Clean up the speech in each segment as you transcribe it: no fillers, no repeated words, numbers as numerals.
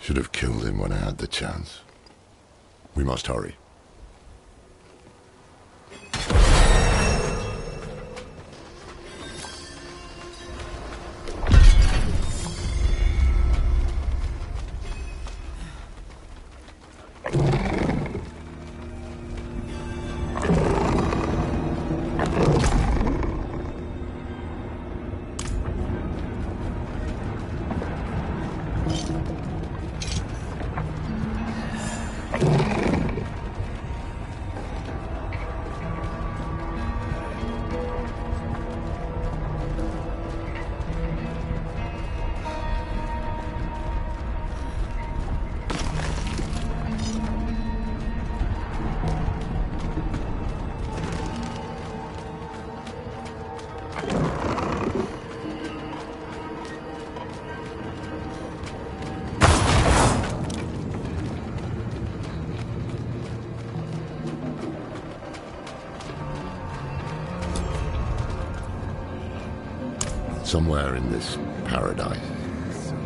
Should have killed him when I had the chance. We must hurry. Somewhere in this paradise,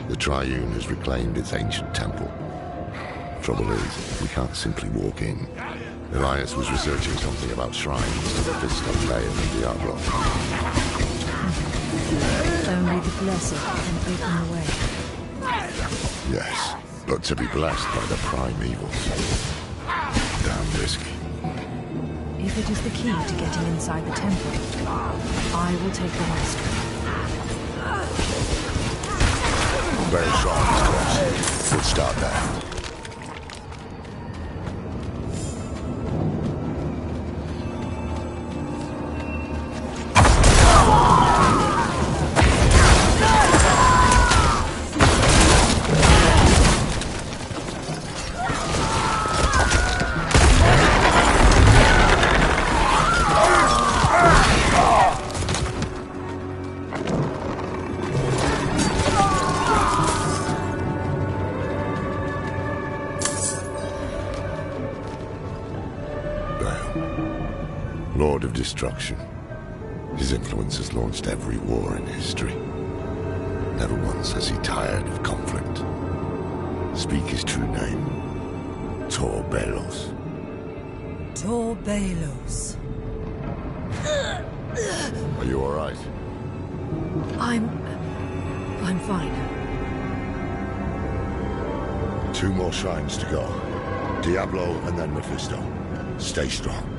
the Triune has reclaimed its ancient temple. Trouble is, we can't simply walk in. Elias was researching something about shrines to the Mephisto, Baal, and Diablo. Only the blessed can open the way. Yes, but to be blessed by the primevals. Damn risky. If it is the key to getting inside the temple, I will take the rest. Very strong, of course. We'll start there. Lord of Destruction. His influence has launched every war in history. Never once has he tired of conflict. Speak his true name. Tor Balos. Tor Balos. Are you alright? I'm fine. 2 more shrines to go. Diablo and then Mephisto. Stay strong.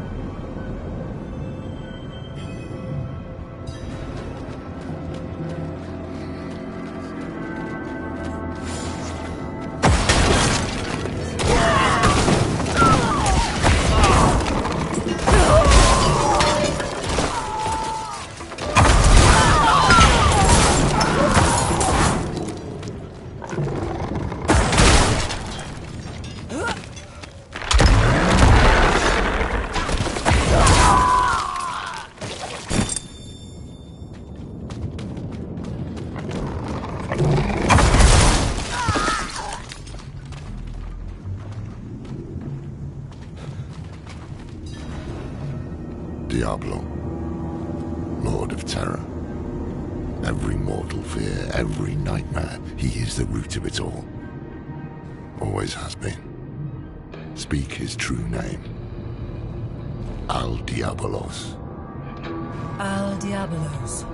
Diablo, Lord of Terror. Every mortal fear, every nightmare, he is the root of it all. Always has been. Speak his true name. Al Diabolos. Al Diabolos.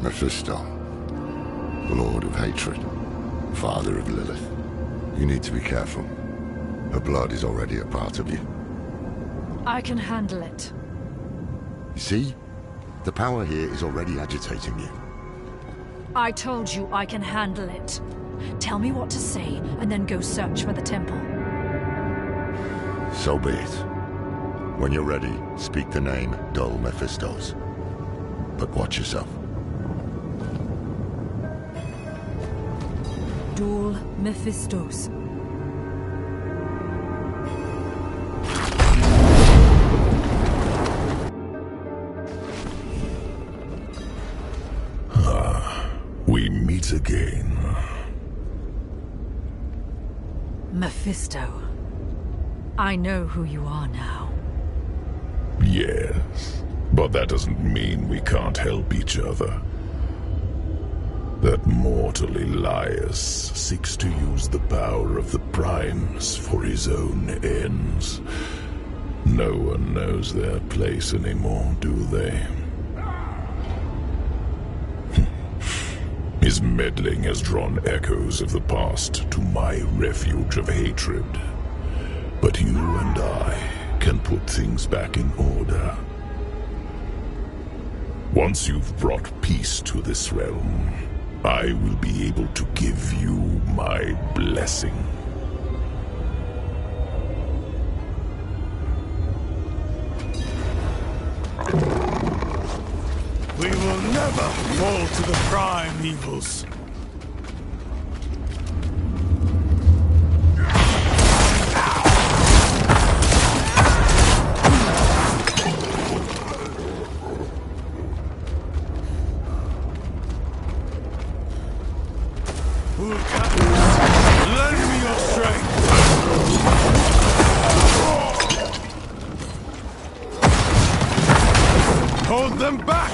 Mephisto, Lord of Hatred, Father of Lilith. You need to be careful. Her blood is already a part of you. I can handle it. You see? The power here is already agitating you. I told you I can handle it. Tell me what to say, and then go search for the temple. So be it. When you're ready, speak the name Dull Mephistos. But watch yourself. Dull Mephistos. We meet again. Mephisto. I know who you are now. Yes, but that doesn't mean we can't help each other. That mortal Elias seeks to use the power of the Primes for his own ends. No one knows their place anymore, do they? His meddling has drawn echoes of the past to my refuge of hatred. But you and I can put things back in order. Once you've brought peace to this realm, I will be able to give you my blessing. We will never fall to the prime evils. Lend me your strength. Hold them back!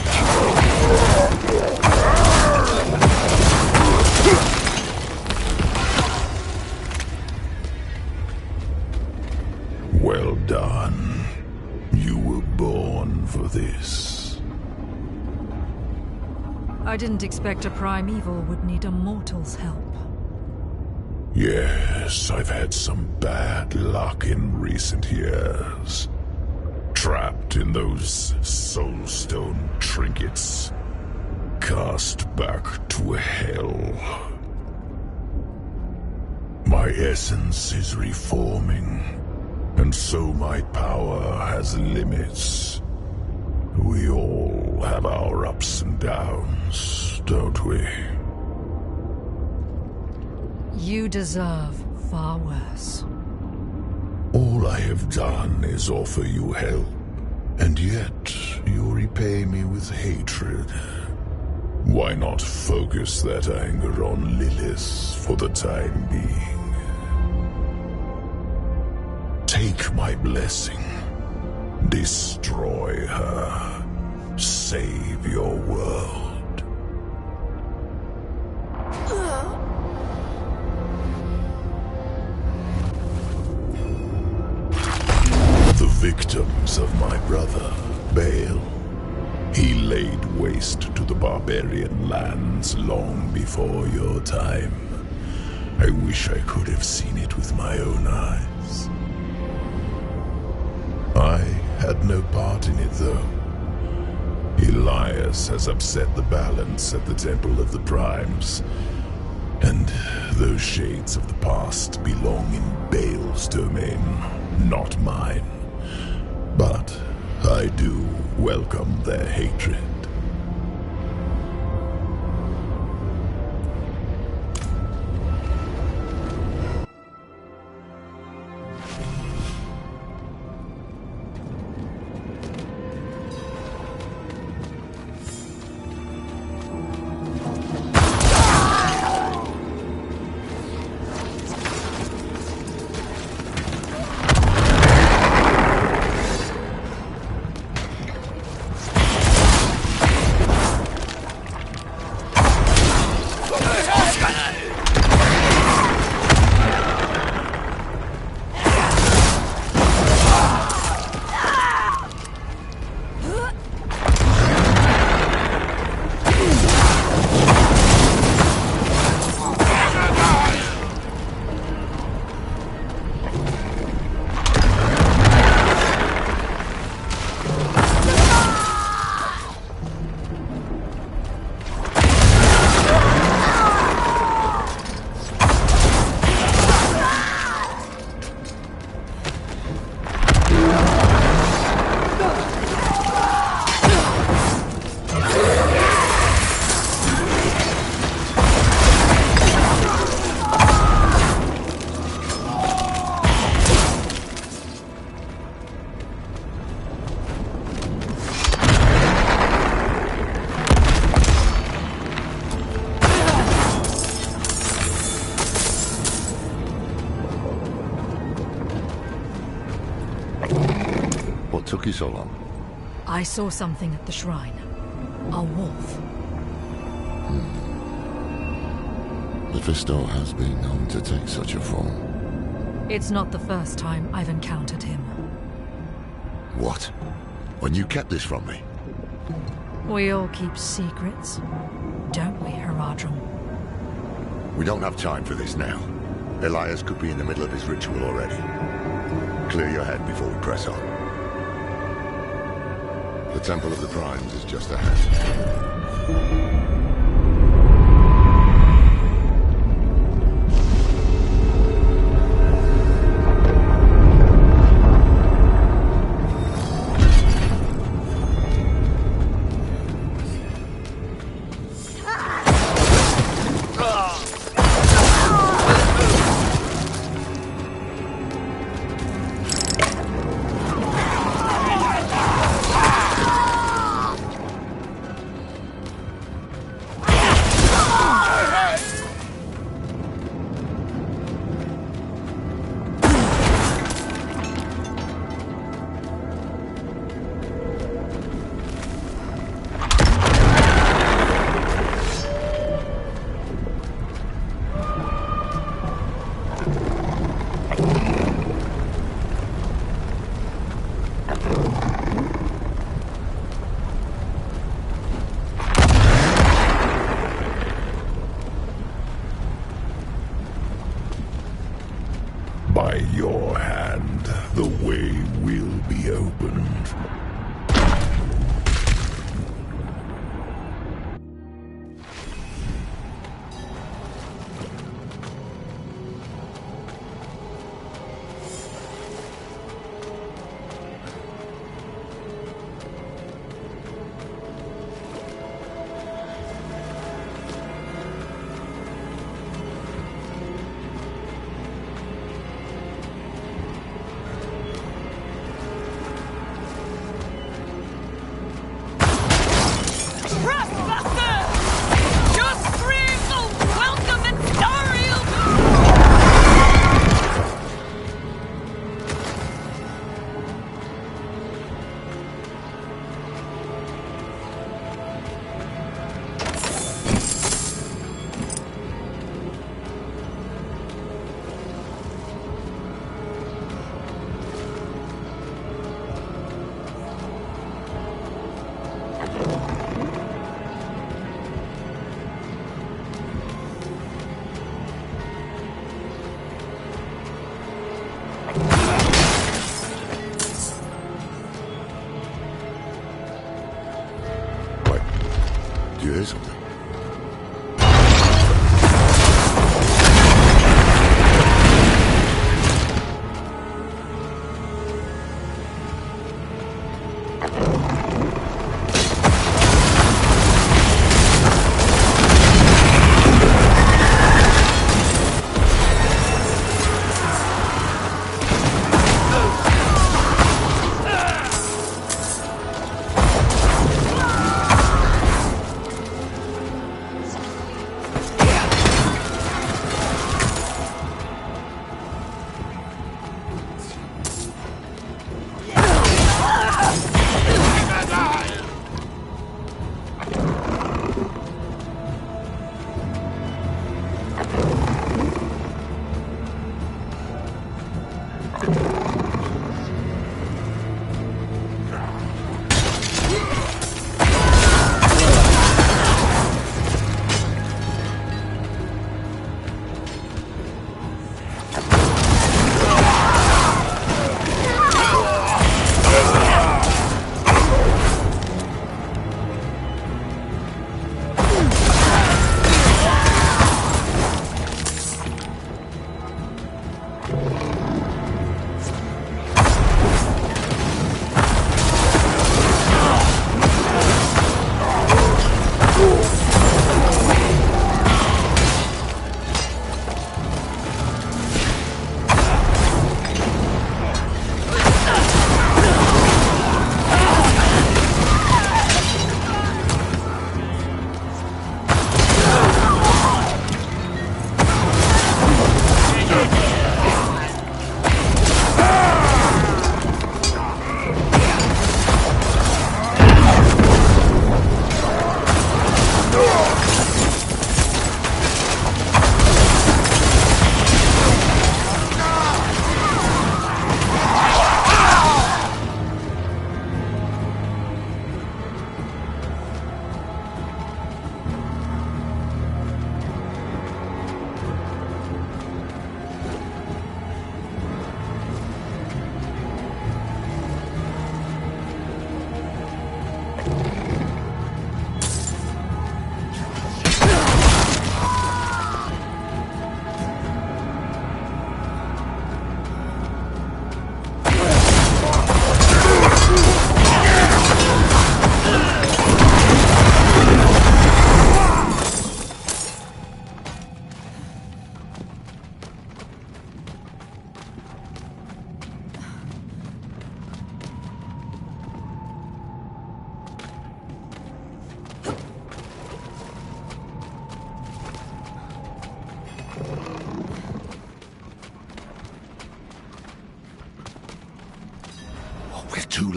Well done. You were born for this. I didn't expect a primeval would need a mortal's help. Yes, I've had some bad luck in recent years. Trapped in those soulstone trinkets. Cast back to hell. My essence is reforming, and so my power has limits. We all have our ups and downs, don't we? You deserve far worse. All I have done is offer you help, and yet you repay me with hatred. Why not focus that anger on Lilith for the time being? Take my blessing. Destroy her. Save your world. The victims of my brother, Baal. He laid waste to the barbarian lands long before your time. I wish I could have seen it with my own eyes. I had no part in it, though. Elias has upset the balance at the Temple of the Primes, and those shades of the past belong in Baal's domain, not mine. But I do welcome their hatred. took you so long? I saw something at the shrine. A wolf. Mephisto has been known to take such a form. It's not the first time I've encountered him. What? When you kept this from me? We all keep secrets, don't we, Heradrim? We don't have time for this now. Elias could be in the middle of his ritual already. Clear your head before we press on. The Temple of the Primes is just ahead. By your hand, the way will be opened. Do you hear something?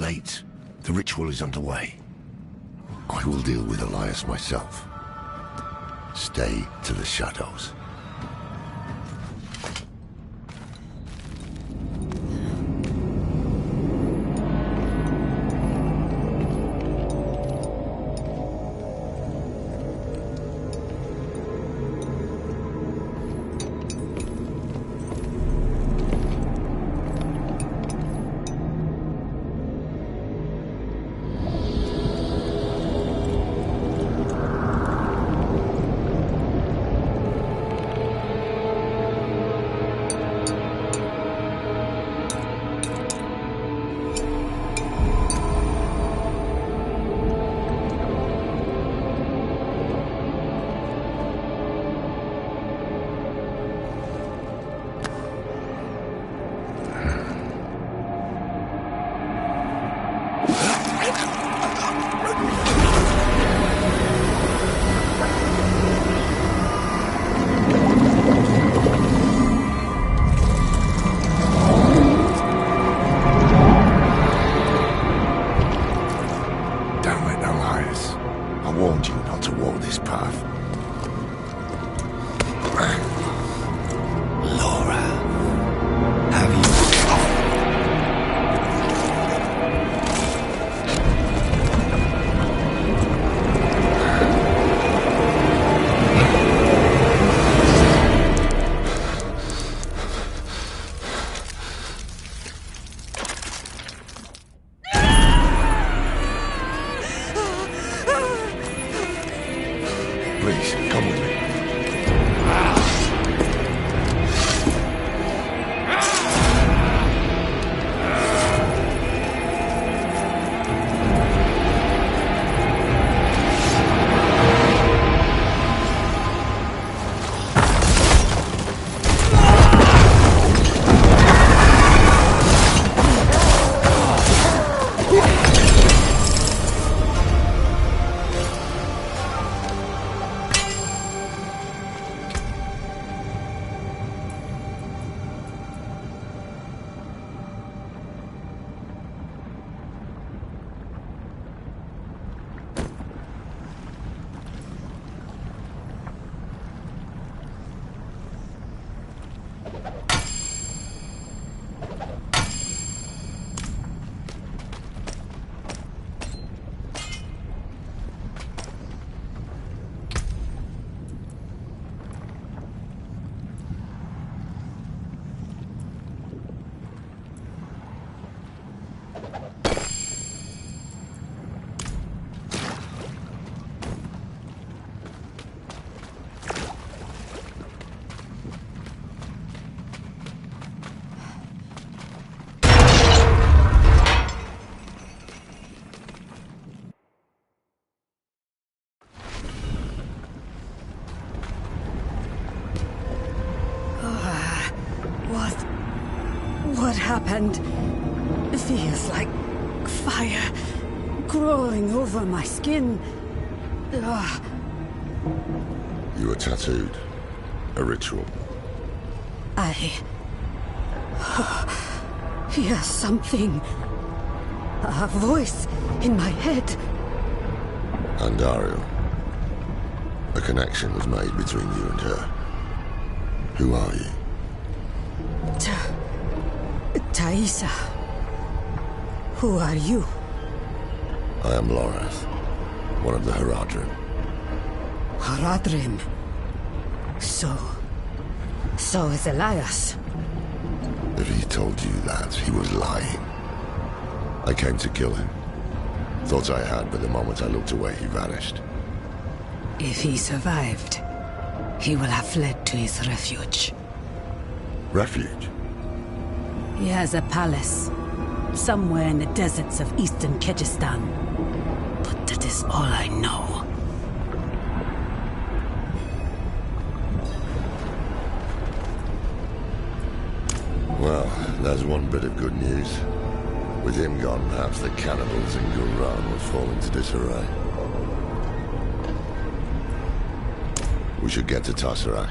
late. The ritual is underway. I will deal with Elias myself. Stay to the shadows. Please, come with me. What happened? It feels like fire crawling over my skin. Ugh. You were tattooed. A ritual. I hear something. A voice in my head. Andario. A connection was made between you and her. Who are you? Taisa. Who are you? I am Lorath, one of the Haradrim. Haradrim. So is Elias. If he told you that, he was lying. I came to kill him. Thought I had, but the moment I looked away, he vanished. If he survived, he will have fled to his refuge. Refuge? He has a palace, somewhere in the deserts of eastern Kyrgyzstan. But that is all I know. Well, there's one bit of good news. With him gone, perhaps the cannibals in Gulran will fall into disarray. We should get to Tarsarak.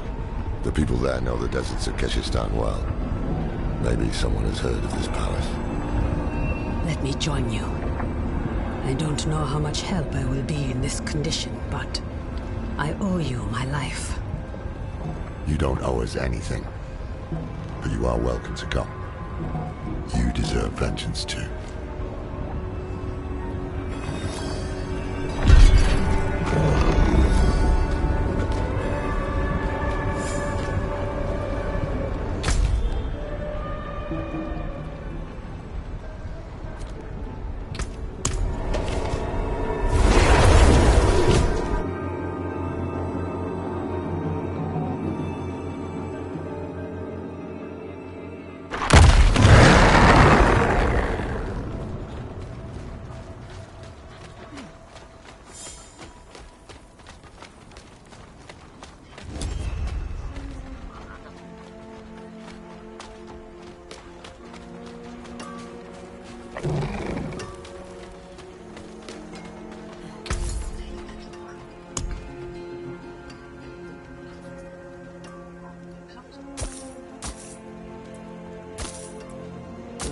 The people there know the deserts of Kyrgyzstan well. Maybe someone has heard of this palace. Let me join you. I don't know how much help I will be in this condition, but I owe you my life. You don't owe us anything, but you are welcome to come. You deserve vengeance too.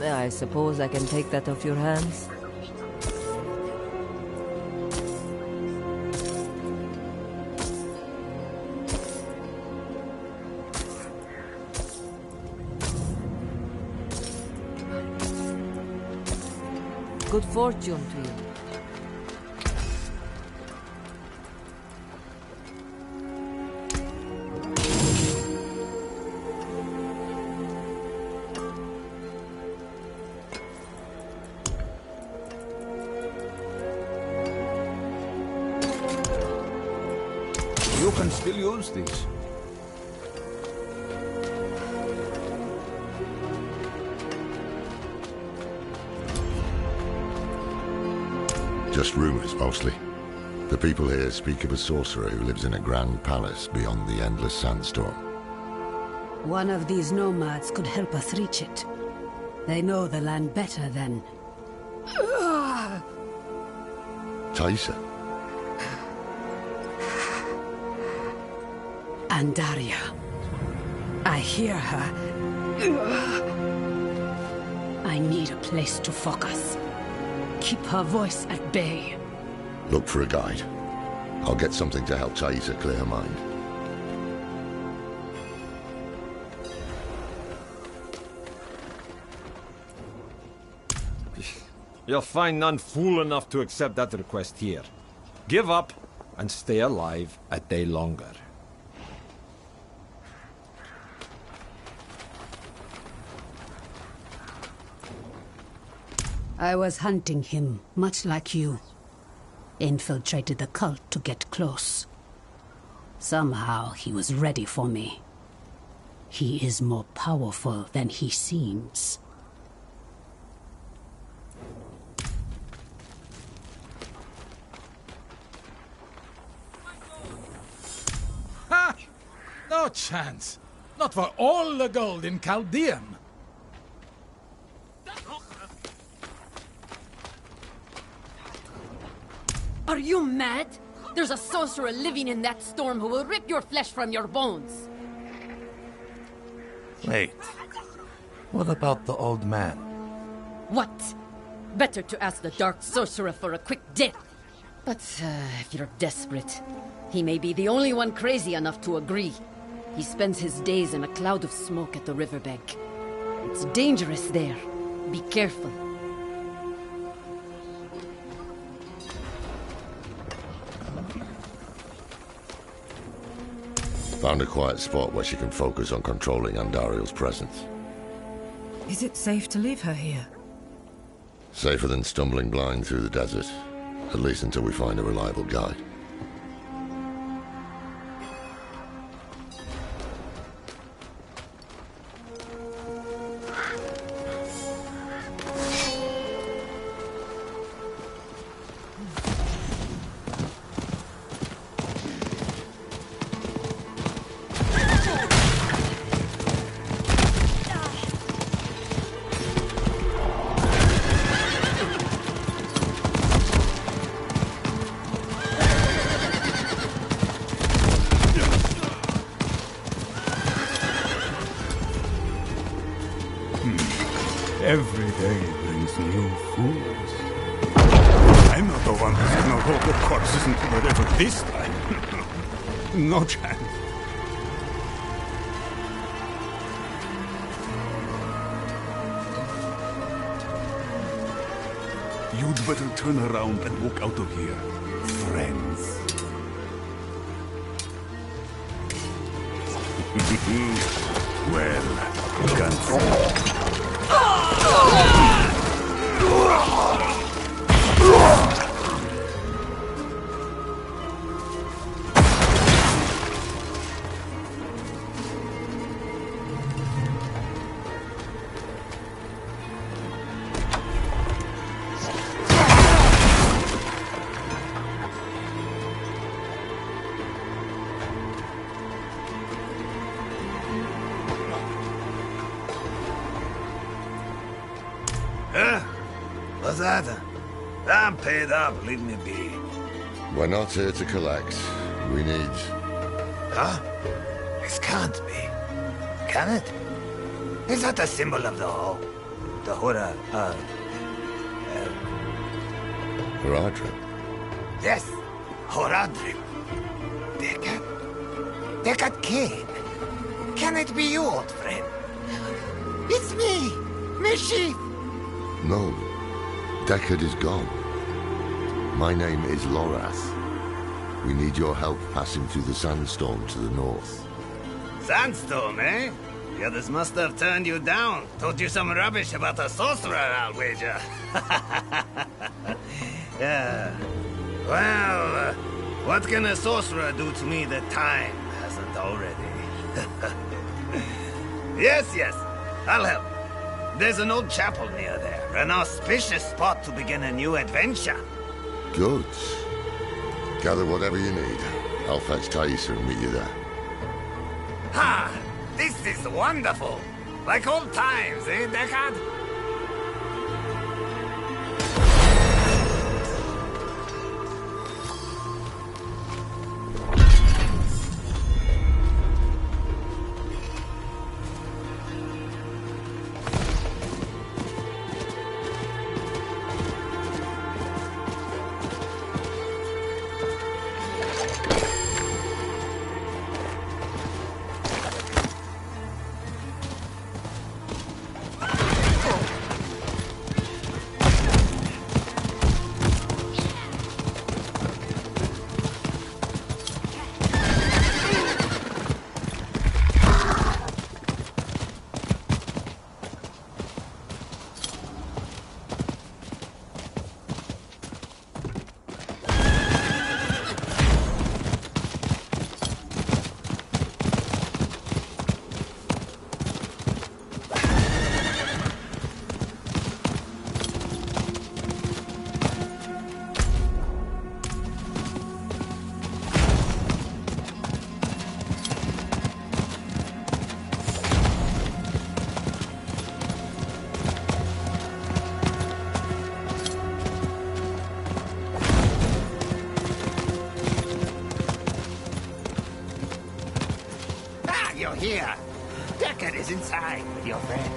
I suppose I can take that off your hands. Good fortune to you. You can still use these. Just rumors, mostly. The people here speak of a sorcerer who lives in a grand palace beyond the endless sandstorm. One of these nomads could help us reach it. They know the land better than... Taisa? Andaria. I hear her. I need a place to focus. Keep her voice at bay. Look for a guide. I'll get something to help Taisa clear her mind. You'll find none fool enough to accept that request here. Give up and stay alive a day longer. I was hunting him, much like you. Infiltrated the cult to get close. Somehow he was ready for me. He is more powerful than he seems. Ha! No chance. Not for all the gold in Chaldean. Are you mad? There's a sorcerer living in that storm who will rip your flesh from your bones. Wait. What about the old man? What? Better to ask the dark sorcerer for a quick death. But if you're desperate, he may be the only one crazy enough to agree. He spends his days in a cloud of smoke at the riverbank. It's dangerous there. Be careful. Found a quiet spot where she can focus on controlling Andariel's presence. Is it safe to leave her here? Safer than stumbling blind through the desert. At least until we find a reliable guide. Every day brings these new fools. I'm not the one who's gonna roll the corpses into the river this time. No chance. You'd better turn around and walk out of here, friends. Well, gunslinger. What's that? I'm paid up, leave me be. We're not here to collect. We need... Huh? This can't be. Can it? Is that the symbol of the Ho? The Hura, Horadrim? Yes, Horadrim. Deckard Cain. Can it be you, old friend? It's me, Mischief. No. Deckard is gone. My name is Lorath. We need your help passing through the sandstorm to the north. Sandstorm, eh? The others must have turned you down. Told you some rubbish about a sorcerer, I'll wager. Yeah. Well, what can a sorcerer do to me that time hasn't already? Yes, I'll help. There's an old chapel near there, an auspicious spot to begin a new adventure. Good. Gather whatever you need. I'll fetch Thaisa and meet you there. Ha! This is wonderful! Like old times, eh, Deckard? Here, Deckard is inside with your friend.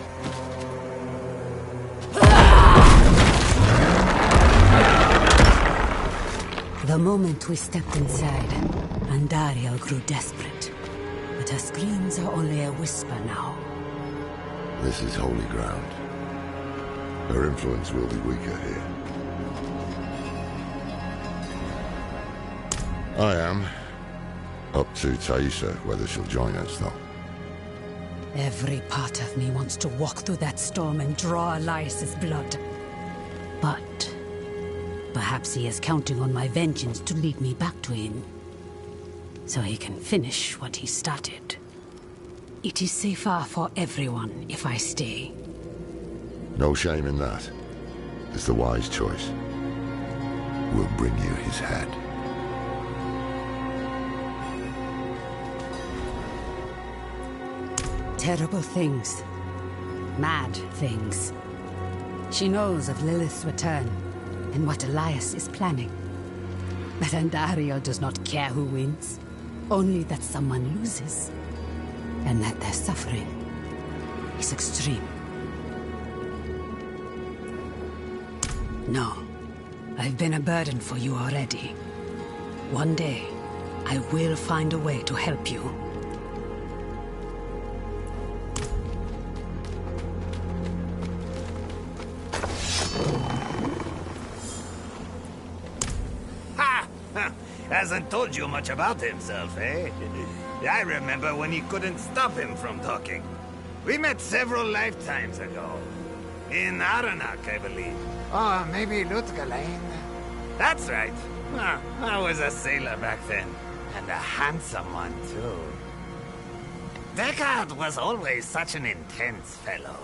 The moment we stepped inside, Andariel grew desperate. But her screams are only a whisper now. This is holy ground. Her influence will be weaker here. I am. Up to Thaisa, whether she'll join us, though. Every part of me wants to walk through that storm and draw Elias's blood. But perhaps he is counting on my vengeance to lead me back to him, so he can finish what he started. It is safer for everyone if I stay. No shame in that. It's the wise choice. We'll bring you his head. Terrible things. Mad things. She knows of Lilith's return and what Elias is planning. But Andariel does not care who wins. Only that someone loses. And that their suffering is extreme. No. I've been a burden for you already. One day, I will find a way to help you. Ha! Hasn't told you much about himself, eh? I remember when you couldn't stop him from talking. We met several lifetimes ago. In Aranak, I believe. Oh, maybe Lutgalain. That's right. I was a sailor back then. And a handsome one, too. Deckard was always such an intense fellow.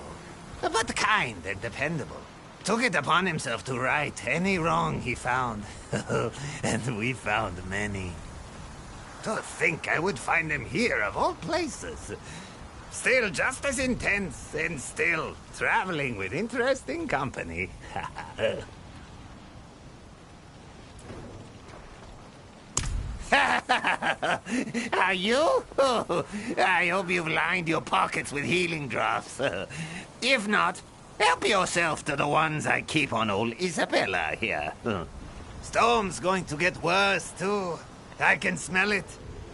But kind and dependable. Took it upon himself to right any wrong he found. And we found many. To think I would find him here, of all places. Still just as intense, and still traveling with interesting company. Are you? Oh, I hope you've lined your pockets with healing drops. If not, help yourself to the ones I keep on old Isabella here. Storm's going to get worse, too. I can smell it.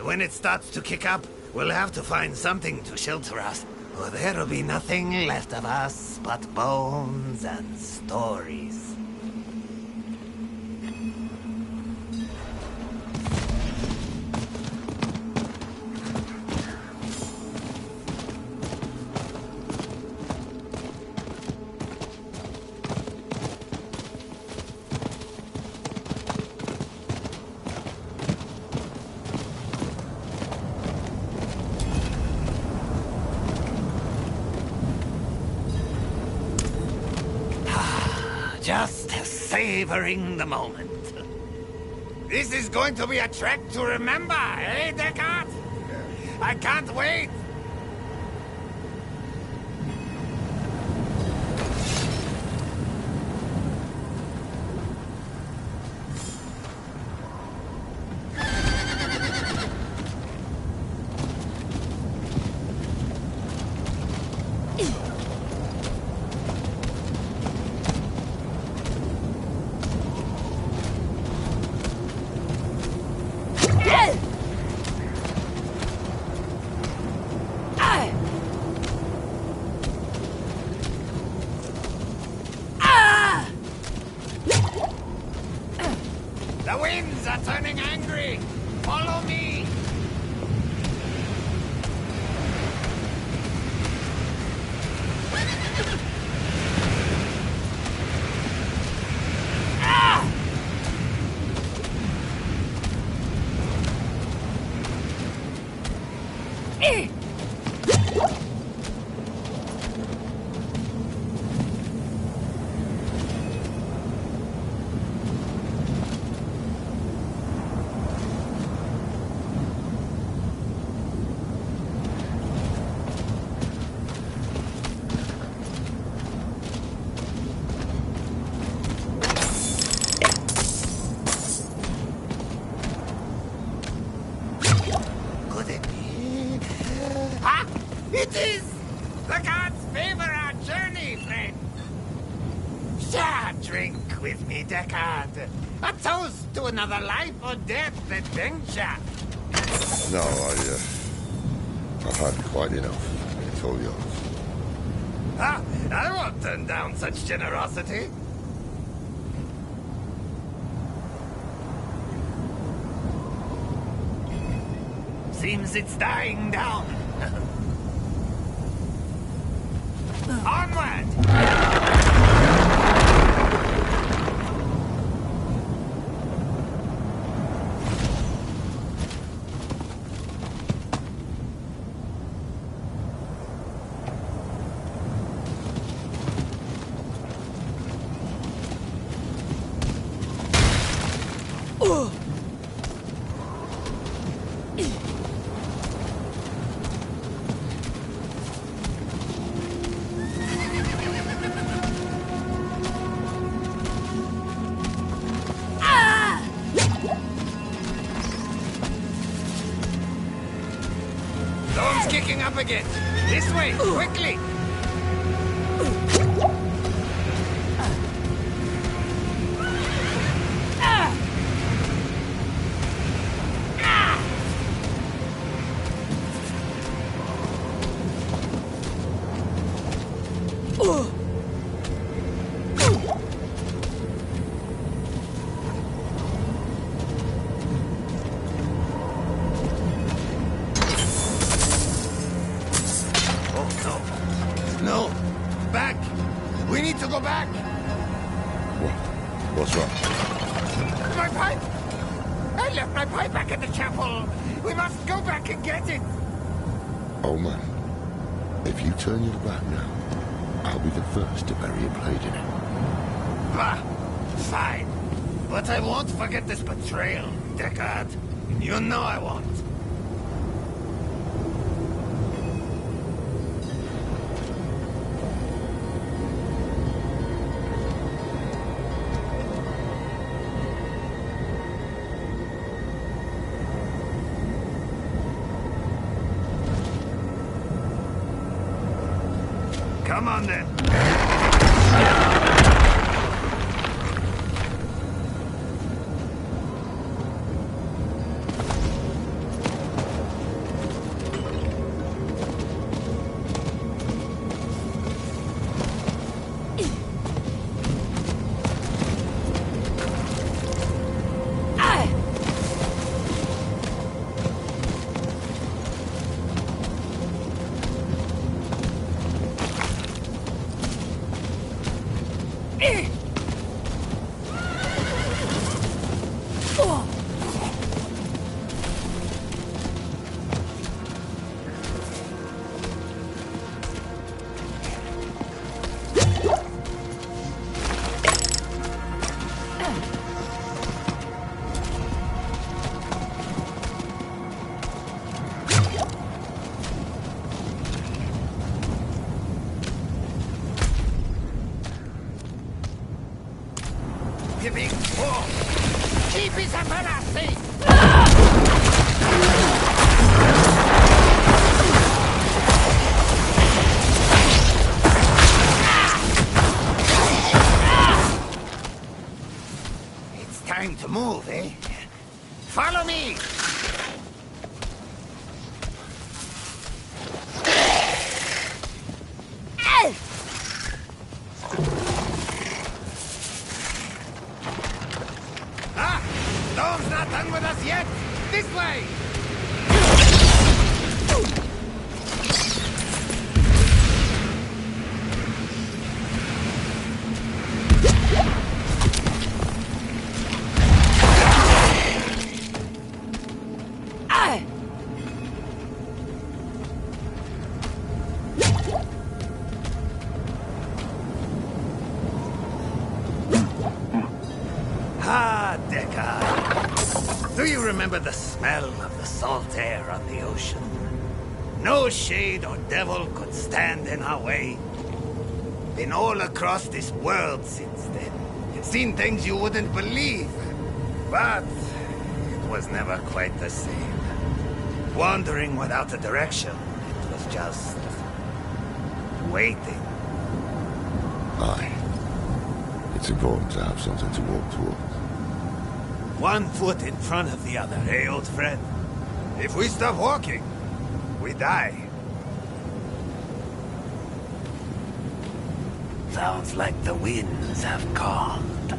When it starts to kick up, we'll have to find something to shelter us, or there'll be nothing left of us but bones and stories. Just savoring the moment. This is going to be a trek to remember, eh, Deckard? I can't wait! The winds are turning angry! Follow me! It is! The gods favor our journey, friend! Share a drink with me, Deckard. A toast to another life or death adventure. No, I've had quite enough. It's all yours. I won't turn down such generosity. Seems it's dying down. Onward! Kicking up again. This way, quickly! chapel! We must go back and get it! Old man, if you turn your back now, I'll be the first to bury a blade in it. Bah! Fine. But I won't forget this betrayal, Deckard. You know I won't. Come on then. You big fool! Keep his umbrella safe! It's time to move, eh? Follow me! Storm's not done with us yet! This way! Ah, Deckard. Do you remember the smell of the salt air on the ocean? No shade or devil could stand in our way. Been all across this world since then. Seen things you wouldn't believe. But it was never quite the same. Wandering without a direction. It was just waiting. Aye. It's important to have something to walk towards. One foot in front of the other, eh, old friend? If we stop walking, we die. Sounds like the winds have calmed.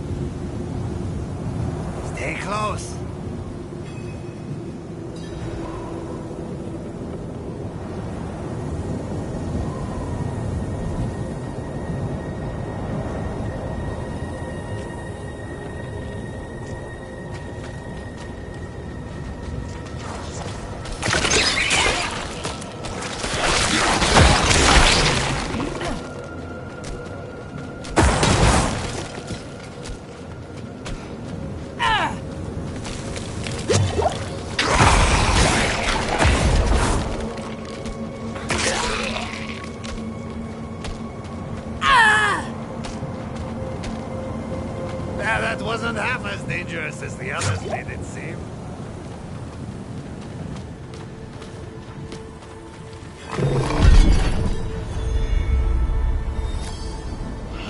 Stay close. That wasn't half as dangerous as the others made it seem.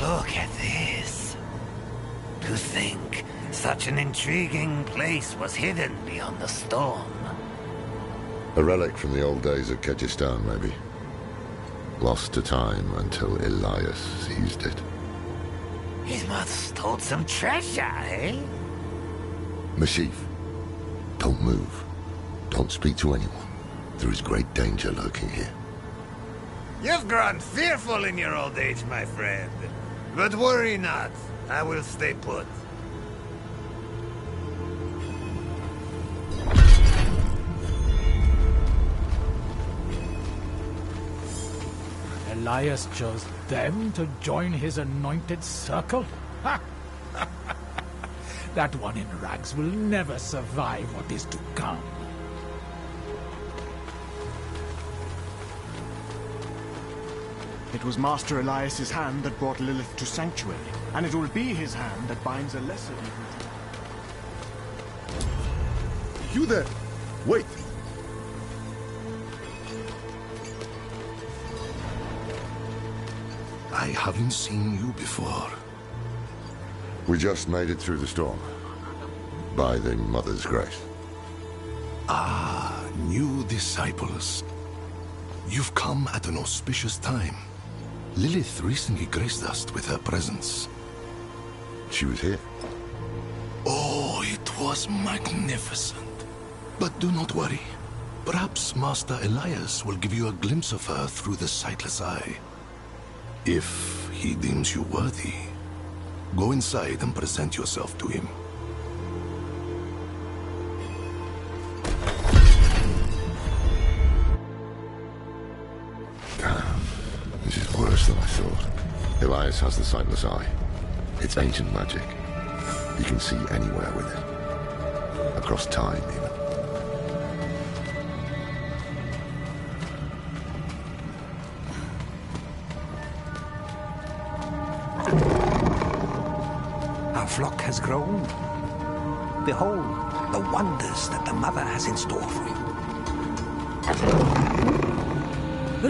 Look at this. To think such an intriguing place was hidden beyond the storm. A relic from the old days of Kyrgyzstan, maybe. Lost to time until Elias seized it. He must hold some treasure, eh? Mashif, don't move. Don't speak to anyone. There is great danger lurking here. You've grown fearful in your old age, my friend. But worry not. I will stay put. Elias chose them to join his anointed circle? Ha! That one in rags will never survive what is to come. It was Master Elias's hand that brought Lilith to Sanctuary, and it will be his hand that binds a lesser evil. You there! Wait! I haven't seen you before. We just made it through the storm. By the Mother's grace. Ah, new disciples. You've come at an auspicious time. Lilith recently graced us with her presence. She was here. Oh, it was magnificent. But do not worry. Perhaps Master Elias will give you a glimpse of her through the sightless eye. If he deems you worthy, go inside and present yourself to him. This is worse than I thought. Elias has the sightless eye. It's ancient magic. He can see anywhere with it. Across time, even. Our flock has grown. Behold the wonders that the Mother has in store for you.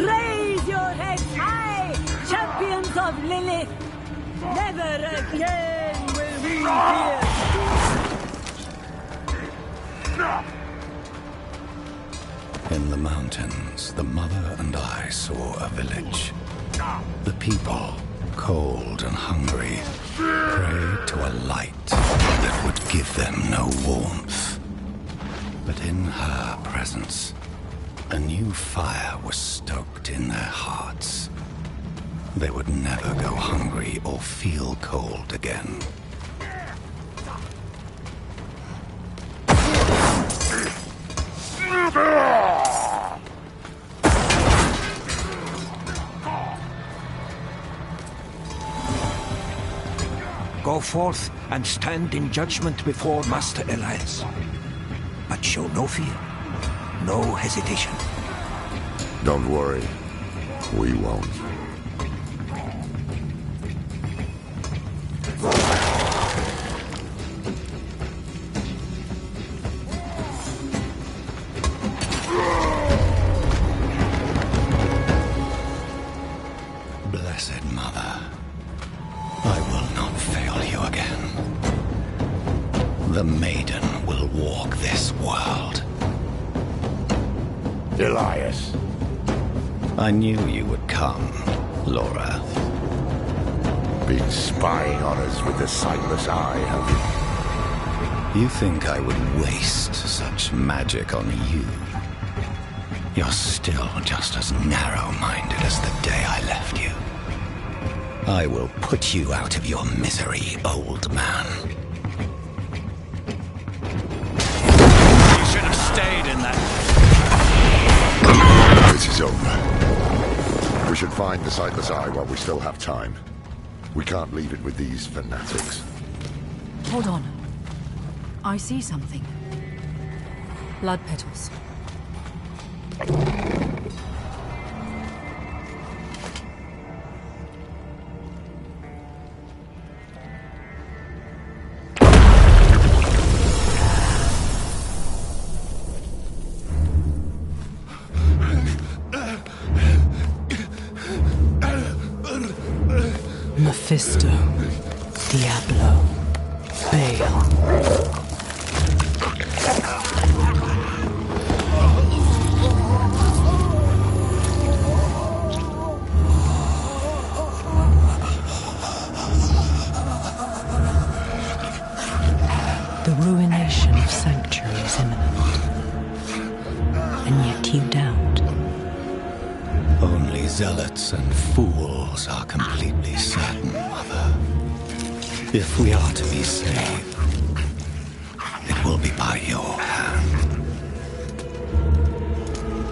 Raise your heads high, champions of Lilith! Never again will we fear! In the mountains, the Mother and I saw a village. The people, cold and hungry, prayed to a light that would give them no warmth. But in her presence, a new fire was stoked in their hearts. They would never go hungry or feel cold again. Go forth and stand in judgment before Master Elias. But show no fear, no hesitation. Don't worry. We won't. Blessed Mother, I will not fail you again. The maiden will walk this world. Elias. I knew you would come, Laura. Been spying on us with the sightless eye, have you? You think I would waste such magic on you? You're still just as narrow-minded as the day I left you. I will put you out of your misery, old man. You should have stayed in that. This is over. We should find the sightless eye while we still have time. We can't leave it with these fanatics. Hold on. I see something. Blood petals. Mephisto, Diablo, Baal. The ruination of Sanctuary is imminent. And yet you doubt. Only zealots and fools are completely certain, Mother. If we are to be saved, it will be by your hand.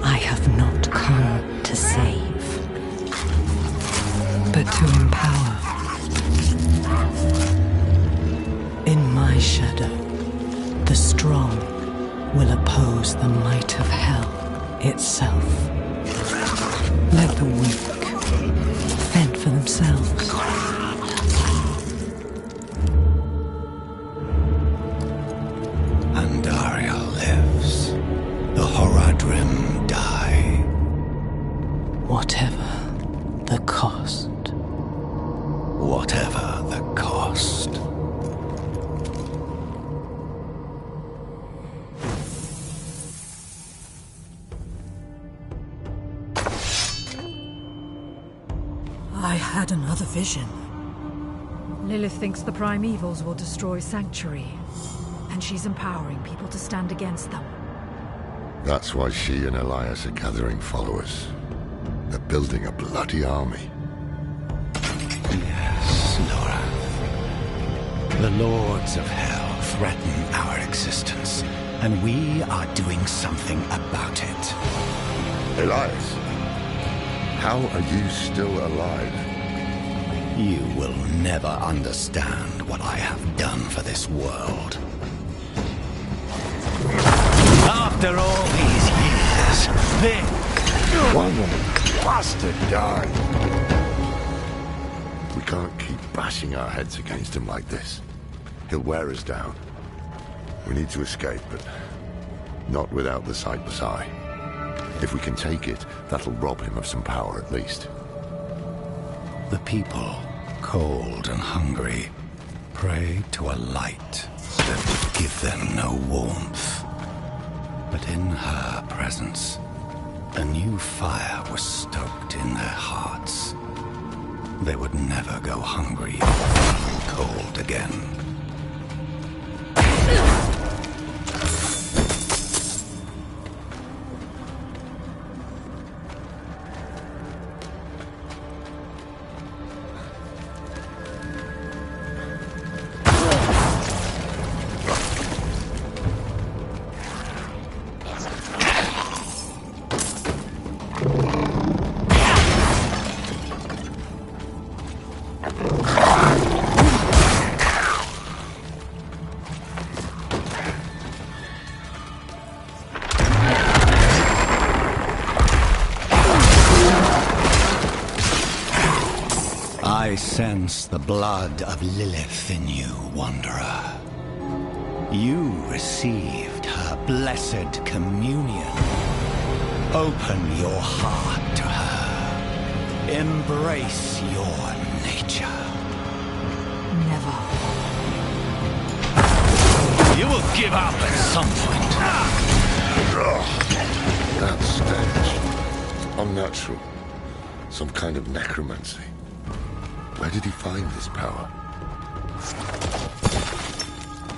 I have not come to save. itself. Let the weak fend for themselves. Andaria lives. The Horadrim die. Whatever the cost. Whatever the cost. I had another vision. Lilith thinks the primevals will destroy Sanctuary, and she's empowering people to stand against them. That's why she and Elias are gathering followers. They're building a bloody army. Yes, Laura. The Lords of Hell threaten our existence, and we are doing something about it. Elias, how are you still alive? You will never understand what I have done for this world. After all these years, one bastard died. We can't keep bashing our heads against him like this. He'll wear us down. We need to escape, but not without the Sightless Eye. If we can take it, that'll rob him of some power at least. The people, cold and hungry, pray to a light that would give them no warmth. But in her presence, a new fire was stoked in their hearts. They would never go hungry or feel cold again. I sense the blood of Lilith in you, Wanderer. You received her blessed communion. Open your heart to her. Embrace your nature. Never. You will give up at some point. That stench. Unnatural. Some kind of necromancy. Where did he find this power?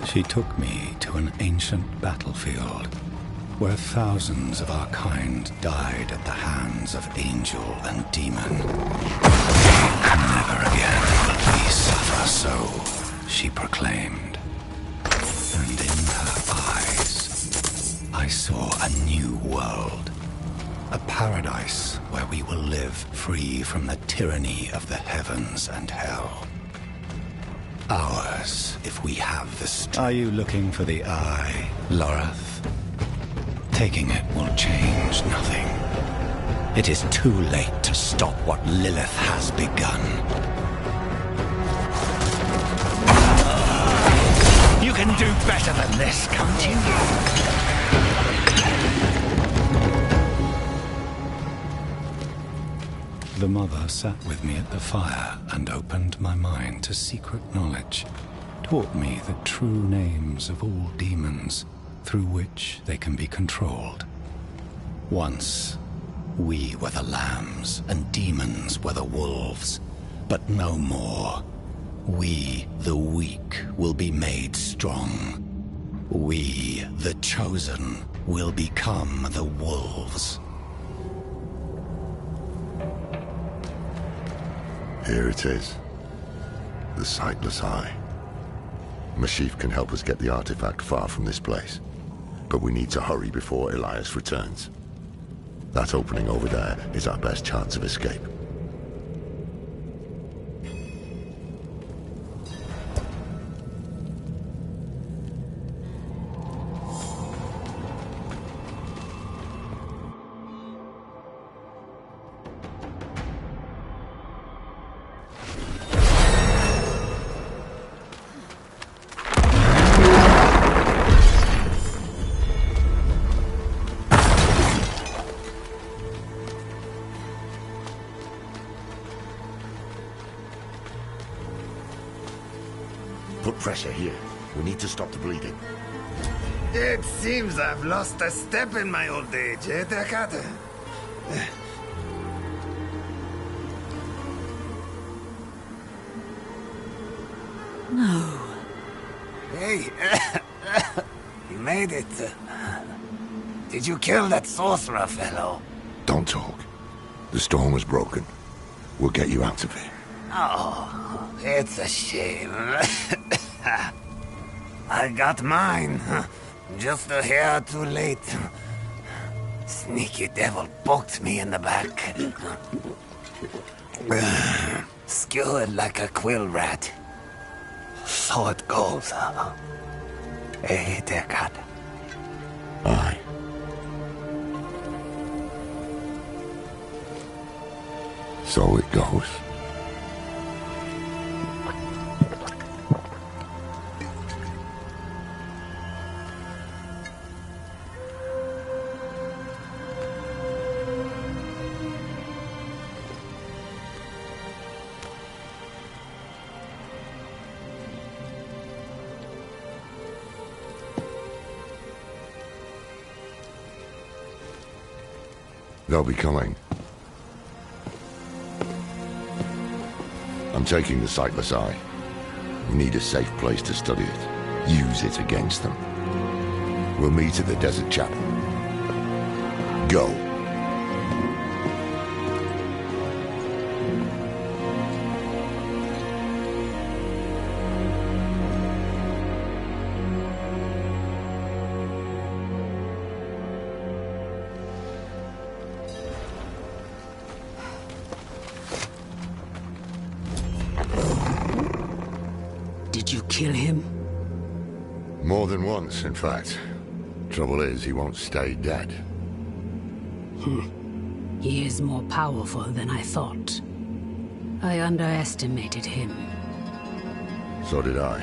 She took me to an ancient battlefield where thousands of our kind died at the hands of angel and demon. Never again will we suffer so, she proclaimed. And in her eyes, I saw a new world. A paradise where we will live free from the tyranny of the heavens and hell. Ours, if we have the strength. Are you looking for the eye, Lorath? Taking it will change nothing. It is too late to stop what Lilith has begun. You can do better than this, can't you? The mother sat with me at the fire and opened my mind to secret knowledge, taught me the true names of all demons, through which they can be controlled. Once, we were the lambs, and demons were the wolves, but no more. We, the weak, will be made strong. We, the chosen, will become the wolves. Here it is. The Sightless Eye. Mashif can help us get the artifact far from this place. But we need to hurry before Elias returns. That opening over there is our best chance of escape. Put pressure here. We need to stop the bleeding. It seems I've lost a step in my old age, eh, Takata? No. Hey, you made it. Did you kill that sorcerer fellow? Don't talk. The storm was broken. We'll get you out of here. Oh, it's a shame. I got mine. Just a hair too late. Sneaky devil poked me in the back. Skewered like a quill rat. So it goes. Hey, Takata. Aye. So it goes. They'll be coming. I'm taking the Sightless Eye. We need a safe place to study it. Use it against them. We'll meet at the Desert Chapel. Go. Did you kill him? More than once, in fact. Trouble is, he won't stay dead. He is more powerful than I thought. I underestimated him. So did I.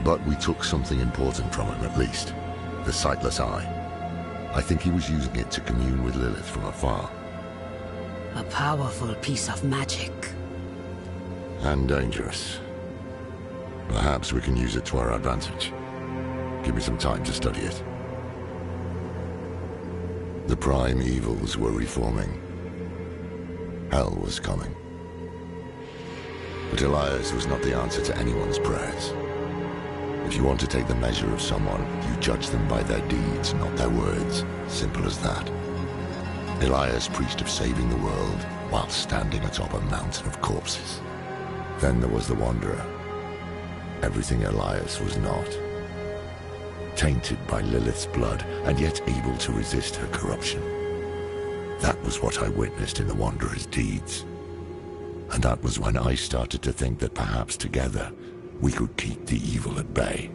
But we took something important from him, at least. The Sightless Eye. I think he was using it to commune with Lilith from afar. A powerful piece of magic. And dangerous. Perhaps we can use it to our advantage. Give me some time to study it. The prime evils were reforming. Hell was coming. But Elias was not the answer to anyone's prayers. If you want to take the measure of someone, you judge them by their deeds, not their words. Simple as that. Elias preached of saving the world while standing atop a mountain of corpses. Then there was the Wanderer. Everything Elias was not. Tainted by Lilith's blood, and yet able to resist her corruption. That was what I witnessed in the Wanderer's deeds. And that was when I started to think that perhaps together, we could keep the evil at bay.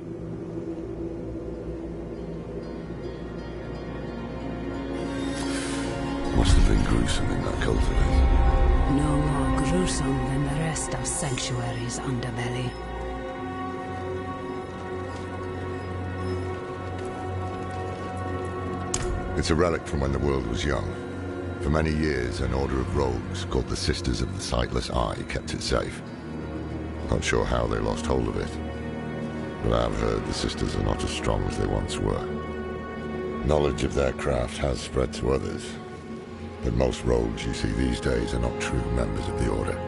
Must have been gruesome in that cult of it. No more gruesome than the rest of Sanctuary's underbelly. It's a relic from when the world was young. For many years, an order of rogues called the Sisters of the Sightless Eye kept it safe. Not sure how they lost hold of it, but I've heard the Sisters are not as strong as they once were. Knowledge of their craft has spread to others, but most rogues you see these days are not true members of the Order.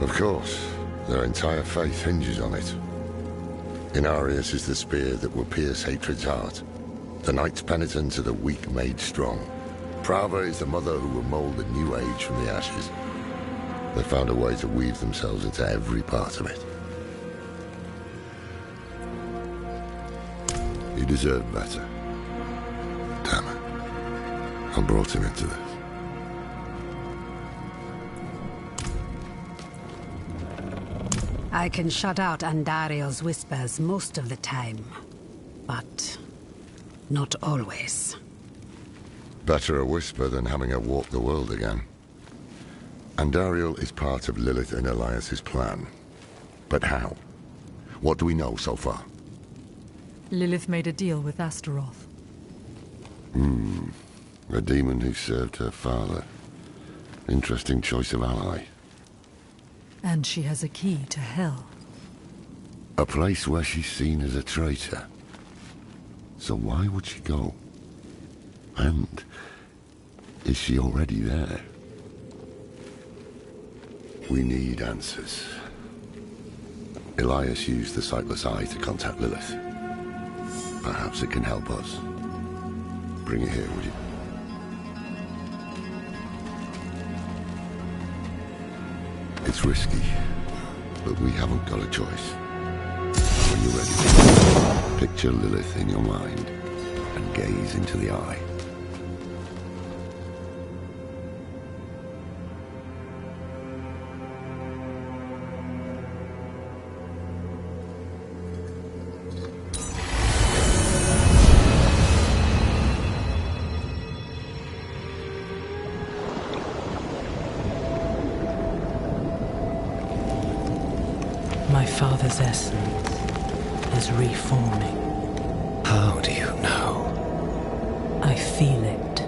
Of course, their entire faith hinges on it. Inarius is the spear that will pierce hatred's heart. The Knight's penitents are the weak made strong. Prava is the mother who will mold a new age from the ashes. They found a way to weave themselves into every part of it. He deserved better. Damn it. I brought him into this. I can shut out Andariel's whispers most of the time, but not always. Better a whisper than having her walk the world again. Andariel is part of Lilith and Elias's plan. But how? What do we know so far? Lilith made a deal with Astaroth. A demon who served her father. Interesting choice of ally. And she has a key to hell. A place where she's seen as a traitor. So why would she go? And is she already there? We need answers. Elias used the sightless eye to contact Lilith. Perhaps it can help us. Bring it here, would you? It's risky, but we haven't got a choice. When you're ready, picture Lilith in your mind and gaze into the eye. My father's essence is reforming. How do you know? I feel it.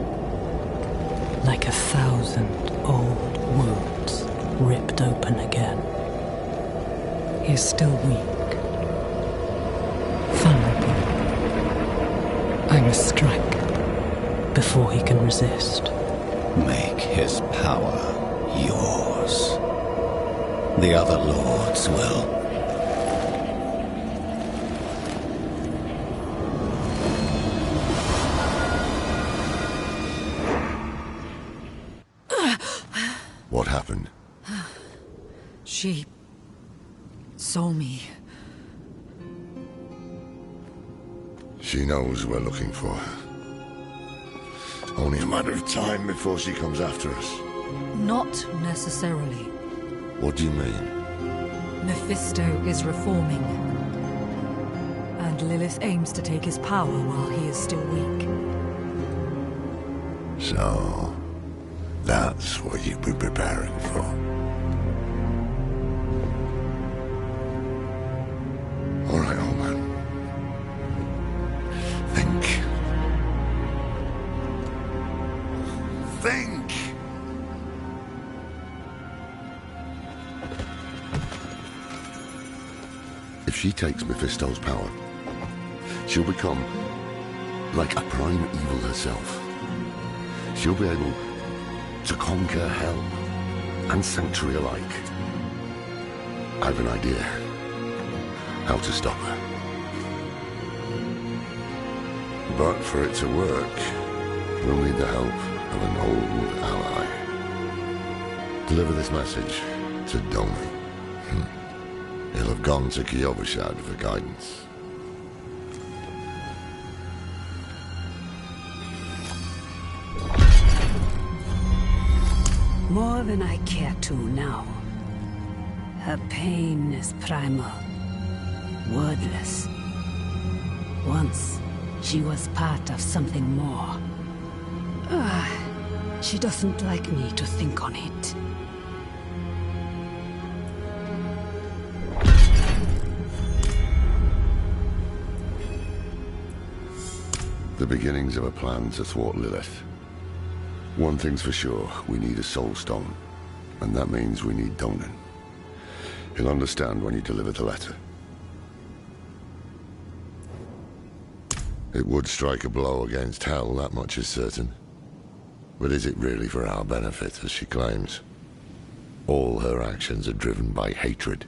Like 1,000 old wounds ripped open again. He is still weak. Vulnerable. I must strike before he can resist. Make his power yours. The other lords will. What happened? She saw me. She knows we're looking for her. Only a matter of time before she comes after us. Not necessarily. What do you mean? Mephisto is reforming. And Lilith aims to take his power while he is still weak. So, that's what you've been preparing for. All right, old man. Think. Think! If she takes Mephisto's power, she'll become like a prime evil herself. She'll be able to conquer hell and sanctuary alike. I have an idea how to stop her. But for it to work, we'll need the help of an old ally. Deliver this message to Donan. He'll have gone to Kyovashad for guidance. More than I care to now. Her pain is primal, wordless. Once, she was part of something more. She doesn't like me to think on it. The beginnings of a plan to thwart Lilith. One thing's for sure, we need a soul stone. And that means we need Donan. He'll understand when you deliver the letter. It would strike a blow against Hell, that much is certain. But is it really for our benefit, as she claims? All her actions are driven by hatred.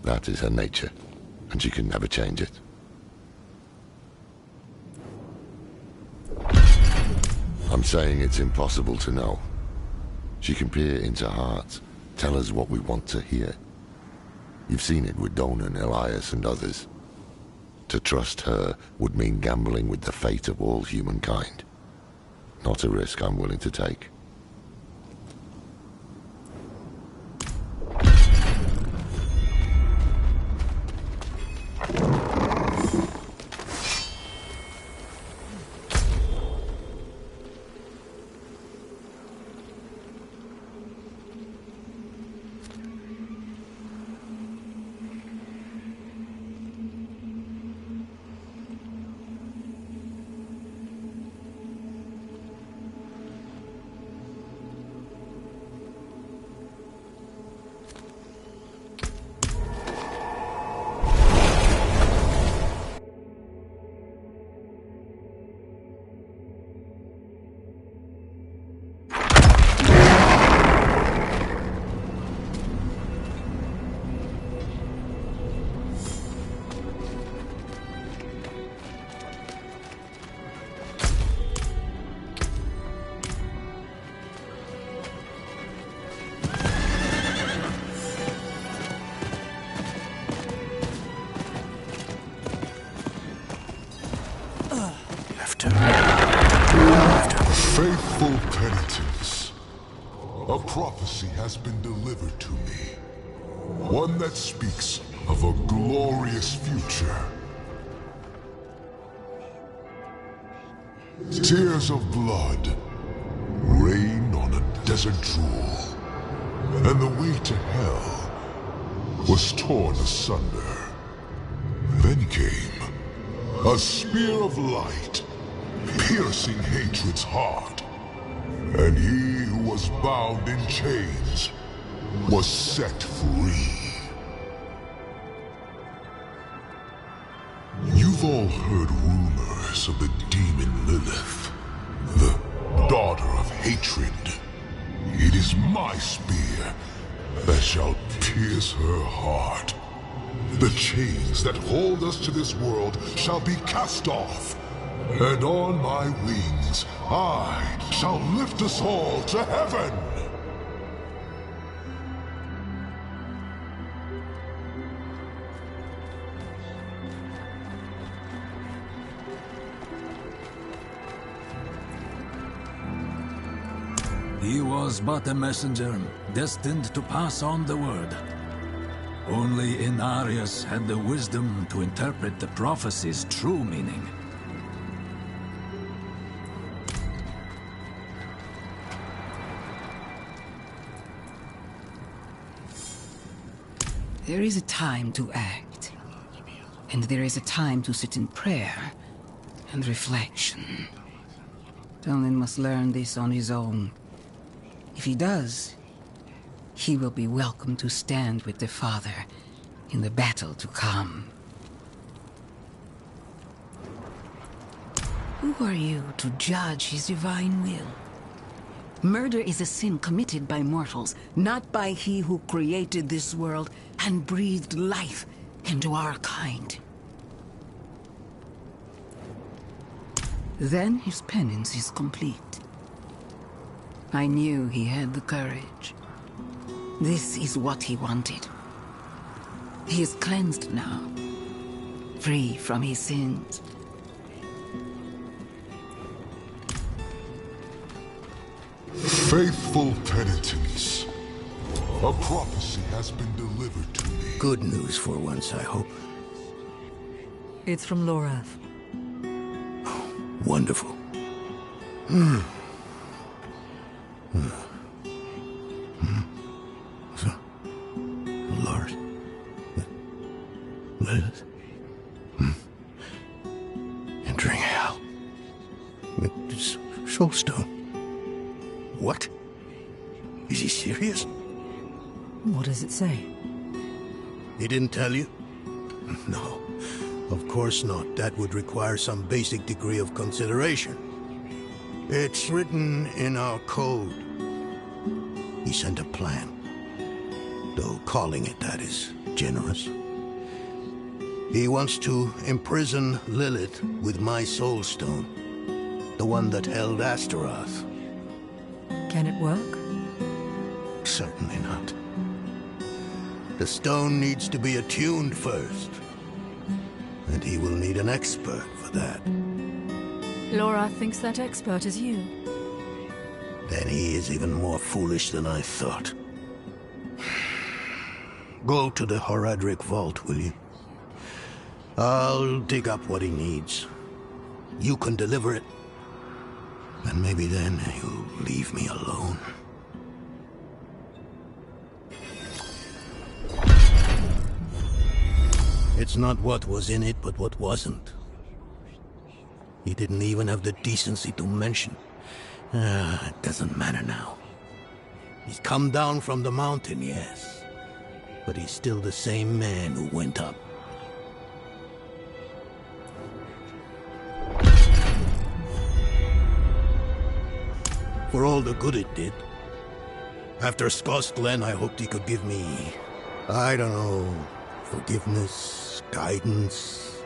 That is her nature, and she can never change it. I'm saying it's impossible to know. She can peer into hearts, tell us what we want to hear. You've seen it with Donan, Elias, and others. To trust her would mean gambling with the fate of all humankind. Not a risk I'm willing to take. after. Faithful penitents. A prophecy has been delivered to me. One that speaks of a glorious future. Tears of blood rain on a desert drool, and the way to hell was torn asunder. Then came a spear of light, piercing hatred's heart, and he who was bound in chains was set free. You've all heard rumors of the demon Lilith, the daughter of hatred. It is my spear that shall pierce her heart. The chains that hold us to this world shall be cast off, and on my wings I shall lift us all to heaven. He was but a messenger, destined to pass on the word. Only Inarius had the wisdom to interpret the prophecy's true meaning. There is a time to act, and there is a time to sit in prayer and reflection. Talon must learn this on his own. If he does, he will be welcome to stand with the Father in the battle to come. Who are you to judge his divine will? Murder is a sin committed by mortals, not by he who created this world and breathed life into our kind. Then his penance is complete. I knew he had the courage. This is what he wanted. He is cleansed now, free from his sins. Faithful penitents. A prophecy has been delivered to me. Good news for once, I hope. It's from Lorath. Wonderful. So, Lord. Lilith. Entering hell. It's Soulstone. What? Is he serious? What does it say? He didn't tell you? No, of course not. That would require some basic degree of consideration. It's written in our code. He sent a plan. Though calling it that is generous. He wants to imprison Lilith with my Soulstone. The one that held Astaroth. Can it work? Certainly not. The stone needs to be attuned first. And he will need an expert for that. Laura thinks that expert is you. Then he is even more foolish than I thought. Go to the Horadric vault, will you? I'll dig up what he needs. You can deliver it. And maybe then you'll leave me alone. It's not what was in it, but what wasn't. He didn't even have the decency to mention. It doesn't matter now. He's come down from the mountain, yes. But he's still the same man who went up. For all the good it did. After Skoss Glen, I hoped he could give me, I don't know, forgiveness, guidance,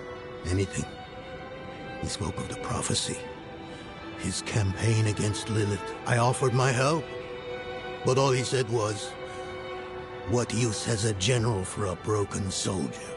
anything. He spoke of the prophecy, his campaign against Lilith. I offered my help, but all he said was, what use has a general for a broken soldier?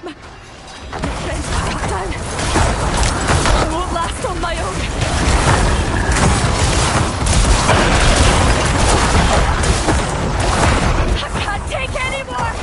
My friends are cut down. I won't last on my own. I can't take any more!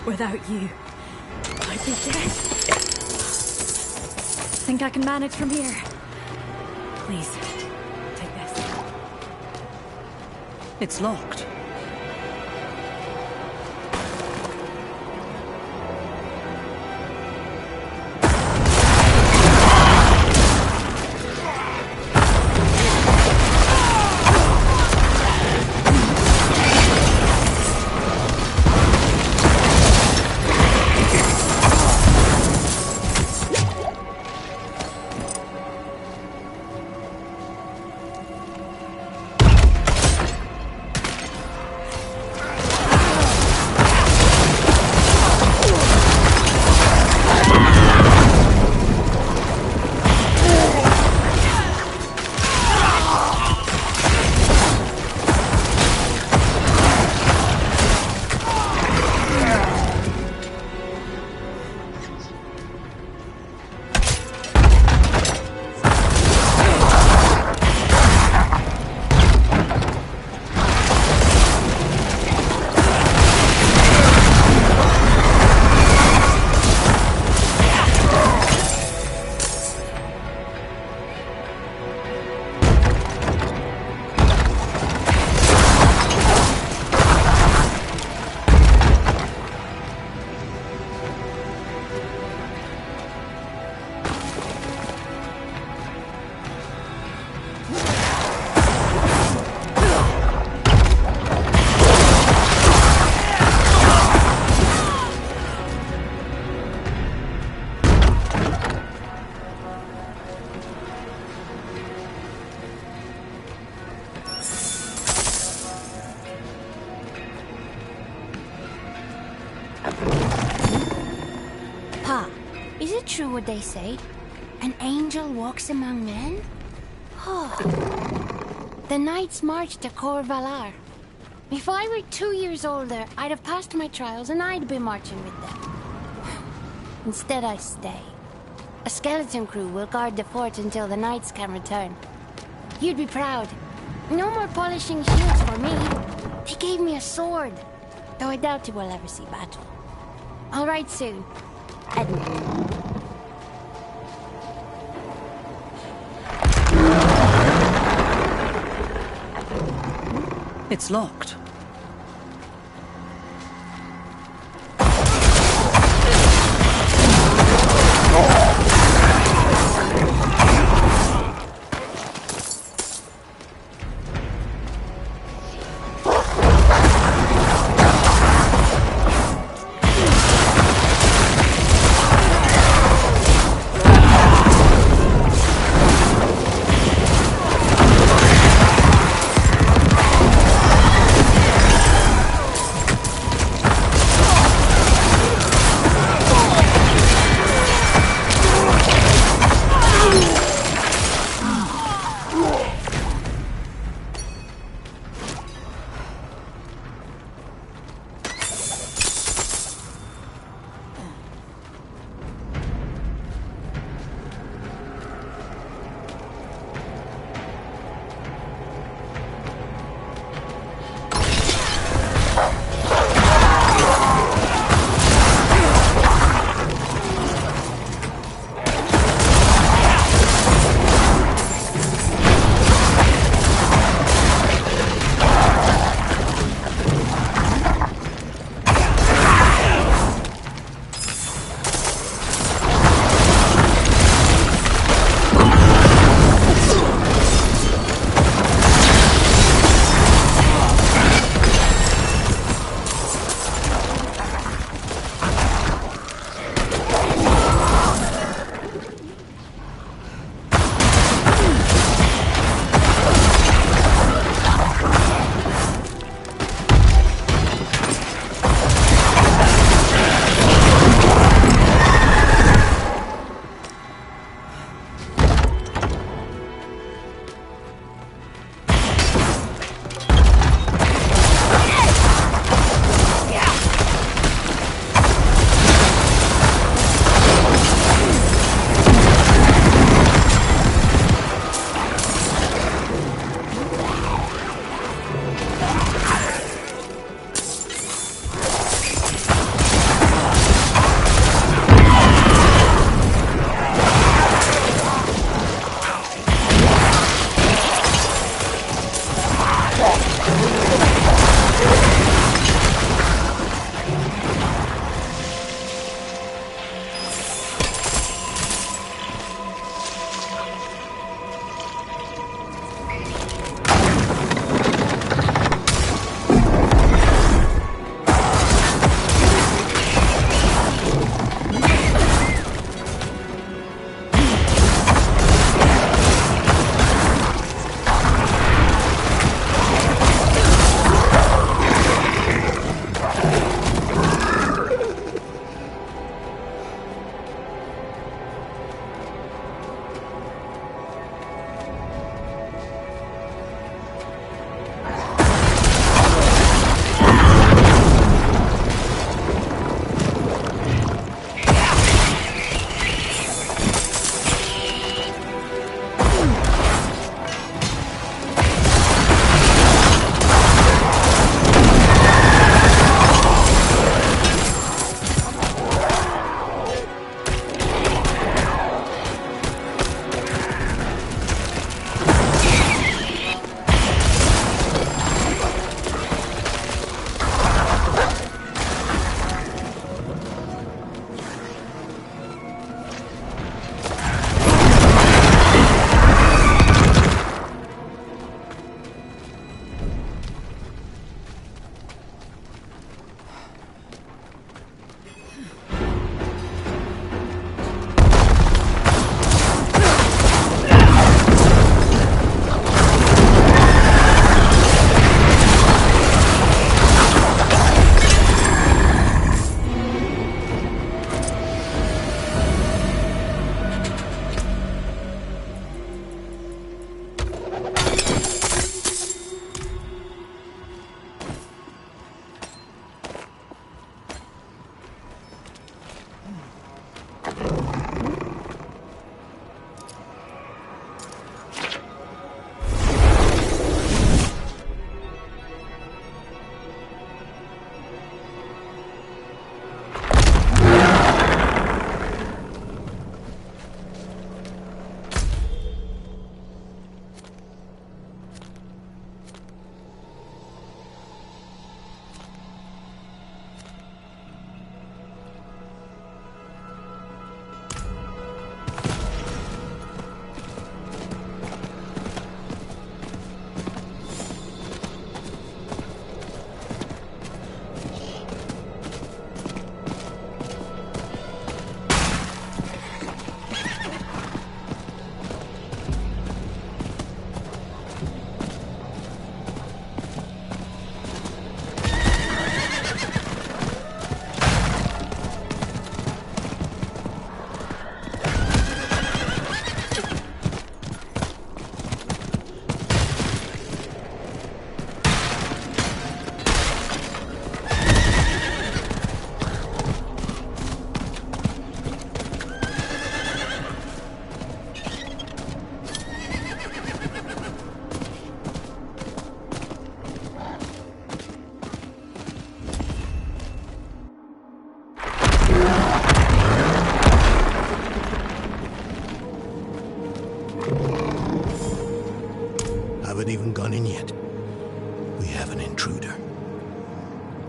Without you, I'd be dead. Think I can manage from here? Please, take this. It's locked. Pa, is it true what they say? An angel walks among men? Oh. The knights march to Cor Valar. If I were 2 years older, I'd have passed my trials and I'd be marching with them. Instead, I stay. A skeleton crew will guard the fort until the knights can return. You'd be proud. No more polishing shields for me. They gave me a sword, though I doubt we'll ever see battle. All right, soon. Edmund. It's locked.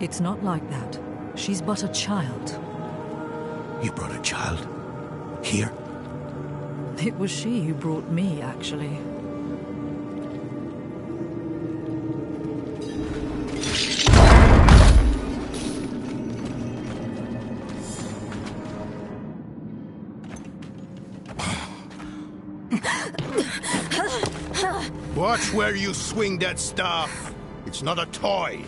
It's not like that. She's but a child. You brought a child? Here? It was she who brought me, actually. Watch where you swing that staff. It's not a toy.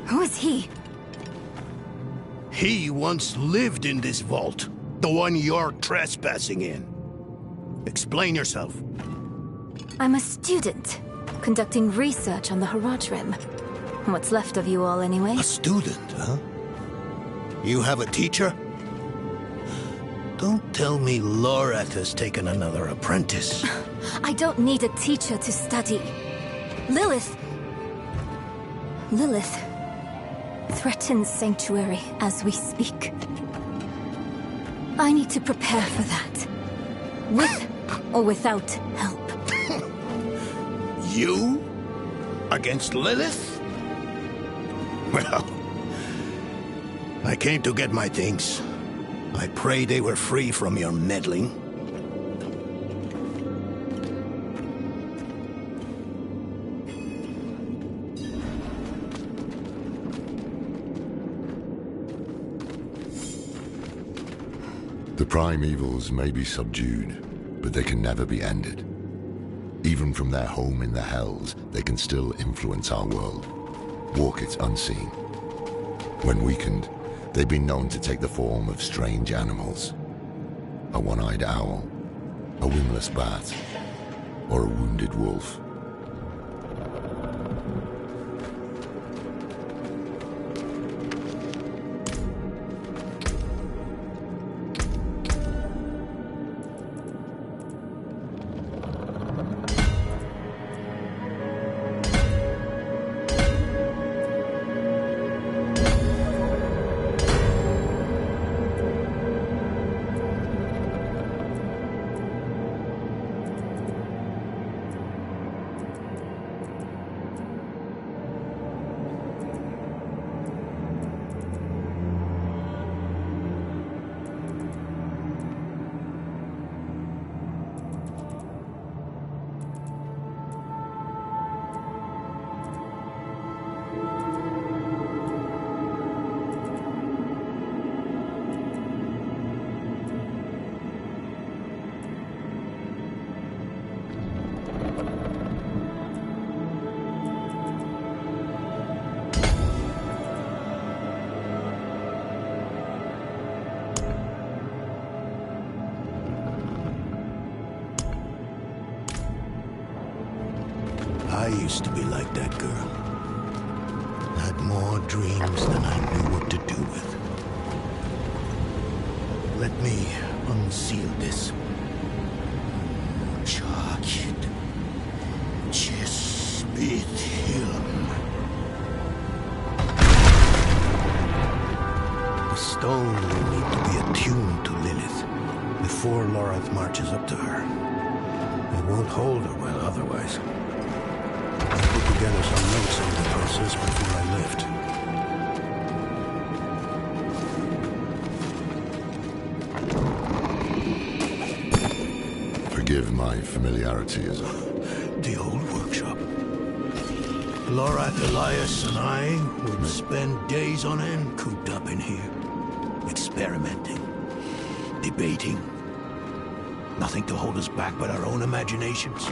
Who is he? He once lived in this vault. The one you're trespassing in. Explain yourself. I'm a student, conducting research on the Haradrim. What's left of you all, anyway? A student, huh? You have a teacher? Don't tell me Lorath has taken another apprentice. I don't need a teacher to study. Lilith threatens Sanctuary as we speak. I need to prepare for that. With or without help. You? Against Lilith? Well, I came to get my things. I pray they were free from your meddling. The primevals may be subdued, but they can never be ended. Even from their home in the Hells, they can still influence our world, walk it unseen. When weakened, they've been known to take the form of strange animals. A one-eyed owl, a wingless bat, or a wounded wolf. I used to be like that girl. Had more dreams than I knew what to do with. Let me unseal this. Charged. Chespit Hill. The stone will need to be attuned to Lilith before Lorath marches up to her. It won't hold her well otherwise. I put together some notes on the process before I left. Forgive my familiarity as the old workshop. Lorath, Elias, and I would spend days on end cooped up in here, experimenting, debating. Nothing to hold us back but our own imaginations.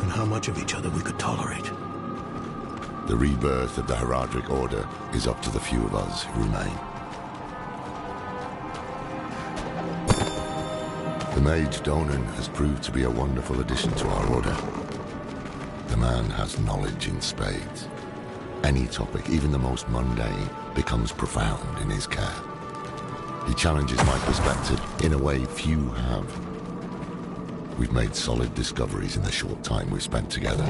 And how much of each other we could tolerate. the rebirth of the Haradrim Order is up to the few of us who remain. The mage Donan has proved to be a wonderful addition to our order. The man has knowledge in spades. Any topic, even the most mundane, becomes profound in his care. He challenges my perspective in a way few have. We've made solid discoveries in the short time we've spent together.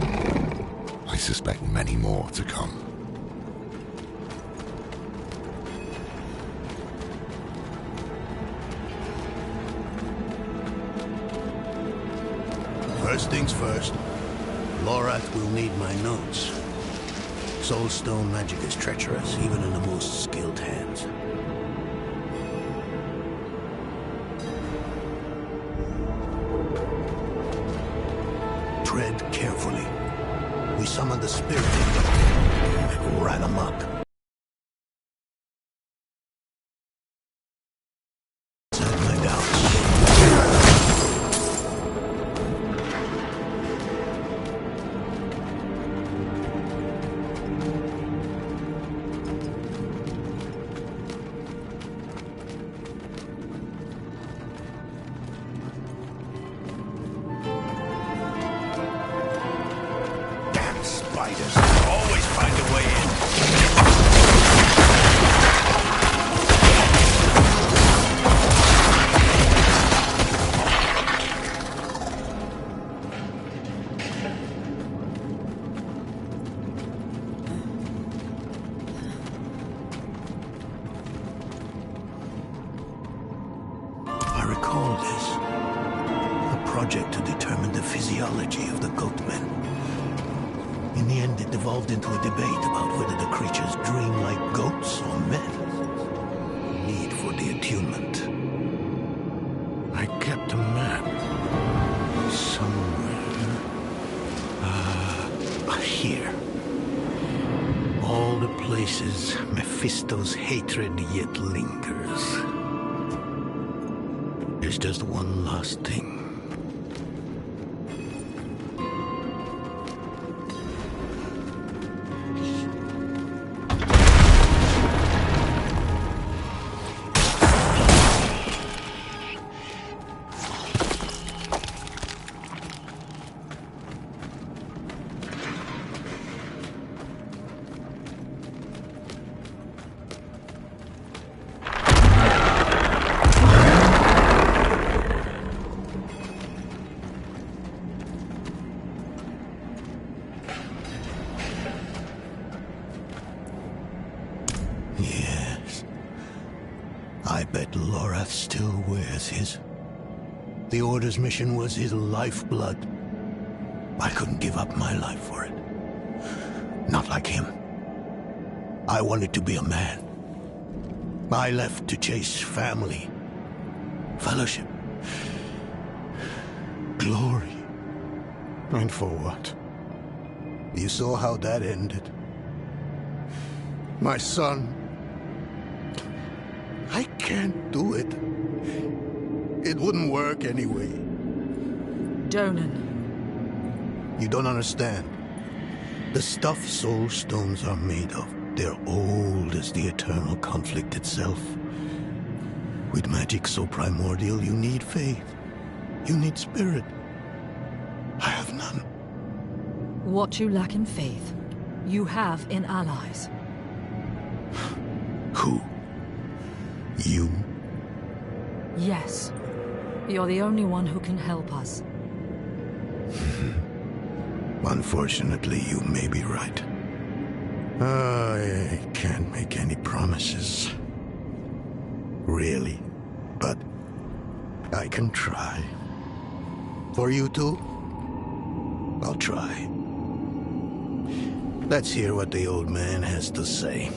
I suspect many more to come. First things first, Lorath will need my notes. Soulstone magic is treacherous, even in the most skilled hands. Tread carefully. We summoned the spirit. It ran amok. Spiders always find a way in. I recall this. A project to determine the physiology of the goatmen. In the end, it devolved into a debate about whether the creatures dream like goats or men. Need for the attunement. I kept a map. Somewhere. Here. All the places Mephisto's hatred yet lingers. There's just one last thing. Yes. I bet Lorath still wears his. The Order's mission was his lifeblood. I couldn't give up my life for it. Not like him. I wanted to be a man. I left to chase family, fellowship, glory. And for what? You saw how that ended. My son. I can't do it. It wouldn't work anyway. Donan. You don't understand. The stuff soul stones are made of, they're old as the eternal conflict itself. With magic so primordial, you need faith. You need spirit. I have none. What you lack in faith, you have in allies. Who? You? Yes. You're the only one who can help us. Unfortunately, you may be right. I can't make any promises. Really. But I can try. For you two, I'll try. Let's hear what the old man has to say.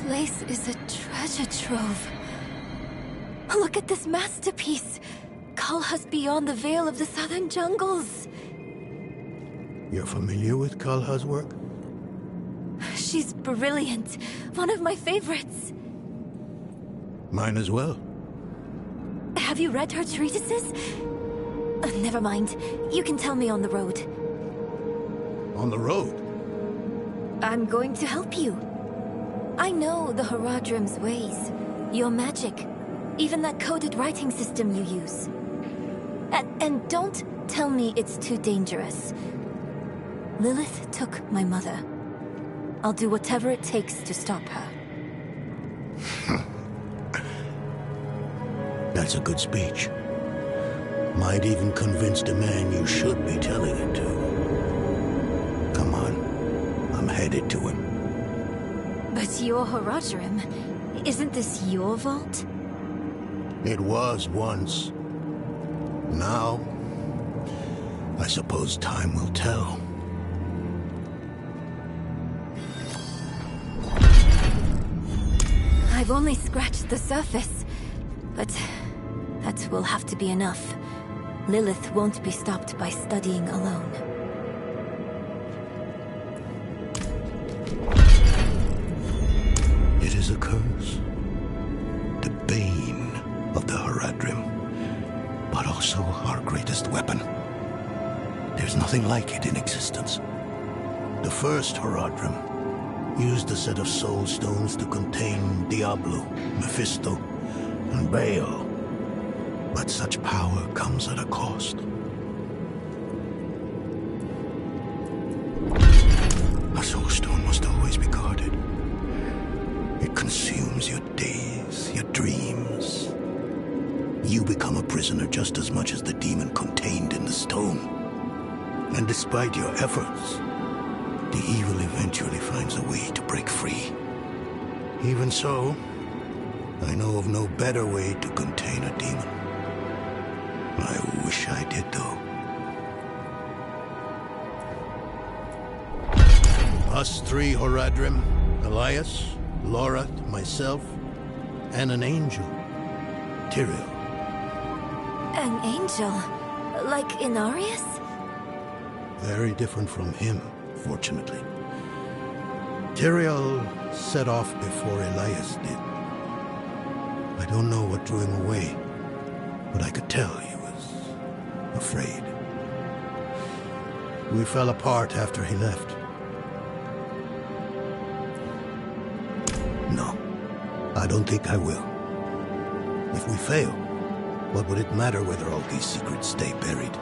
This is a treasure trove. Look at this masterpiece. Kalha's beyond the veil of the southern jungles. You're familiar with Kalha's work? She's brilliant. One of my favorites. Mine as well. Have you read her treatises? Never mind. You can tell me on the road. On the road? I'm going to help you. I know the Horadrim's ways. Your magic. Even that coded writing system you use. And don't tell me it's too dangerous. Lilith took my mother. I'll do whatever it takes to stop her. That's a good speech. Might even convince the man you should be telling it to. Come on. I'm headed to him. But your Horadrim, isn't this your vault? It was once. Now, I suppose time will tell. I've only scratched the surface, but that will have to be enough. Lilith won't be stopped by studying alone. It is a curse. The bane of the Horadrim, but also our greatest weapon. There's nothing like it in existence. The first Horadrim used a set of soul stones to contain Diablo, Mephisto, and Baal. But such power comes at a cost. A soul stone must always be guarded. It consumes your days, your dreams. You become a prisoner just as much as the demon contained in the stone. And despite your efforts, the evil eventually finds a way to break free. Even so, I know of no better way to contain a demon. I wish I did, though. Us three Horadrim, Elias, Lorath, myself, and an angel, Tyrael. An angel? Like Inarius? Very different from him, fortunately. Tyrael set off before Elias did. I don't know what drew him away, but I could tell he was afraid. We fell apart after he left. No, I don't think I will. If we fail, what would it matter whether all these secrets stay buried?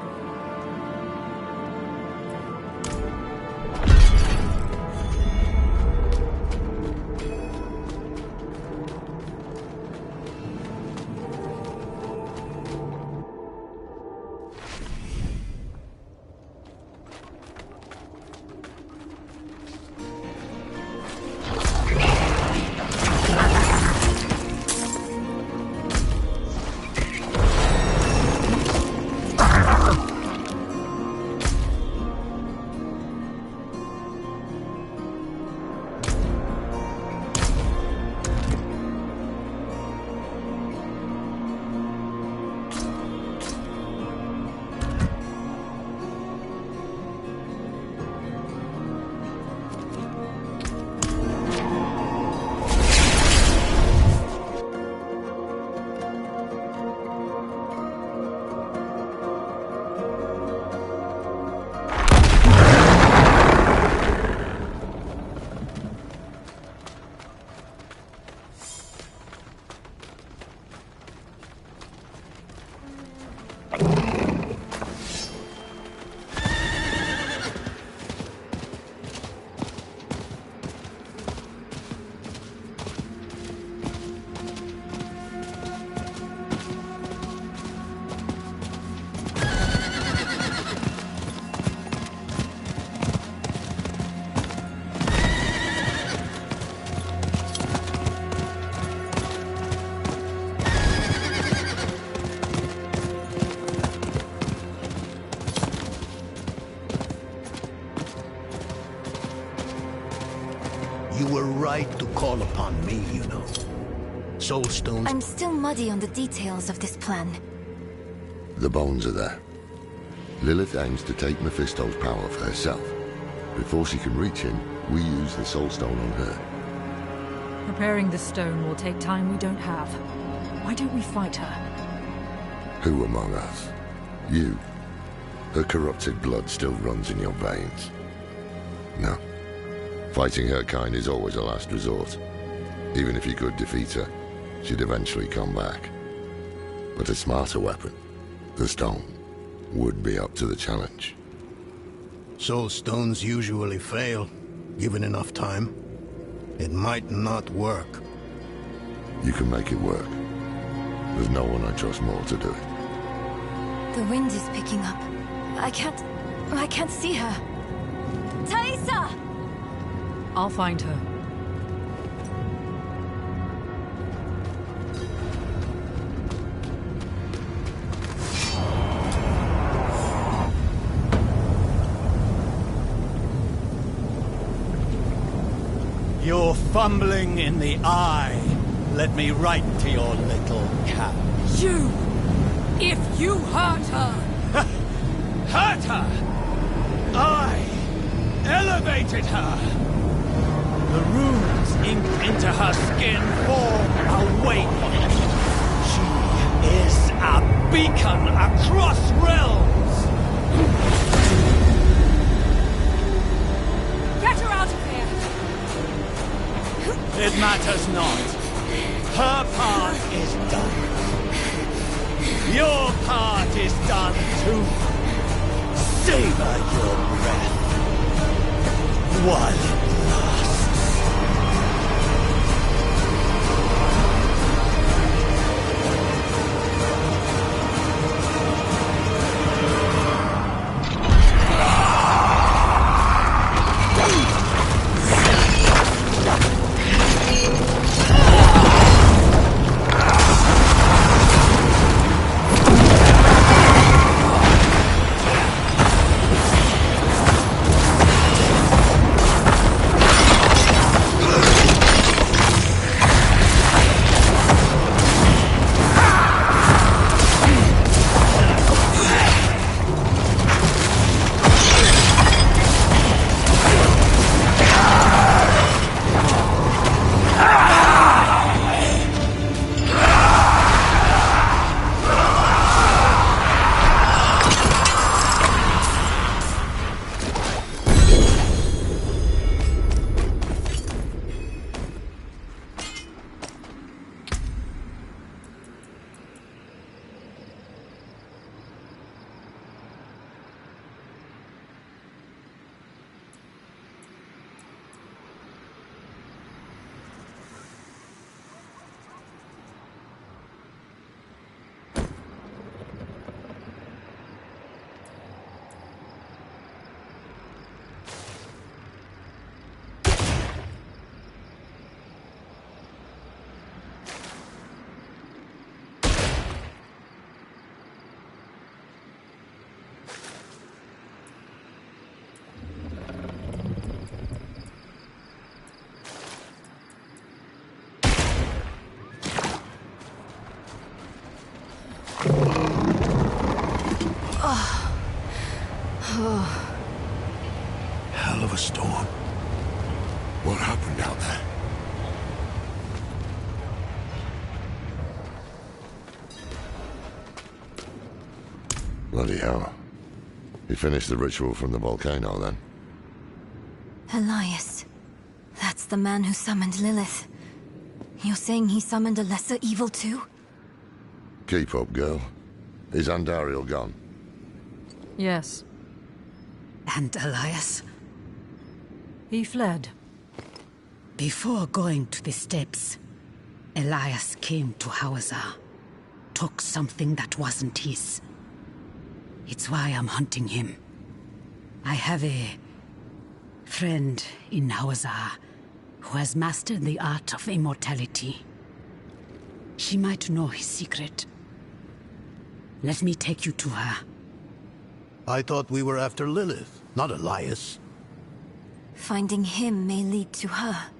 You were right to call upon me, you know. Soul stones... I'm still muddy on the details of this plan. The bones are there. Lilith aims to take Mephisto's power for herself. Before she can reach him, we use the soul stone on her. Preparing the stone will take time we don't have. Why don't we fight her? Who among us? You. Her corrupted blood still runs in your veins. No. Fighting her kind is always a last resort. Even if you could defeat her, she'd eventually come back. But a smarter weapon, the stone, would be up to the challenge. Soul stones usually fail, given enough time. It might not work. You can make it work. There's no one I trust more to do it. The wind is picking up. I can't see her. Thaisa! I'll find her. You're fumbling in the eye. Let me write to your little cat. You! If you hurt her! Hurt her! I elevated her! The runes inked into her skin form a weight. She is a beacon across realms! Get her out of here! It matters not. Her part is done. Your part is done too. Savor your breath while it lasts. Hell of a storm. What happened out there? Bloody hell. You finished the ritual from the volcano, then? Elias. That's the man who summoned Lilith. You're saying he summoned a lesser evil too? Keep up, girl. Is Andariel gone? Yes. And Elias? He fled. Before going to the steps, Elias came to Hawazar, took something that wasn't his. It's why I'm hunting him. I have a friend in Hawazar who has mastered the art of immortality. She might know his secret. Let me take you to her. I thought we were after Lilith, not Elias. Finding him may lead to her.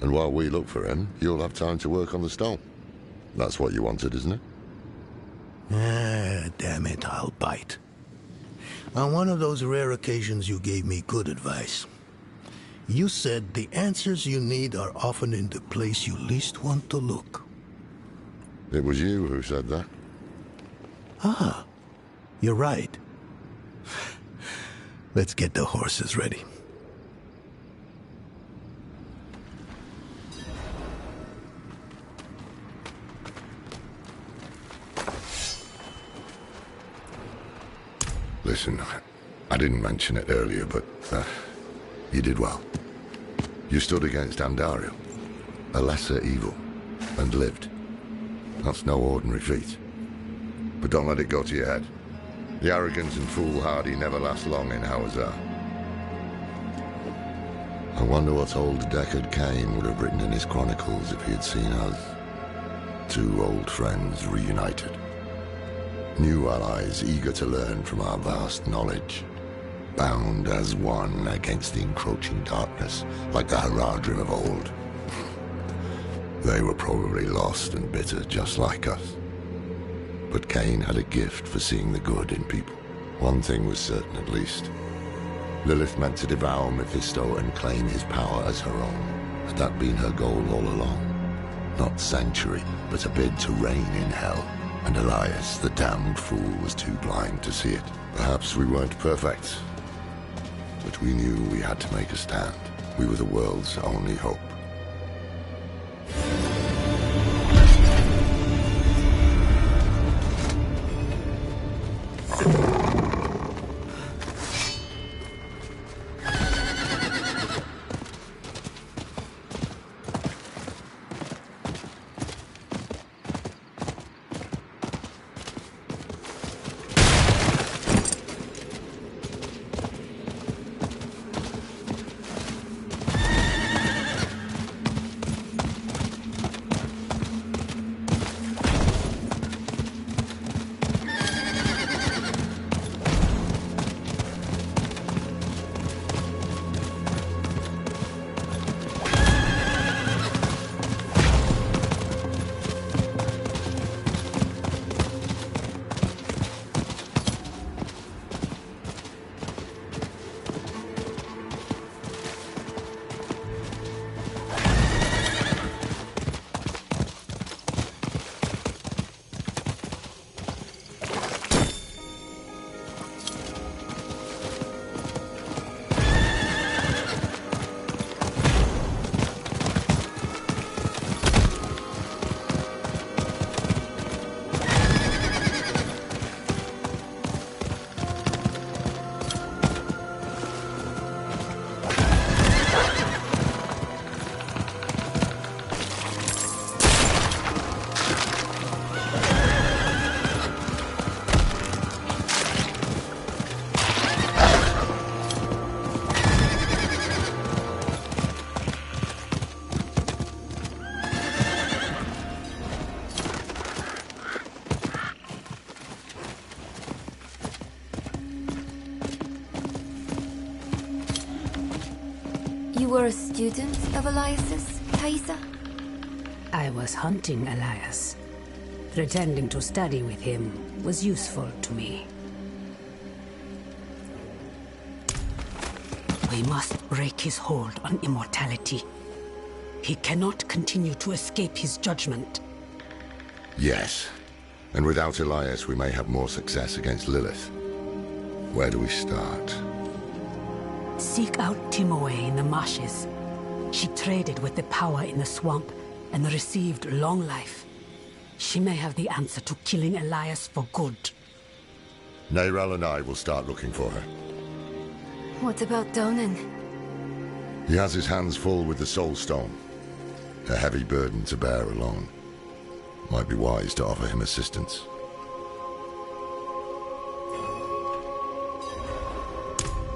And while we look for him, you'll have time to work on the stone. That's what you wanted, isn't it? Ah, damn it, I'll bite. On one of those rare occasions you gave me good advice. You said the answers you need are often in the place you least want to look. It was you who said that. Ah, you're right. Let's get the horses ready. Listen, I didn't mention it earlier, but you did well. You stood against Andariel, a lesser evil, and lived. That's no ordinary feat. But don't let it go to your head. The arrogance and foolhardy never last long in Hawazar. I wonder what old Deckard Cain would have written in his chronicles if he had seen us. Two old friends reunited. New allies eager to learn from our vast knowledge. Bound as one against the encroaching darkness, like the Haradrim of old. They were probably lost and bitter, just like us. But Cain had a gift for seeing the good in people. One thing was certain, at least. Lilith meant to devour Mephisto and claim his power as her own. Had that been her goal all along? Not sanctuary, but a bid to reign in hell. And Elias, the damned fool, was too blind to see it. Perhaps we weren't perfect, but we knew we had to make a stand. We were the world's only hope. You were a student of Elias's, Thaisa? I was hunting Elias. Pretending to study with him was useful to me. We must break his hold on immortality. He cannot continue to escape his judgment. Yes. And without Elias, we may have more success against Lilith. Where do we start? Seek out Timoe in the marshes. She traded with the power in the swamp and received long life. She may have the answer to killing Elias for good. Neyrel and I will start looking for her. What about Donan? He has his hands full with the Soul Stone. A heavy burden to bear alone. Might be wise to offer him assistance.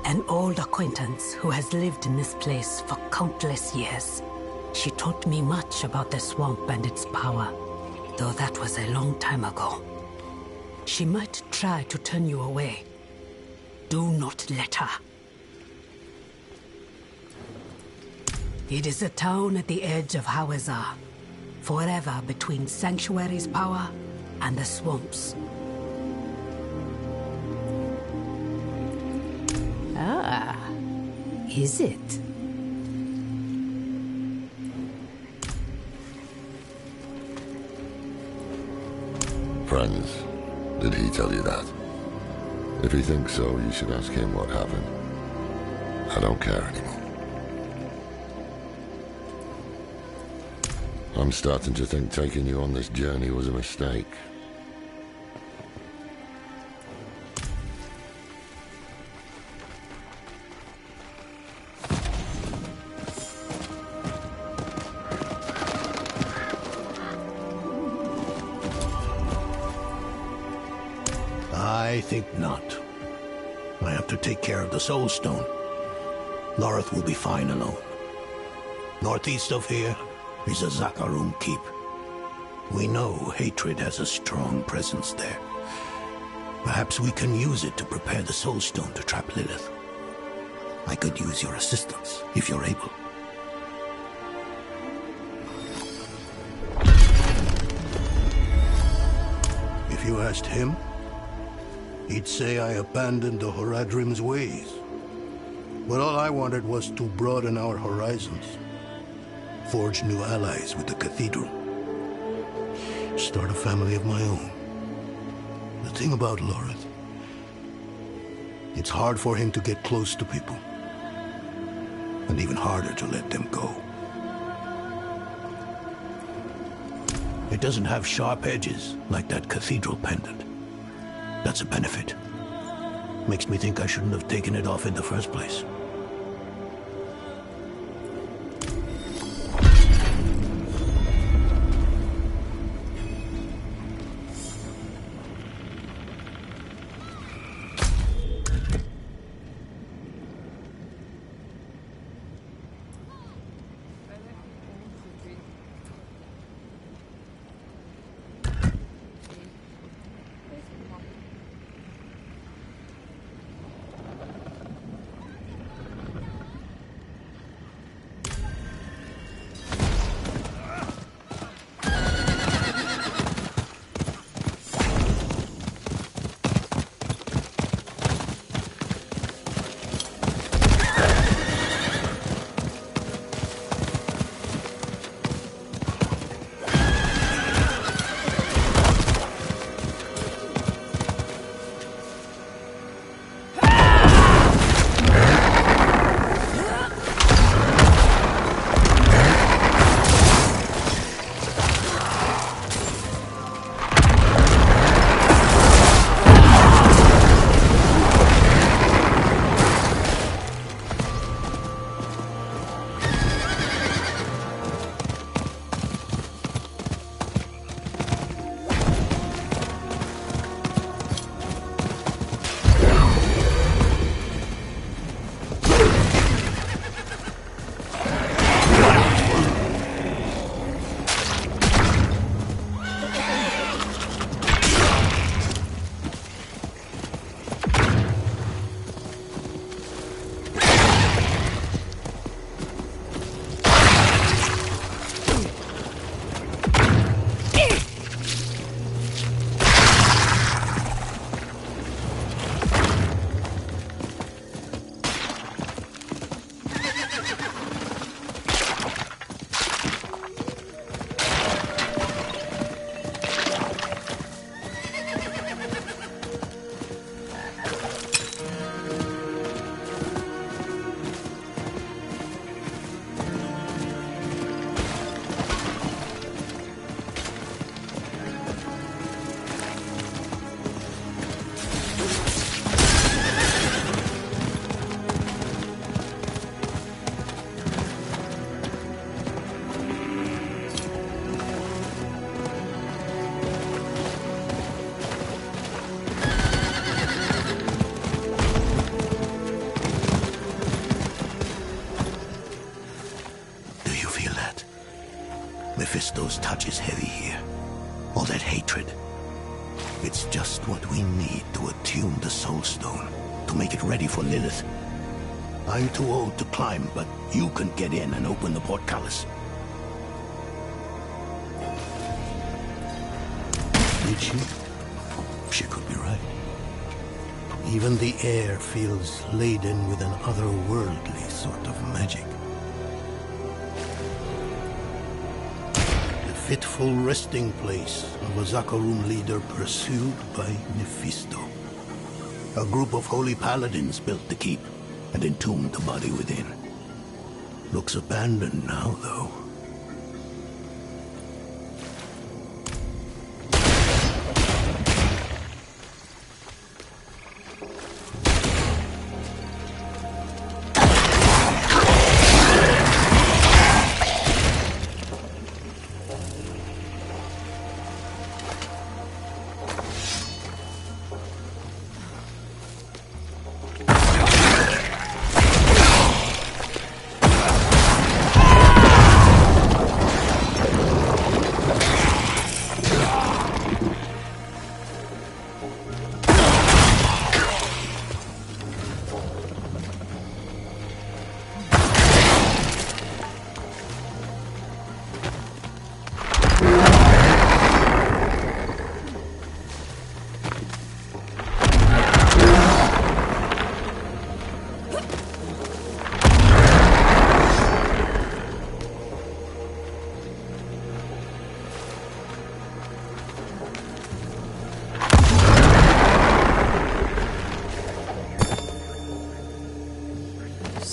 An old acquaintance who has lived in this place for countless years. She taught me much about the swamp and its power, though that was a long time ago. She might try to turn you away. Do not let her. It is a town at the edge of Hawazar, forever between Sanctuary's power and the swamps. Ah, is it? Friends, did he tell you that? If he thinks so, you should ask him what happened. I don't care anymore. I'm starting to think taking you on this journey was a mistake. I think not. I have to take care of the Soul Stone. Lorith will be fine alone. Northeast of here is a Zakarum keep. We know hatred has a strong presence there. Perhaps we can use it to prepare the Soul Stone to trap Lilith. I could use your assistance, if you're able. If you asked him, he'd say I abandoned the Horadrim's ways. But all I wanted was to broaden our horizons. Forge new allies with the Cathedral. Start a family of my own. The thing about Lorith, it's hard for him to get close to people. And even harder to let them go. It doesn't have sharp edges like that cathedral pendant. That's a benefit. Makes me think I shouldn't have taken it off in the first place. Mephisto's touch is heavy here. All that hatred. It's just what we need to attune the Soul Stone, to make it ready for Lilith. I'm too old to climb, but you can get in and open the portcullis. Did she? She could be right. Even the air feels laden with an otherworldly sort of magic. The fitful resting place of a Zakarum leader pursued by Mephisto. A group of holy paladins built the keep and entombed the body within. Looks abandoned now, though.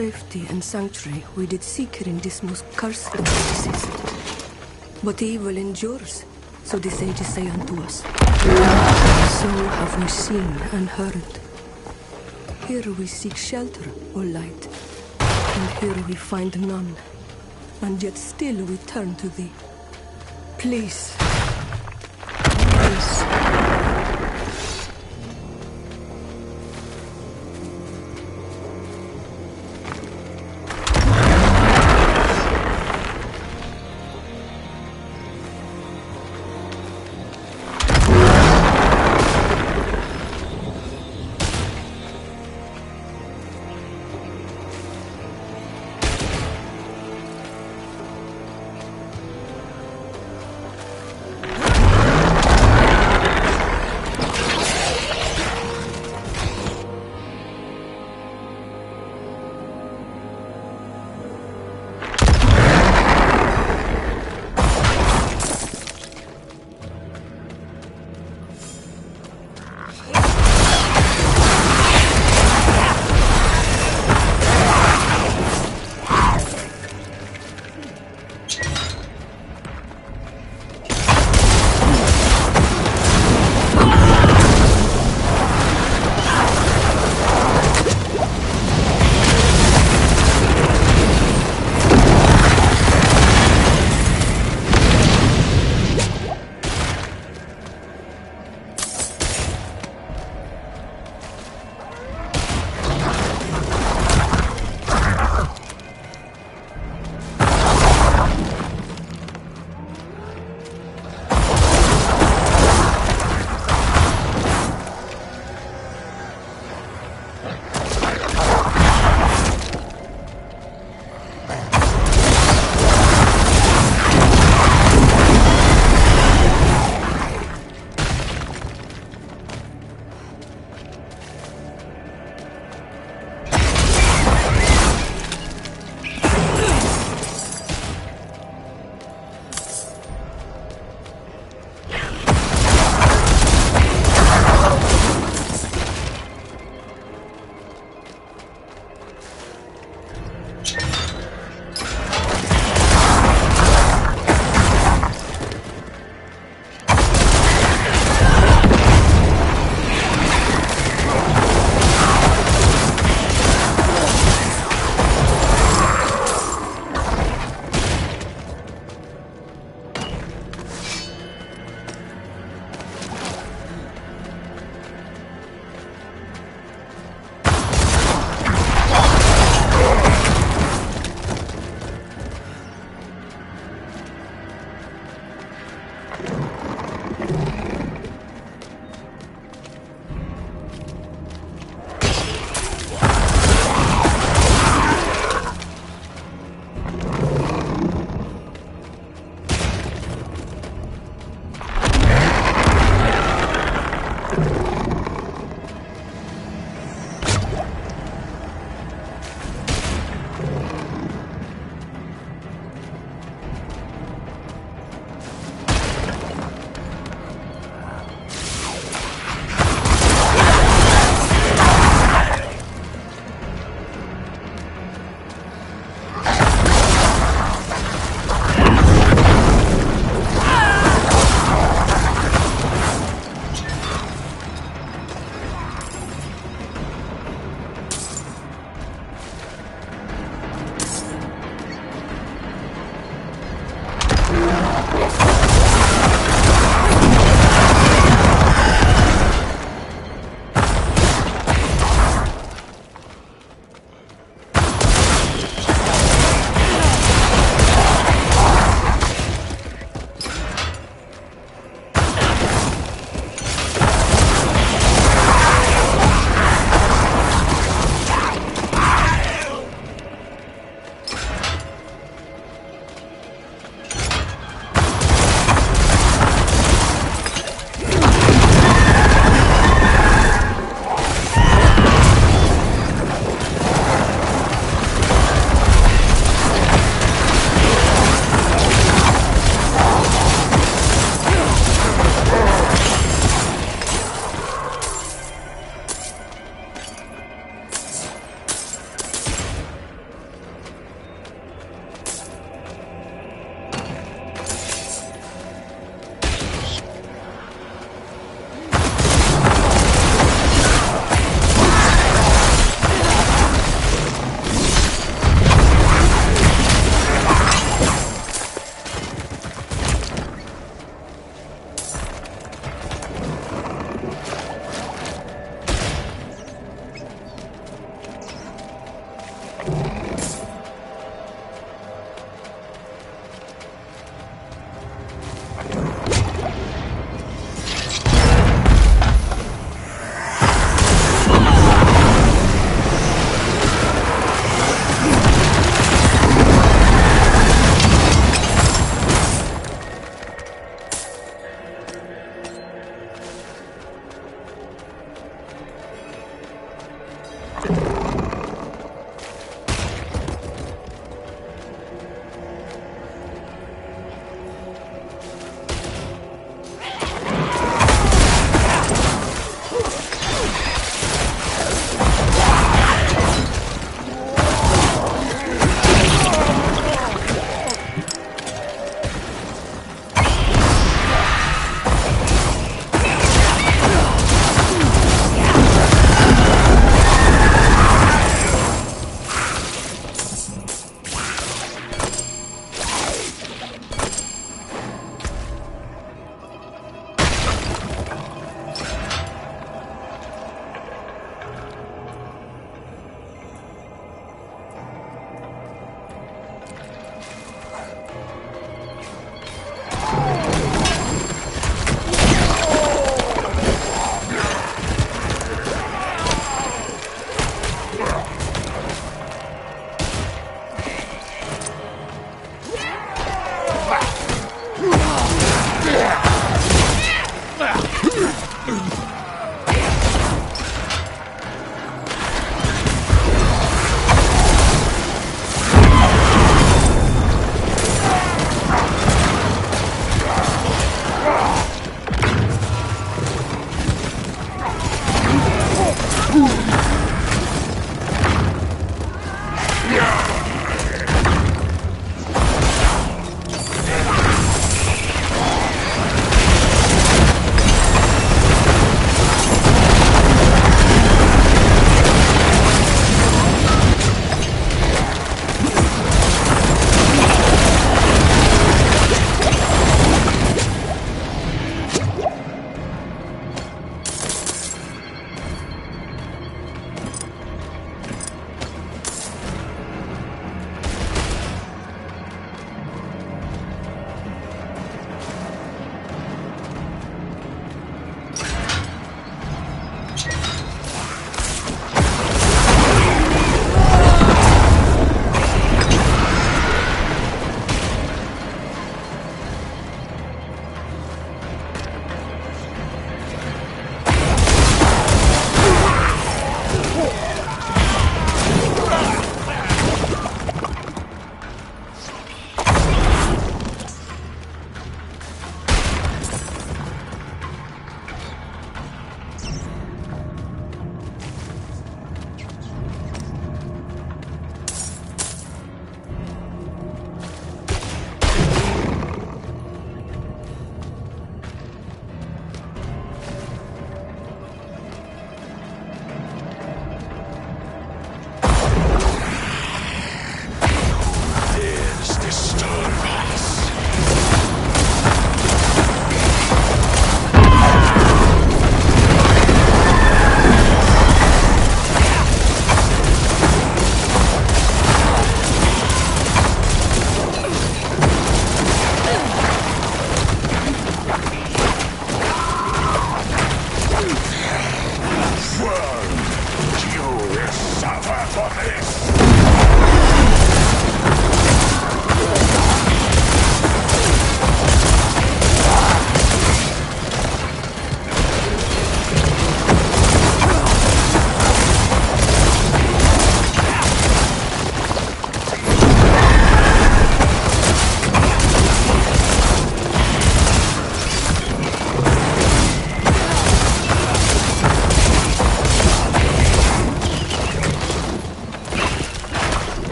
safety and sanctuary, we did seek her in this most cursed of places. But evil endures, so the sages say unto us. So have we seen and heard. Here we seek shelter, O light, and here we find none. And yet still we turn to thee. Please. Please.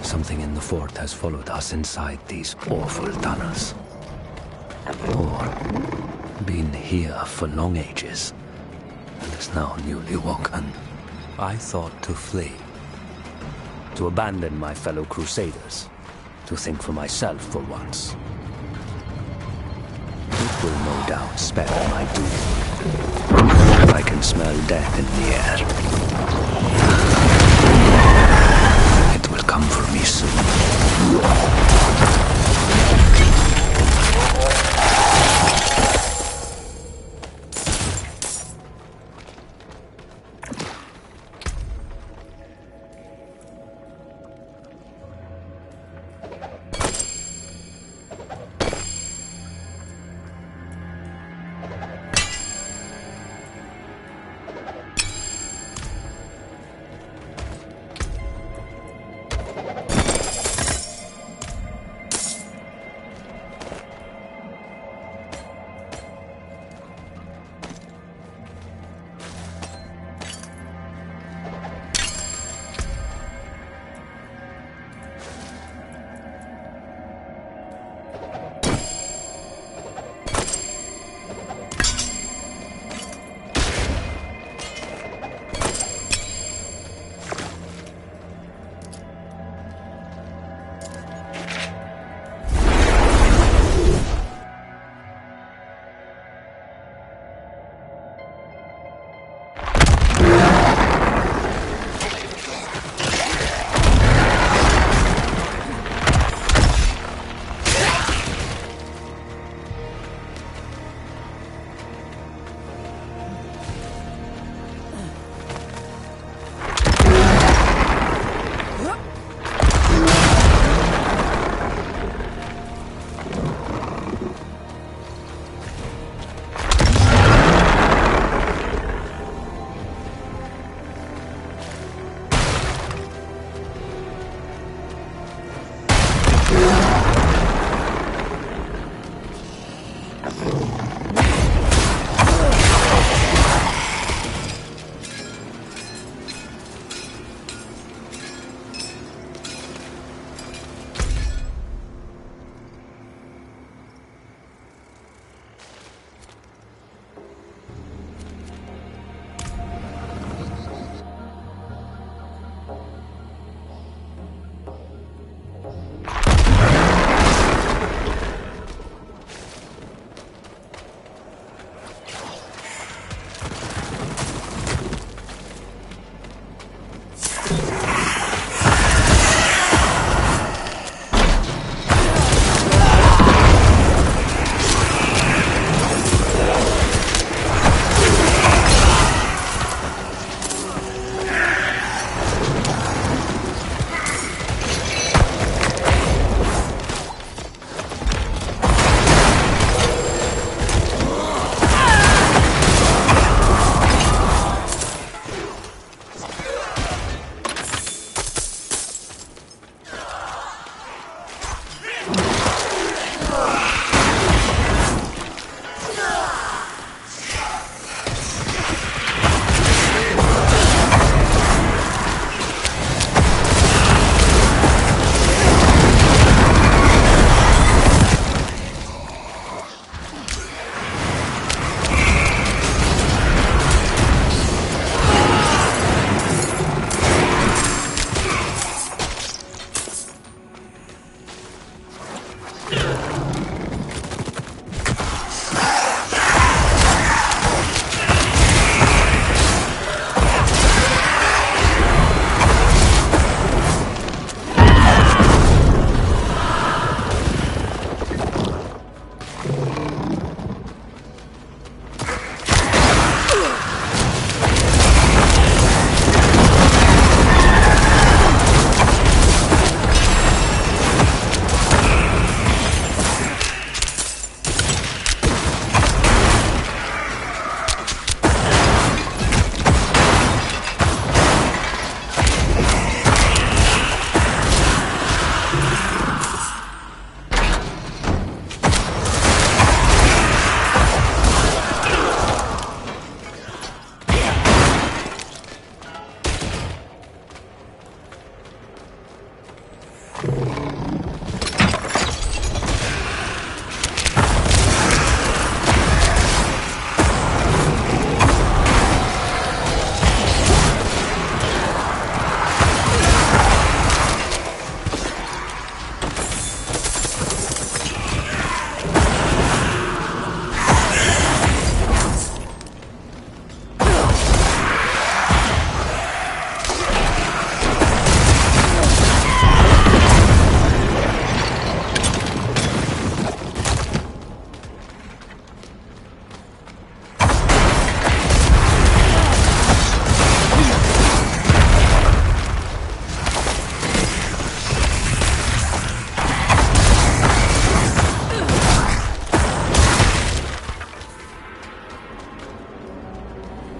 Something in the fort has followed us inside these awful tunnels. Or been here for long ages, and is now newly woken. I thought to flee. To abandon my fellow crusaders. To think for myself for once. It will no doubt spare my doom. I can smell death in the air. It will come for me soon. We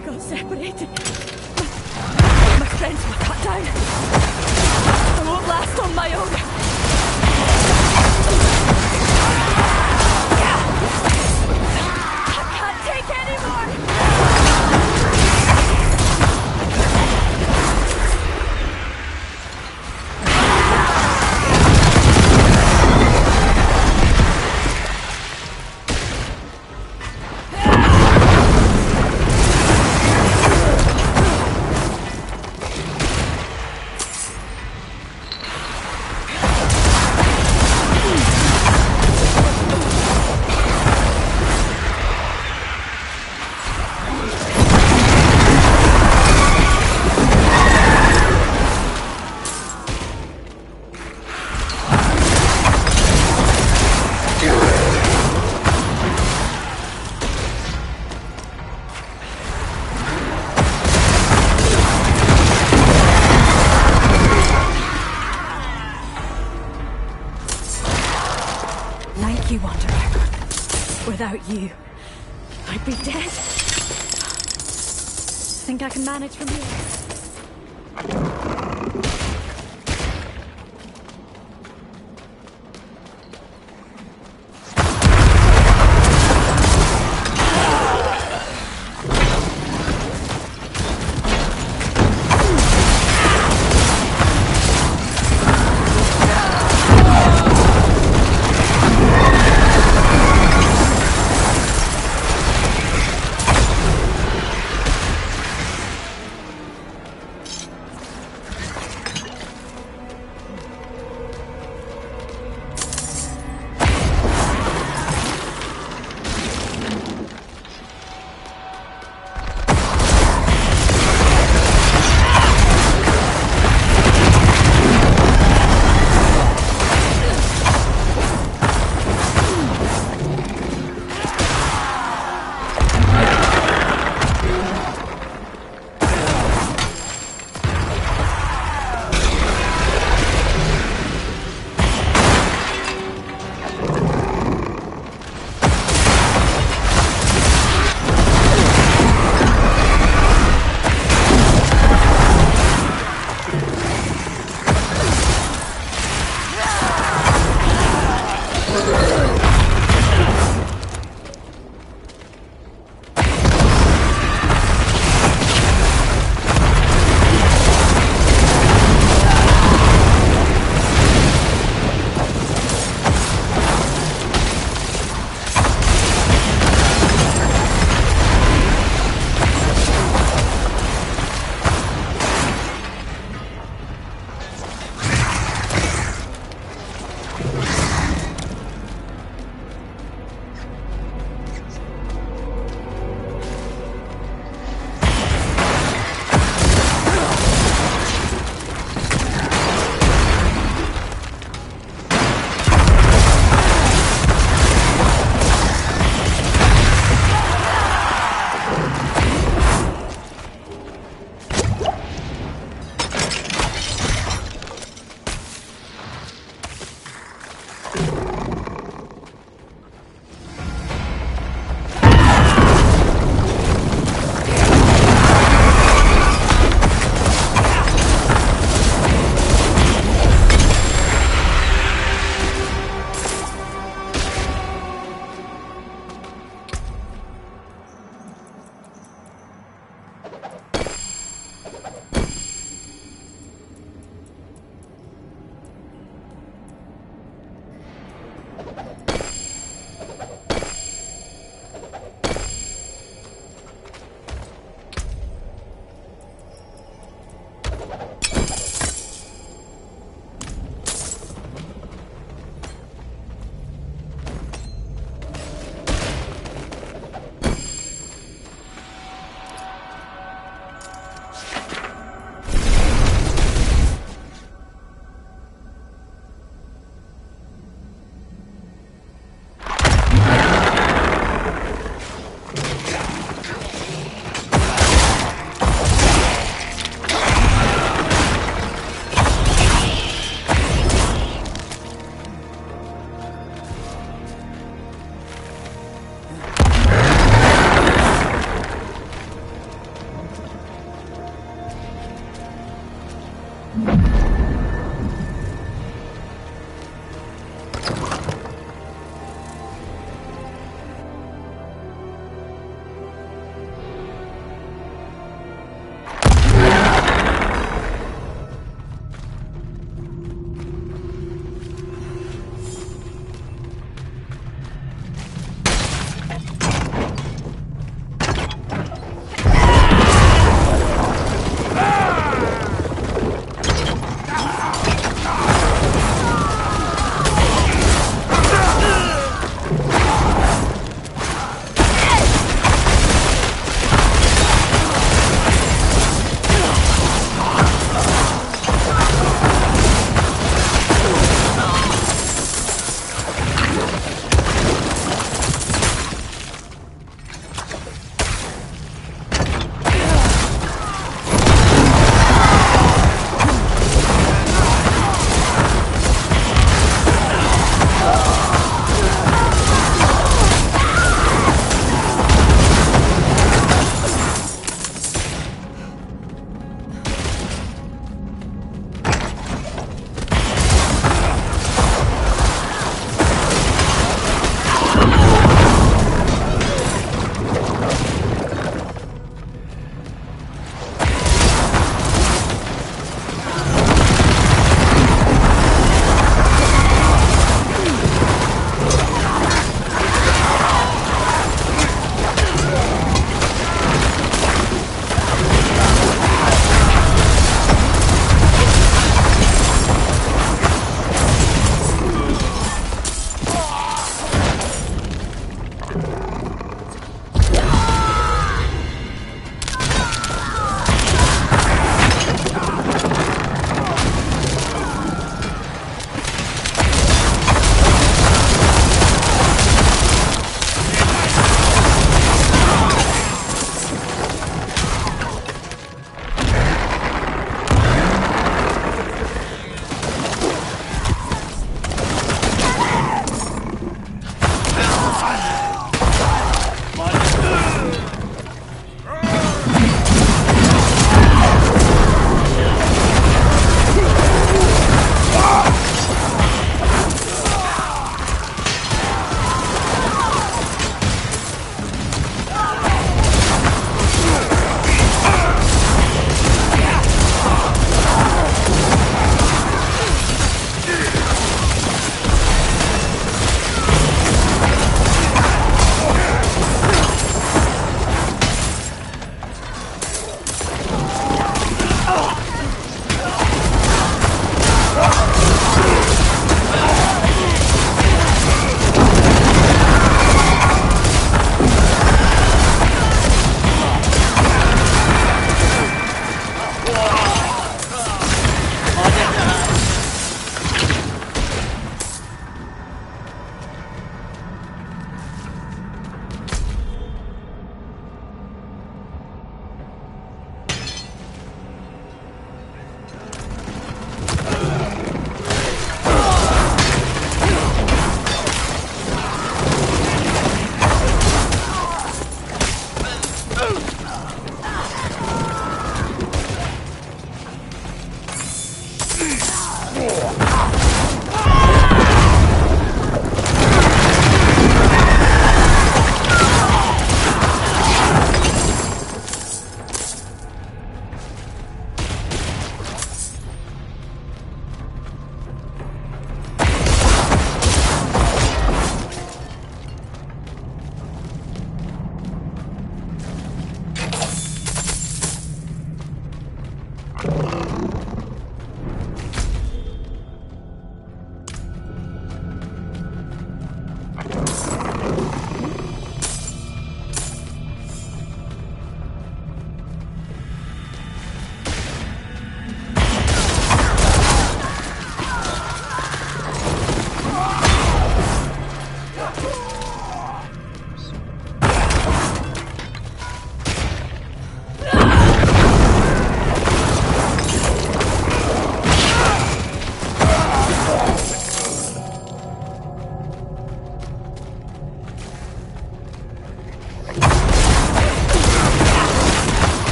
got separated. My friends were cut down. I won't last on my own. I can't take any more. Thank you, Wanderer. Without you, I'd be dead. Think I can manage from here?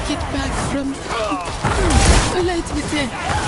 get back from Enslaved.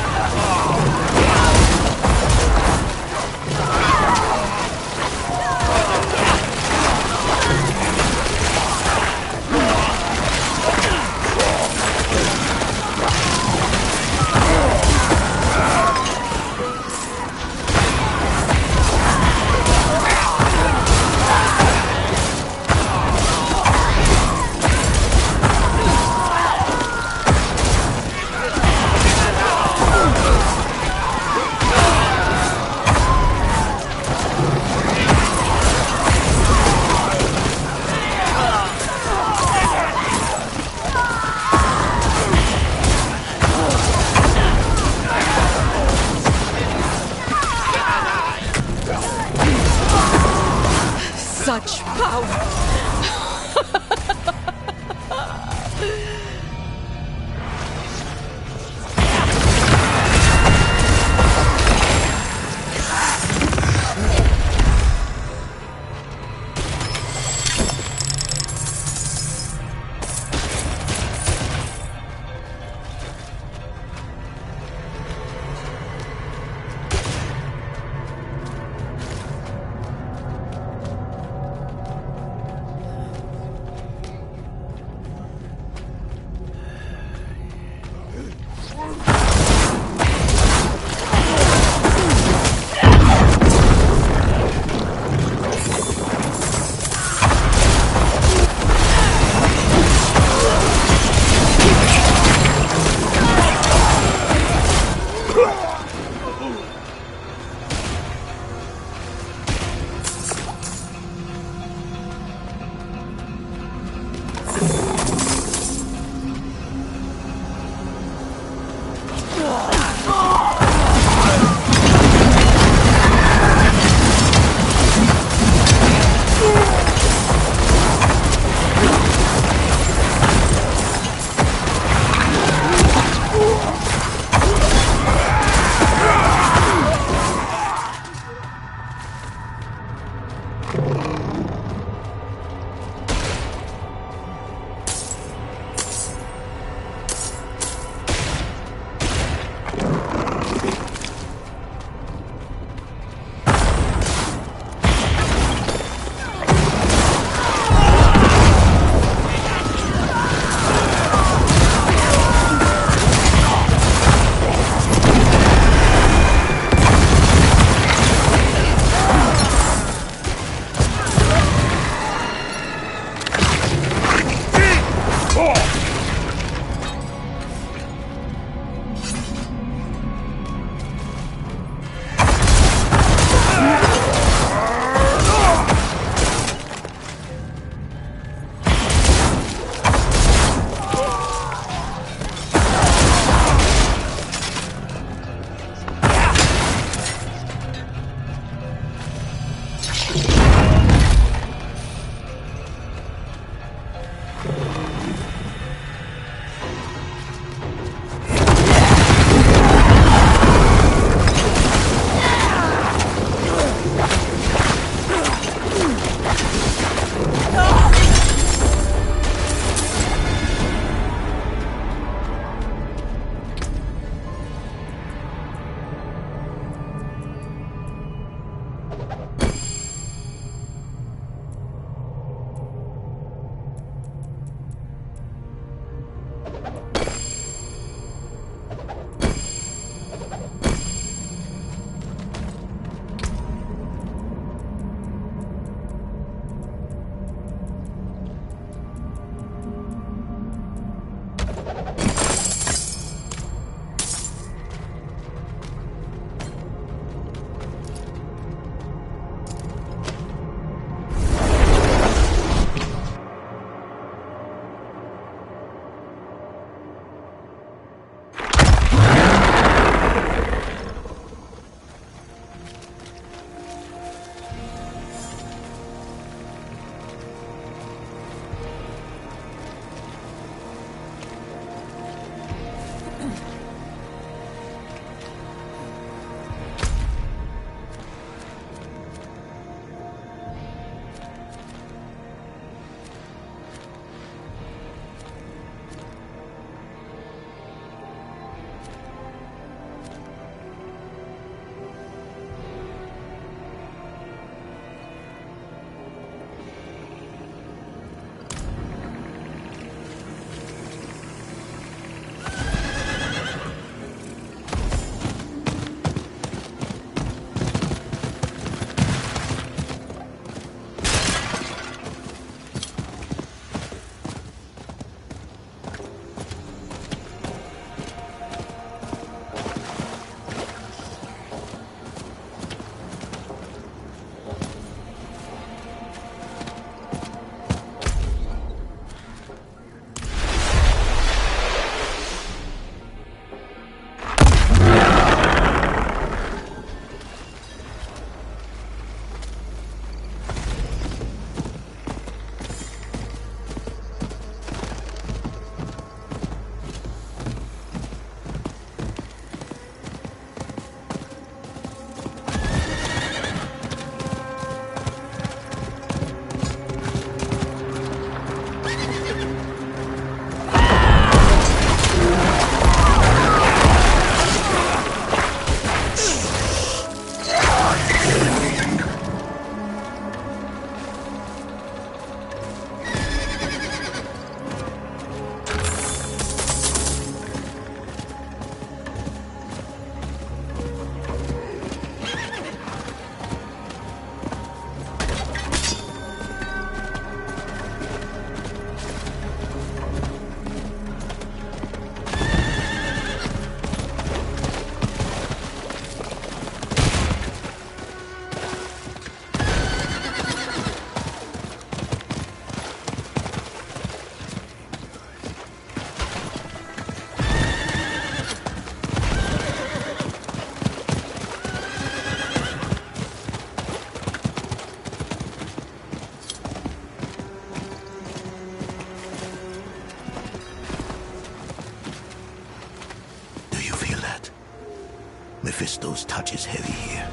Mephisto's touch is heavy here.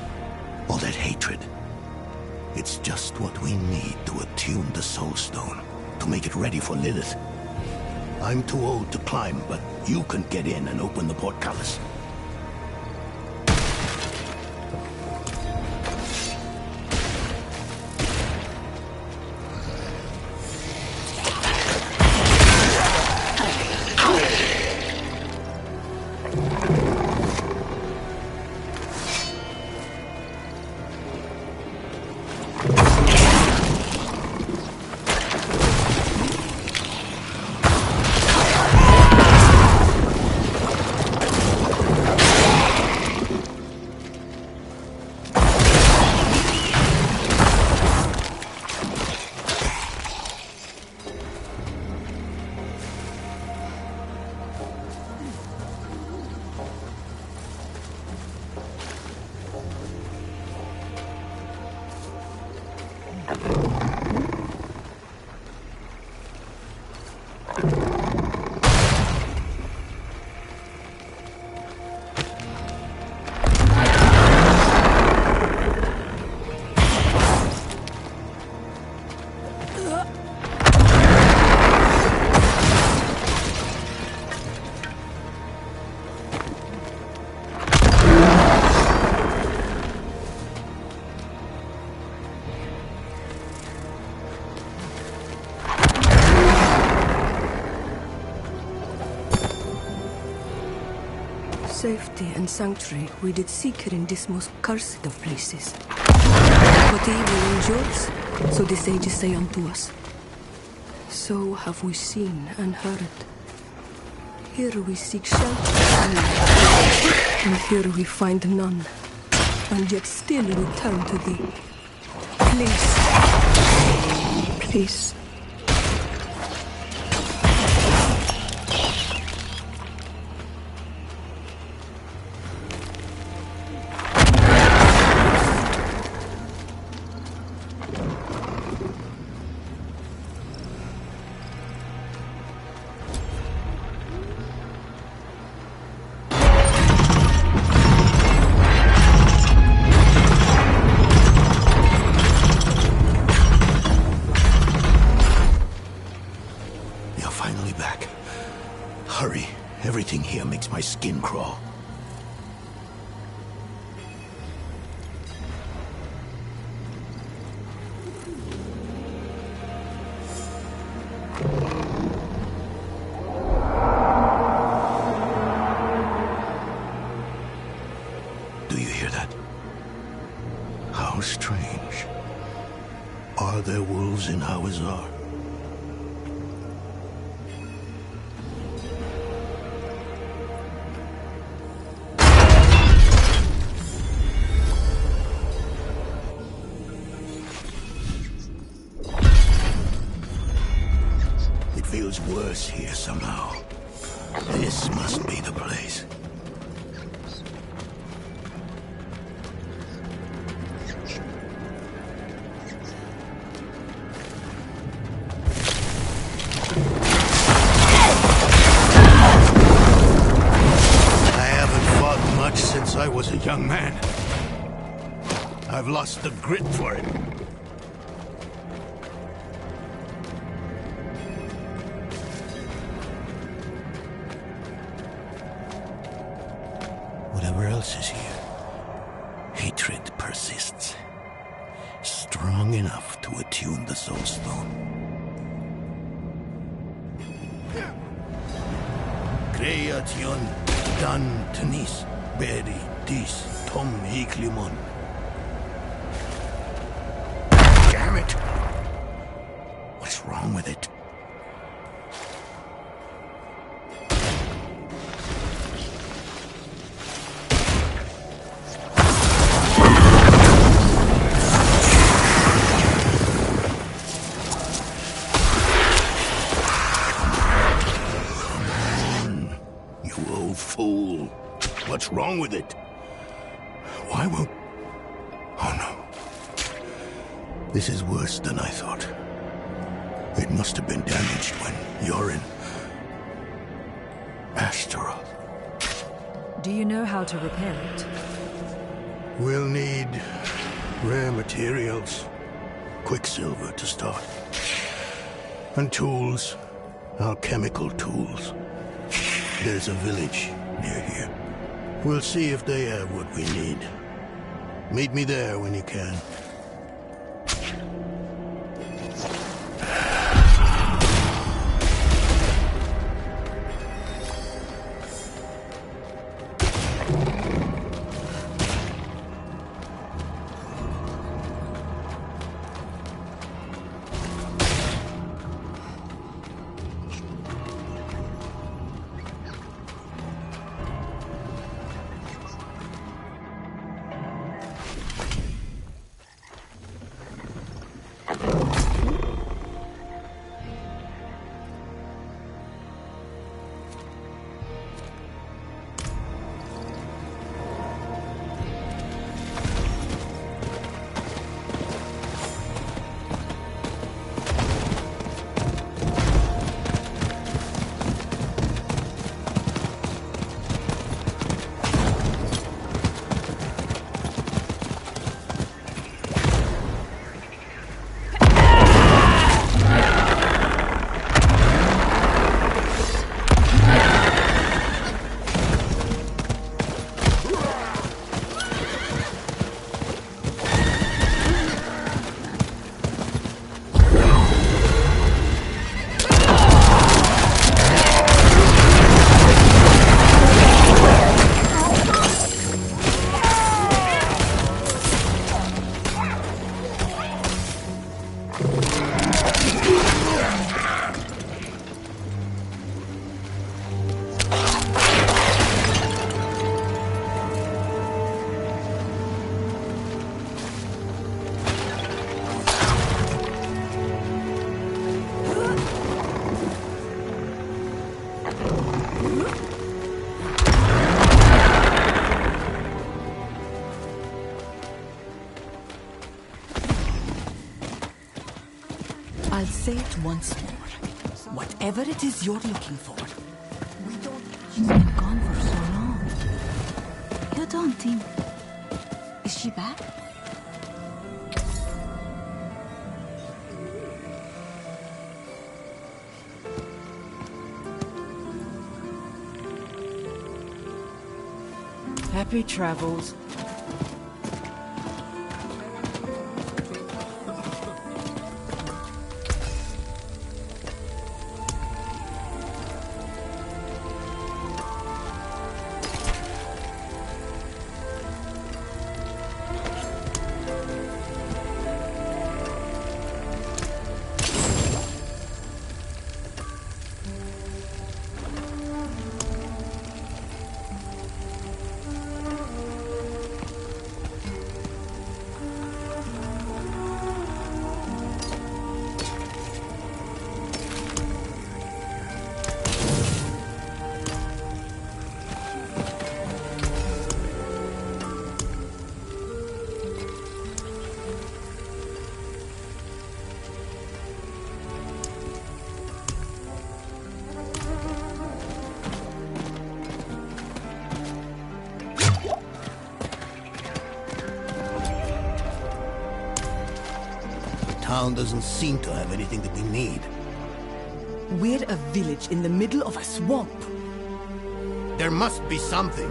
All that hatred. It's just what we need to attune the Soul Stone, to make it ready for Lilith. I'm too old to climb, but you can get in and open the portcullis. Safety and sanctuary we did seek her in this most cursed of places. But evil endures, so the sages say unto us. So have we seen and heard. Here we seek shelter, and here we find none. And yet still we turn to thee. Please. Please. Everything here makes my skin crawl. Do you hear that? How strange. Are there wolves in Hawazar? Feels worse here somehow. This must be the place. I haven't fought much since I was a young man. I've lost the grit for it. Whatever else is here, hatred persists. Strong enough to attune the Soul Stone. Creation dan tenis beri dis tom hiklimon. Damn it! What's wrong with it? Fool. What's wrong with it? Why won't... Oh no. This is worse than I thought. It must have been damaged when you're in... Asteroth. Do you know how to repair it? We'll need rare materials. Quicksilver to start. And tools. Alchemical tools. There's a village near here. We'll see if they have what we need. Meet me there when you can. I'll say it once more. Whatever it is you're looking for, she's been gone for so long. You don't think... Is she back? Happy travels. Town doesn't seem to have anything that we need. We're a village in the middle of a swamp. There must be something.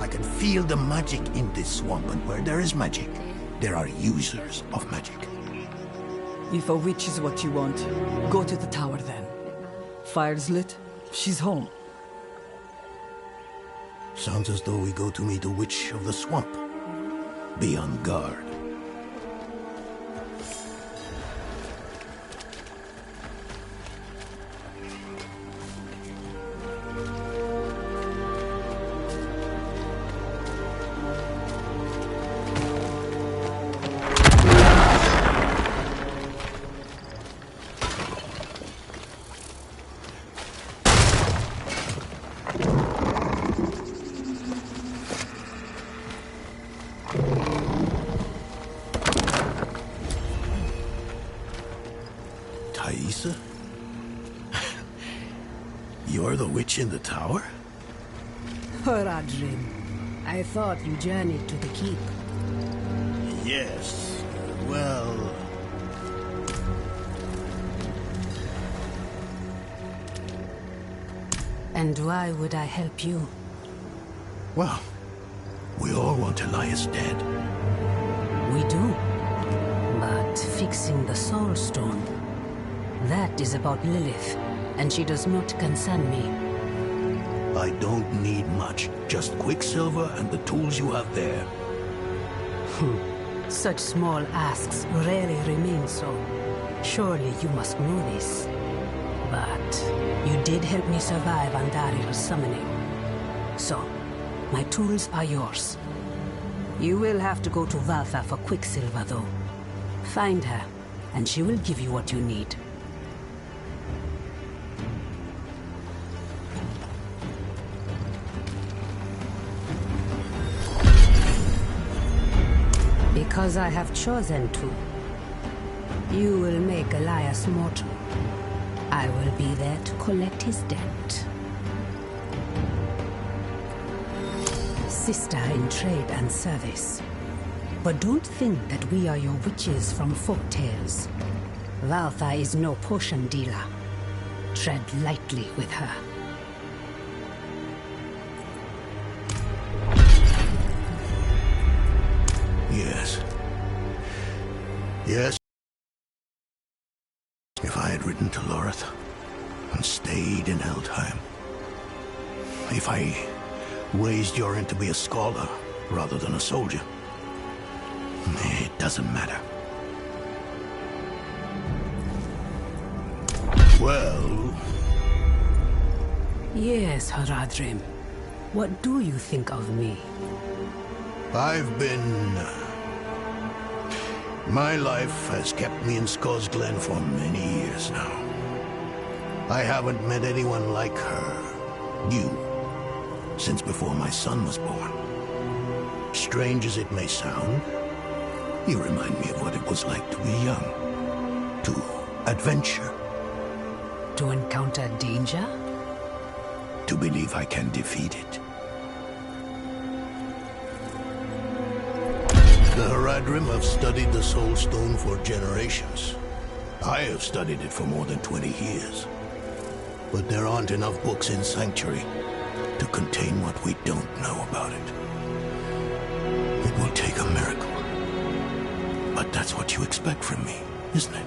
I can feel the magic in this swamp, and where there is magic, there are users of magic. If a witch is what you want, go to the tower then. Fire's lit, she's home. Sounds as though we go to meet a witch of the swamp. Be on guard. You're the witch in the tower? Horadrim, I thought you journeyed to the keep. Yes, well... And why would I help you? Well, we all want Elias dead. We do. But fixing the Soul Stone, that is about Lilith, and she does not concern me. I don't need much, just Quicksilver and the tools you have there. Such small asks rarely remain so. Surely you must know this. But you did help me survive Andaril's summoning. So, my tools are yours. You will have to go to Valtha for Quicksilver, though. Find her, and she will give you what you need. Because I have chosen to. You will make Elias mortal. I will be there to collect his debt. Sister in trade and service. But don't think that we are your witches from folktales. Valtha is no potion dealer. Tread lightly with her. Yes. Yes. If I had ridden to Lorith and stayed in Eldheim. If I raised Yorin to be a scholar rather than a soldier. It doesn't matter. Well... Yes, Horadrim. What do you think of me? I've been... My life has kept me in Skull's Glen for many years now. I haven't met anyone like her, you, since before my son was born. Strange as it may sound, you remind me of what it was like to be young, to adventure. To encounter danger? To believe I can defeat it. The Horadrim have studied the Soul Stone for generations. I have studied it for more than 20 years. But there aren't enough books in Sanctuary to contain what we don't know about it. It will take a miracle. But that's what you expect from me, isn't it?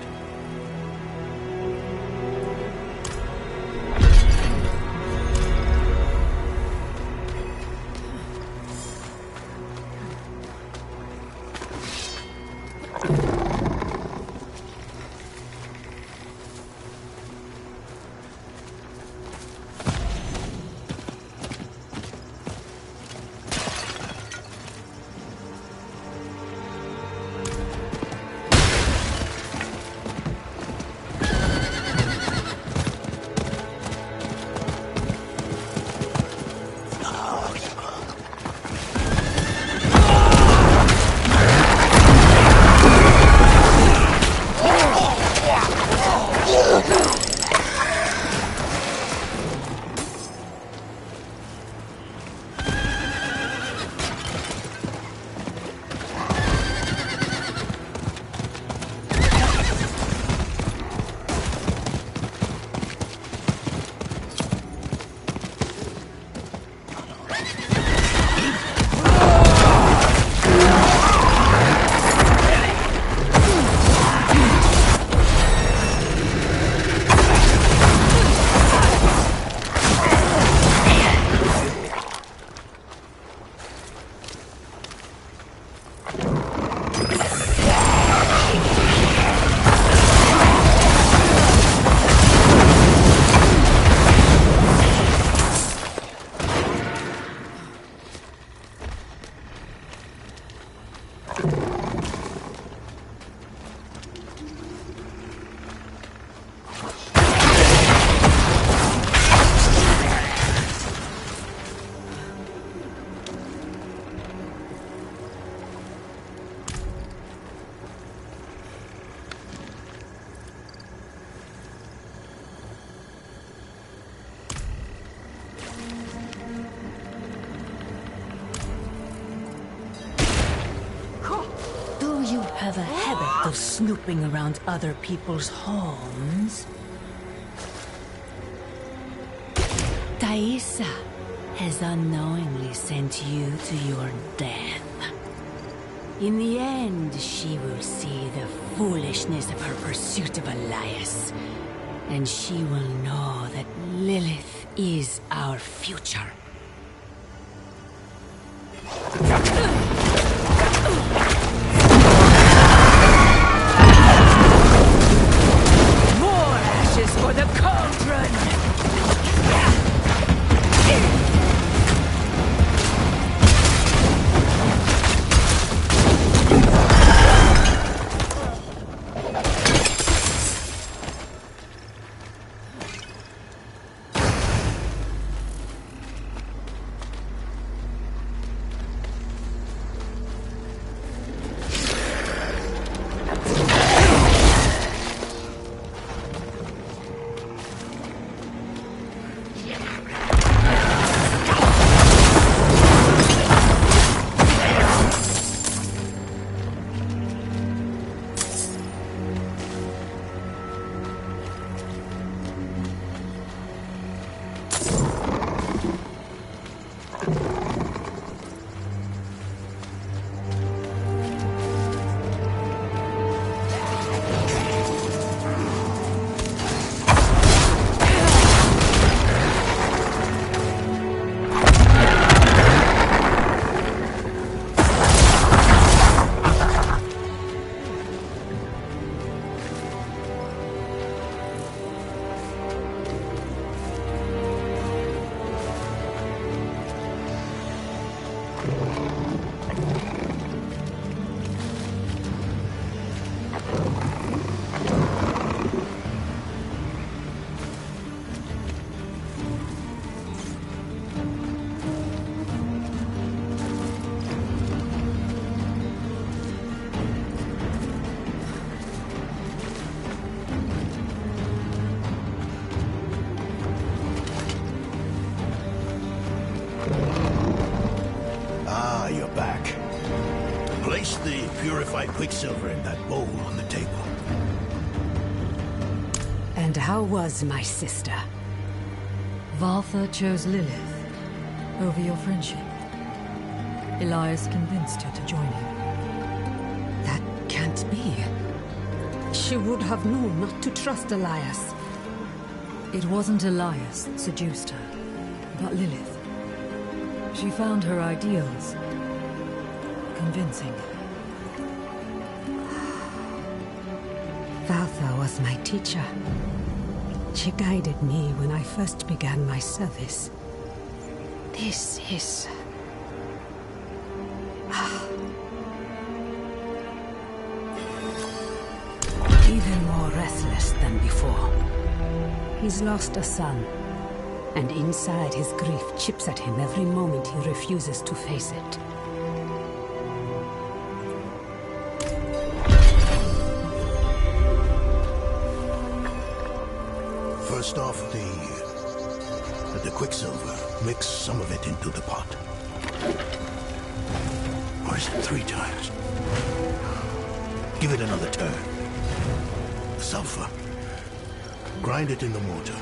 have a habit of snooping around other people's homes. Thaisa has unknowingly sent you to your death. In the end, she will see the foolishness of her pursuit of Elias, and she will know that Lilith is our future. More ashes for the cauldron! Purified quicksilver in that bowl on the table. And how was my sister? Valtha chose Lilith over your friendship. Elias convinced her to join him. That can't be. She would have known not to trust Elias. It wasn't Elias that seduced her, but Lilith. She found her ideals convincing. Valtha was my teacher. She guided me when I first began my service. This is... even more restless than before. He's lost a son, and inside his grief chips at him every moment he refuses to face it. First off, the quicksilver. Mix some of it into the pot. Or is it 3 times? Give it another turn. The sulfur. Grind it in the mortar.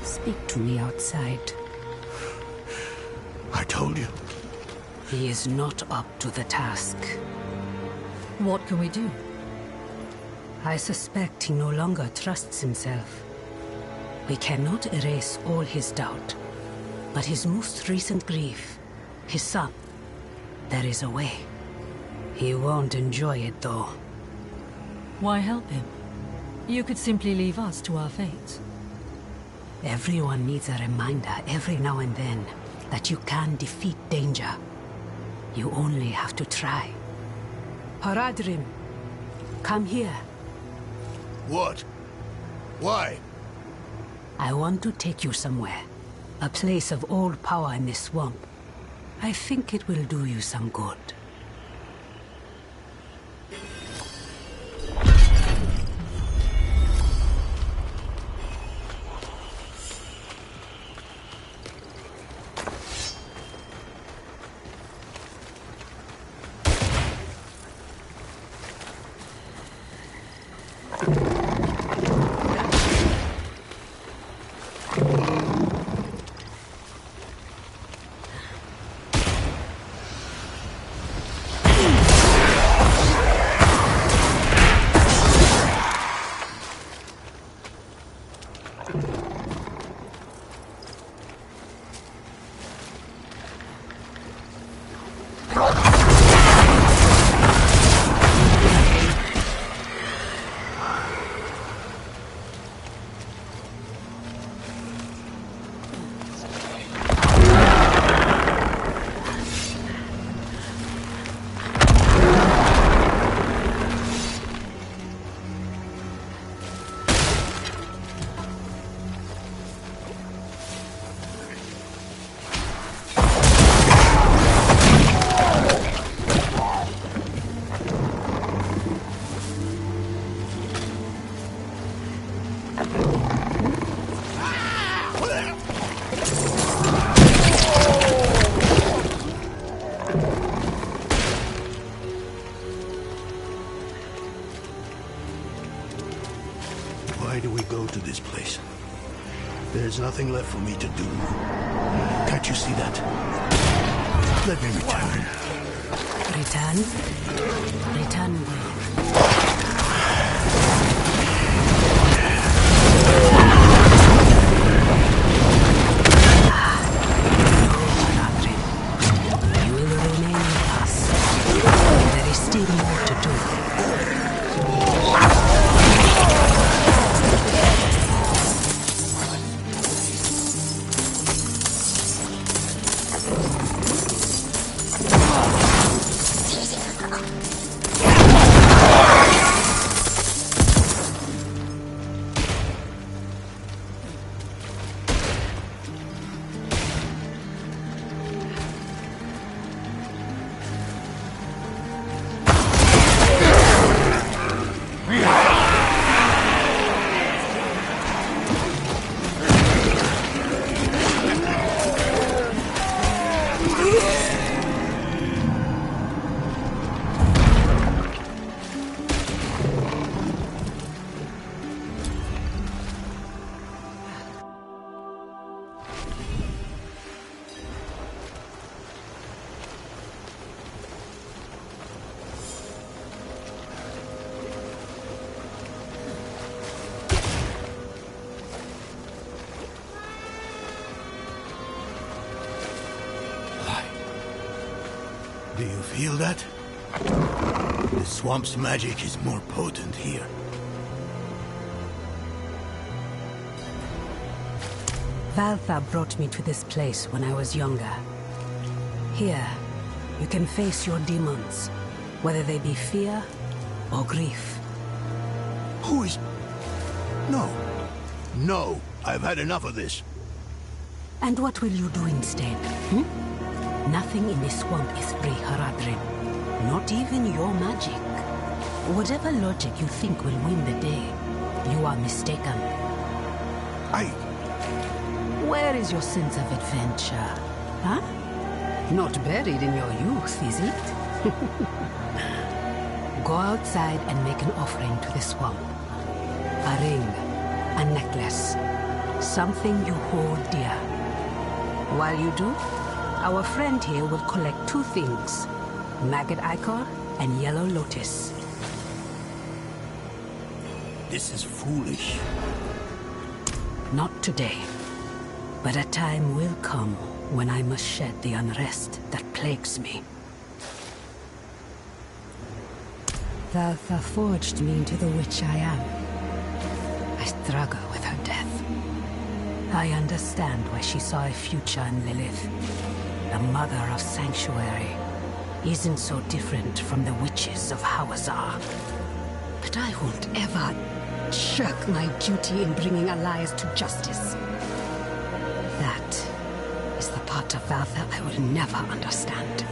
Speak to me outside. I told you. He is not up to the task. What can we do? I suspect he no longer trusts himself. We cannot erase all his doubt, but his most recent grief, his son, there is a way. He won't enjoy it, though. Why help him? You could simply leave us to our fate. Everyone needs a reminder every now and then that you can defeat danger. You only have to try. Haradrim, come here. What? Why? I want to take you somewhere. A place of old power in this swamp. I think it will do you some good. Why do we go to this place? There's nothing left for me to do. Can't you see that? Let me return. Return? Return where? You will remain with us. There is still more to do. Do you feel that? The swamp's magic is more potent here. Valtha brought me to this place when I was younger. Here, you can face your demons, whether they be fear or grief. Who is... No. No, I've had enough of this. And what will you do instead? Nothing in this swamp is free, Haradrim. Not even your magic. Whatever logic you think will win the day, you are mistaken. Where is your sense of adventure? Huh? Not buried in your youth, is it? Go outside and make an offering to the swamp. A ring, a necklace, something you hold dear. While you do, our friend here will collect two things, maggot ichor and yellow lotus. This is foolish. Not today, but a time will come when I must shed the unrest that plagues me. Valtha forged me into the witch I am. I struggle with her death. I understand why she saw a future in Lilith, the mother of Sanctuary. isn't so different from the witches of Hawazar. But I won't ever shirk my duty in bringing Elias to justice. That is the part of Valtha I will never understand.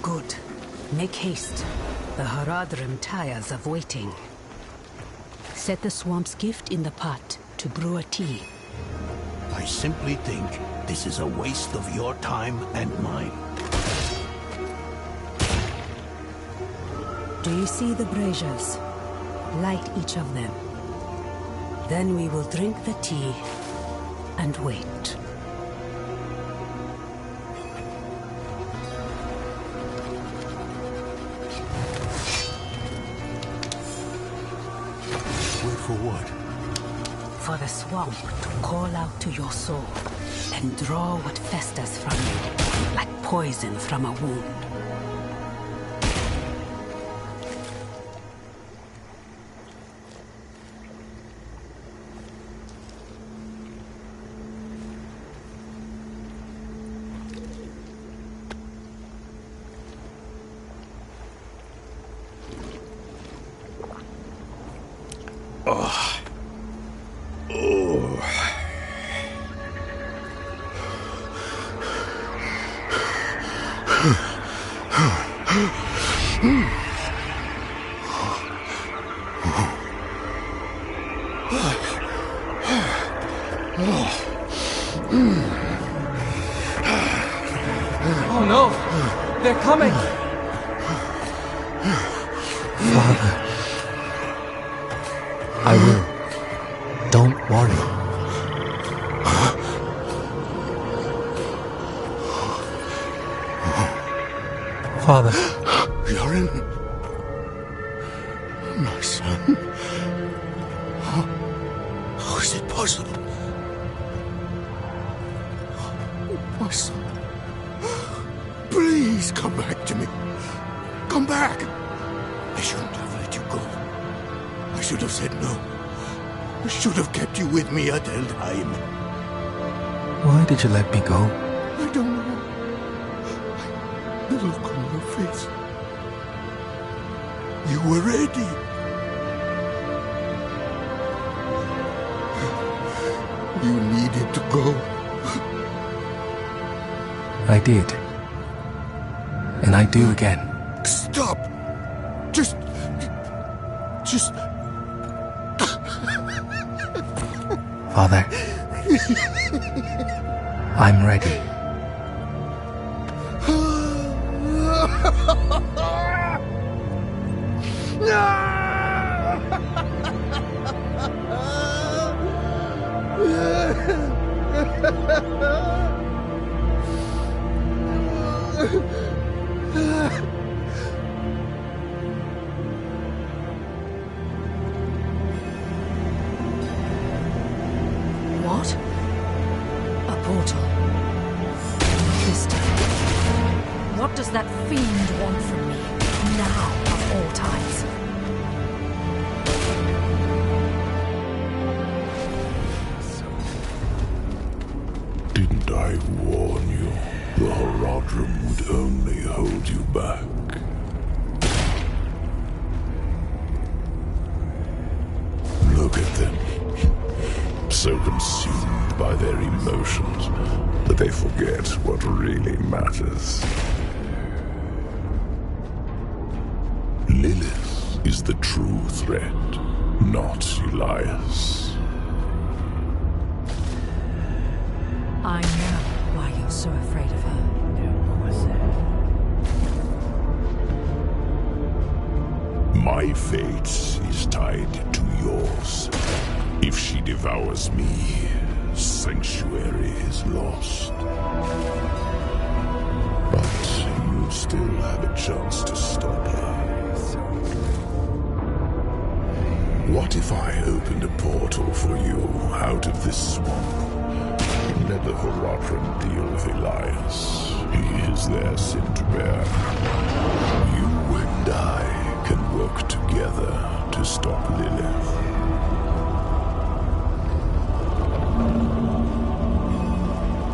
Good. Make haste. The Haradrim tires of waiting. Set the swamp's gift in the pot to brew a tea. I simply think this is a waste of your time and mine. Do you see the braziers? Light each of them. Then we will drink the tea and wait. Wait for what? For the swamp to call out to your soul and draw what festers from you, like poison from a wound. Oh. Oh no! They're coming! Father. I will. Don't worry. Father. Yorin. My son. How is it possible? My son. Please come back to me. Come back. I shouldn't have let you go. I should have said no. I should have kept you with me at Eldheim. Why did you let me go? I don't know. The look on your face. You were ready. You needed to go. I did. And I do again. Stop! Just... Father. I'm ready. What? A portal. This time. What does that fiend want from me? Now, of all times. Didn't I warn you? The Horadrim would only hold you back. Look at them. So consumed by their emotions that they forget what really matters. Lilith is the true threat, not Elias. I know why you're so afraid of her. My fate is tied to yours. If she devours me, Sanctuary is lost. But you still have a chance to stop her. What if I opened a portal for you out of this swamp? Let the Horadrim deal with Elias. He is their sin to bear. You and I can work together to stop Lilith.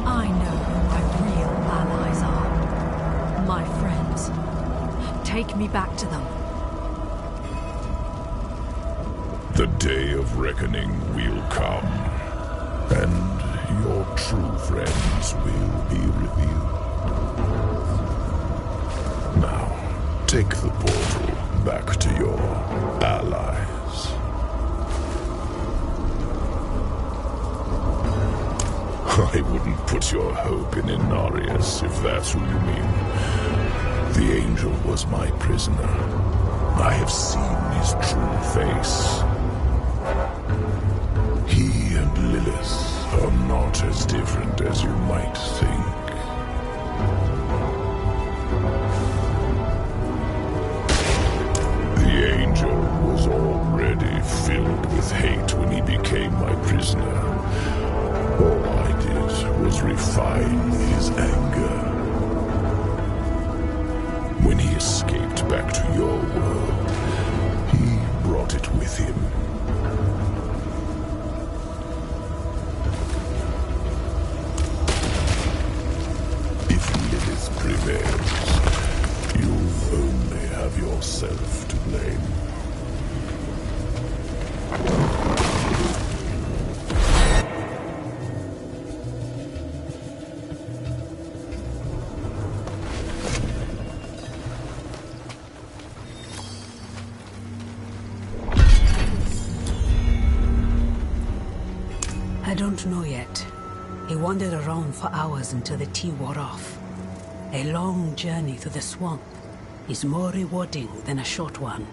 I know who my real allies are. My friends. Take me back to them. The day of reckoning will come, and your true friends will be revealed. Now, take the portal back to your allies. I wouldn't put your hope in Inarius, if that's who you mean. The angel was my prisoner. I have seen his true face. He and Lilith are not as different as you might think. The angel was already filled with hate when he became my prisoner. All I did was refine his anger. When he escaped back to your world, he brought it with him. If Lilith prevails, you only have yourself to blame. I don't know yet. He wandered around for hours until the tea wore off. A long journey through the swamp is more rewarding than a short one.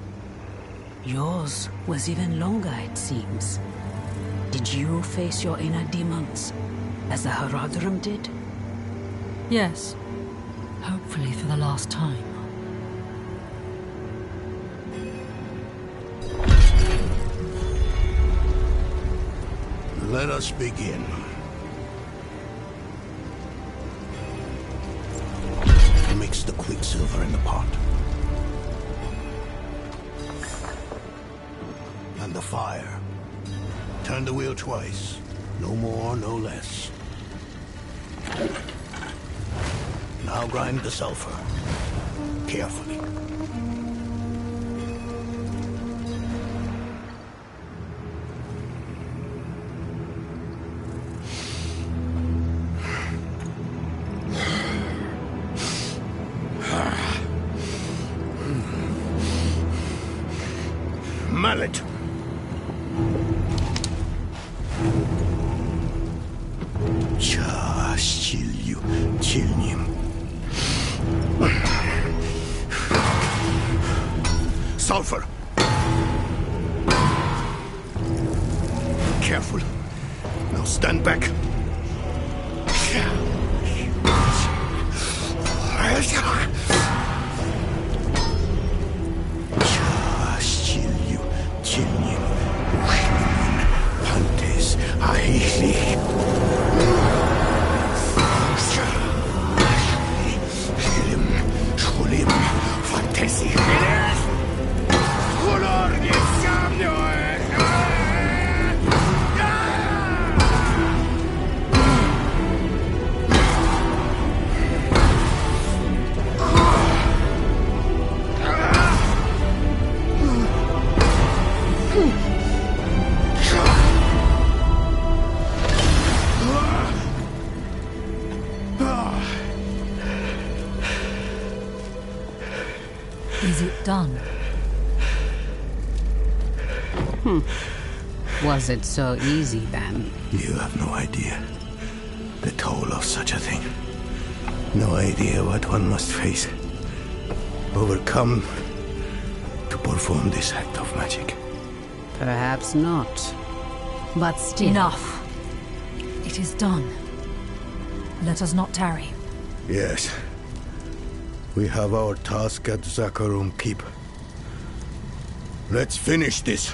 Yours was even longer, it seems. Did you face your inner demons, as the Haradrim did? Yes. Hopefully for the last time. Let us begin. Mix the quicksilver in the pot. And the fire. Turn the wheel twice. No more, no less. Now grind the sulfur. Carefully. Mallet. Sulfur. Careful. Now stand back. Is it done? Was it so easy then? You have no idea the toll of such a thing. No idea what one must face, overcome to perform this act of magic. Perhaps not. But still... Enough. It is done. Let us not tarry. Yes. We have our task at Zakarum Keep. Let's finish this.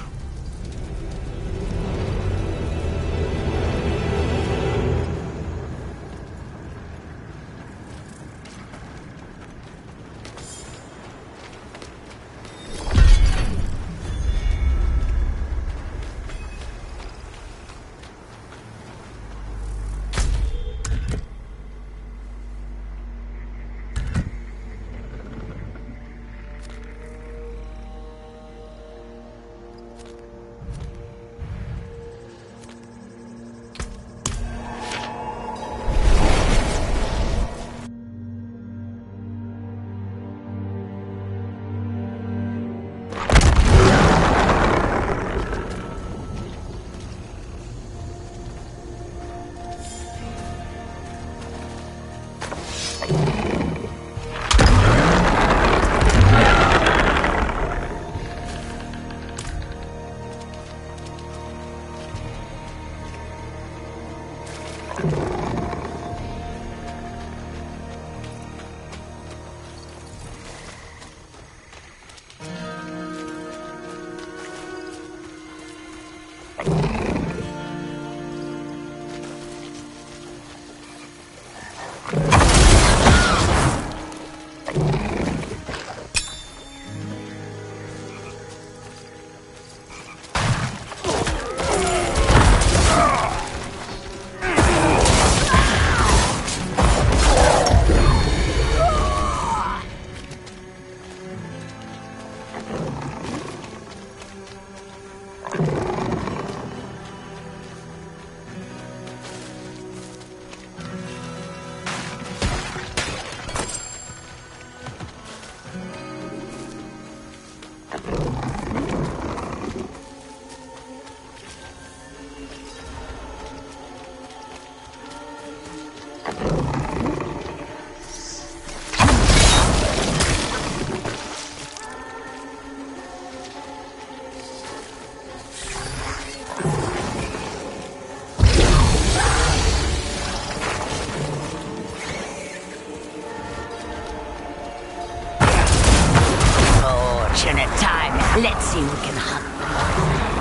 Let's see who can hunt them.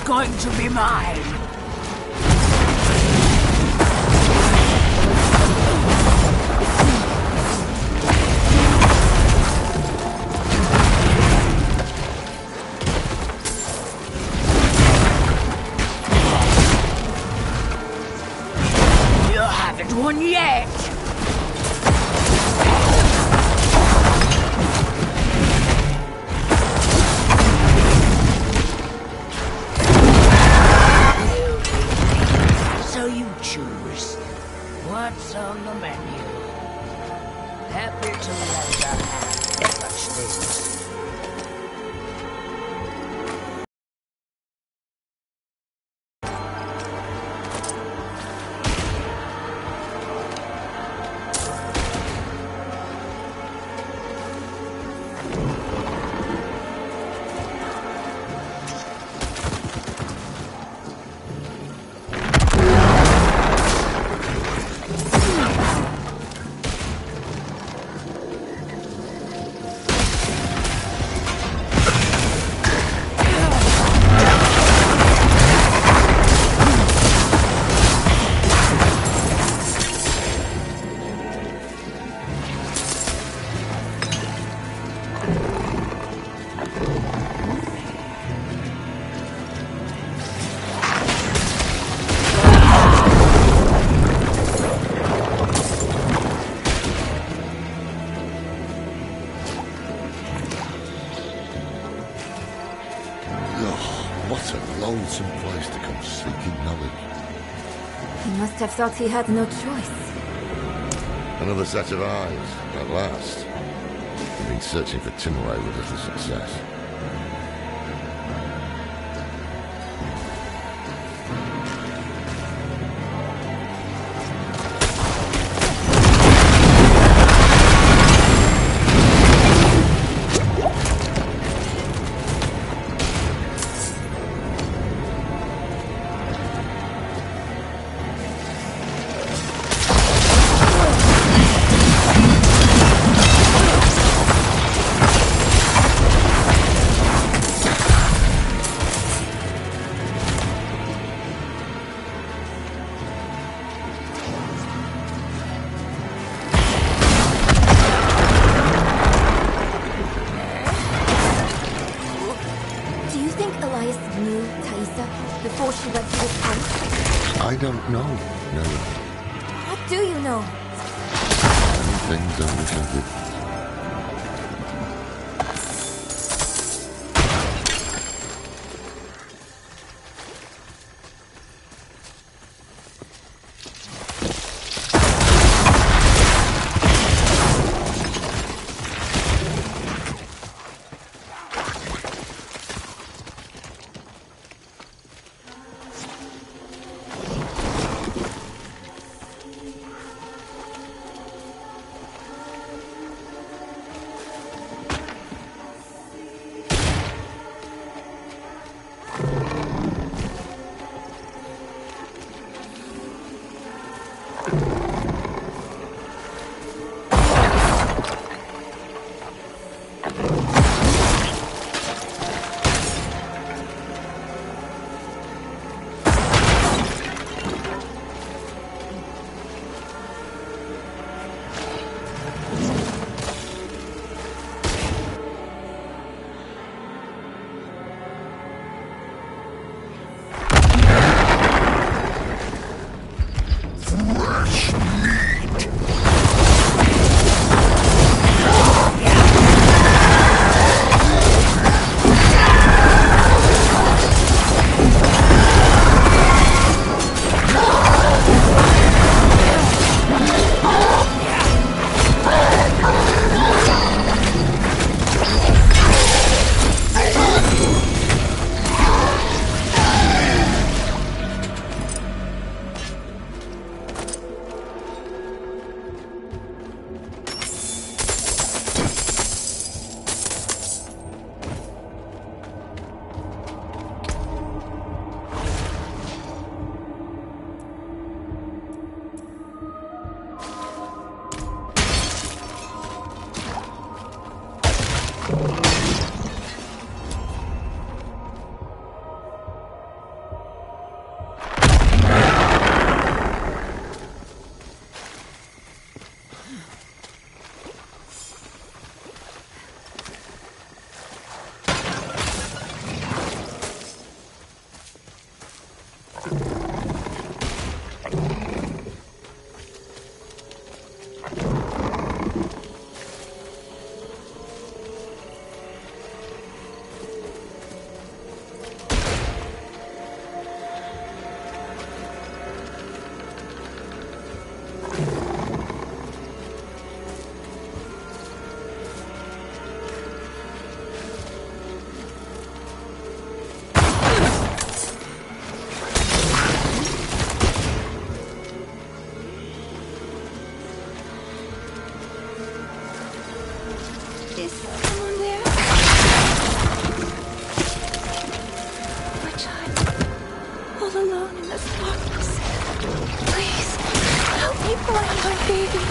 Going to be mine. You haven't won yet. What's on the menu? Happy to lend a hand to such things. What a lonesome place to come seeking knowledge. He must have thought he had no choice. Another set of eyes, at last. I've been searching for Timore with little success. Before she went to this house? I don't know, no. What do you know? Many things I wish I did. Is someone there? My child, all alone in this darkness. Please, help me find my baby.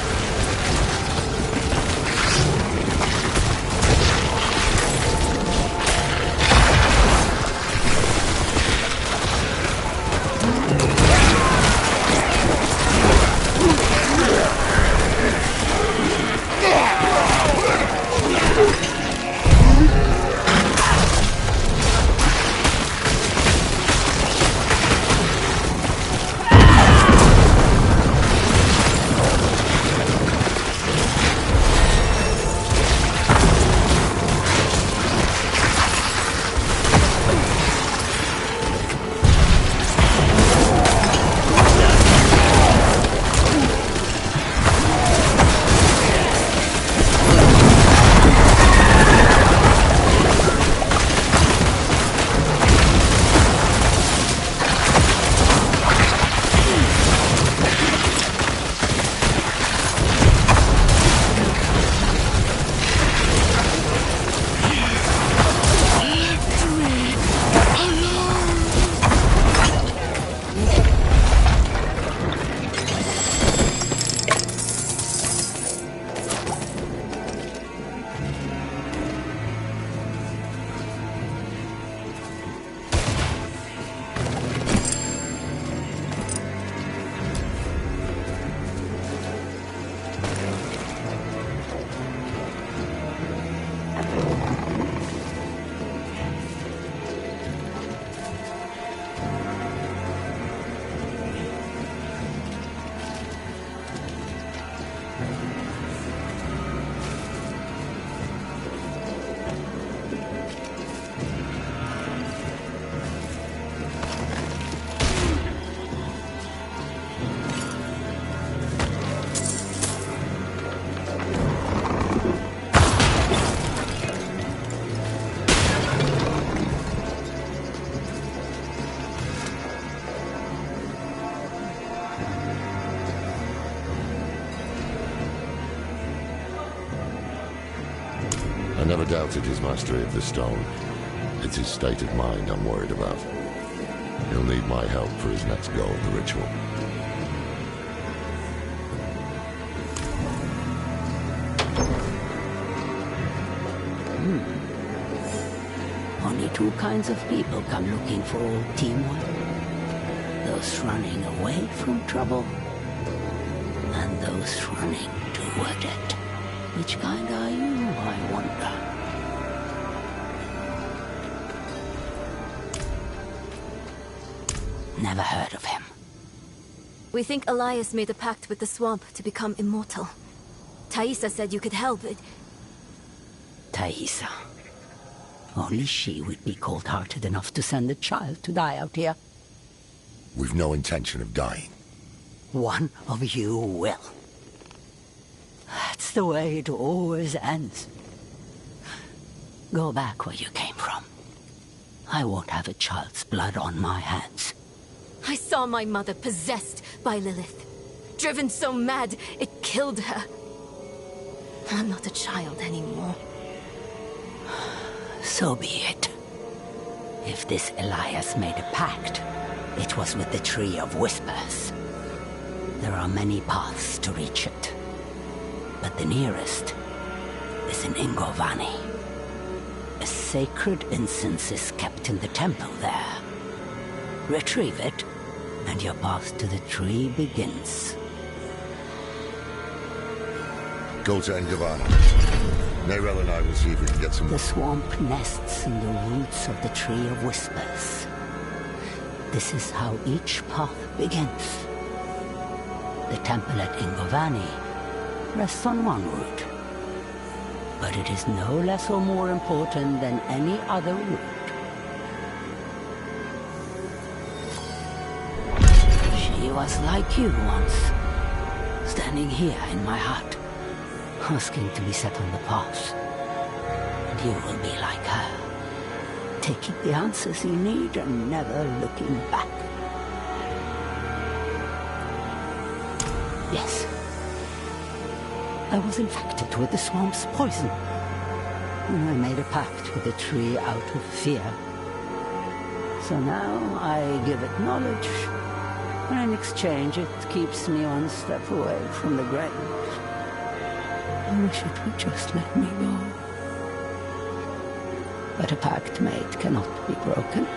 I never doubted his mastery of the stone. It's his state of mind I'm worried about. He'll need my help for his next goal, the ritual. Only two kinds of people come looking for old Timon. Those running away from trouble, and those running toward it. Which kind are you, I wonder? Never heard of him. We think Elias made a pact with the swamp to become immortal. Thaisa said you could help. Thaisa. Only she would be cold-hearted enough to send a child to die out here. We've no intention of dying. One of you will. That's the way it always ends. Go back where you came from. I won't have a child's blood on my hands. I saw my mother possessed by Lilith. Driven so mad, it killed her. I'm not a child anymore. So be it. If this Elias made a pact, it was with the Tree of Whispers. There are many paths to reach it, but the nearest is in Ingovani. A sacred incense is kept in the temple there. Retrieve it, and your path to the tree begins. Go to Engavan. Nerel and I will see if we can get some... The swamp nests in the roots of the Tree of Whispers. This is how each path begins. The temple at Ingovani rests on one route. But it is no less or more important than any other route. She was like you once, standing here in my hut, asking to be set on the path. And you will be like her, taking the answers you need and never looking back. Yes, I was infected with the swamp's poison. I made a pact with the tree out of fear. So now I give it knowledge, and in exchange it keeps me one step away from the grave. I wish it would just let me go. But a pact made cannot be broken.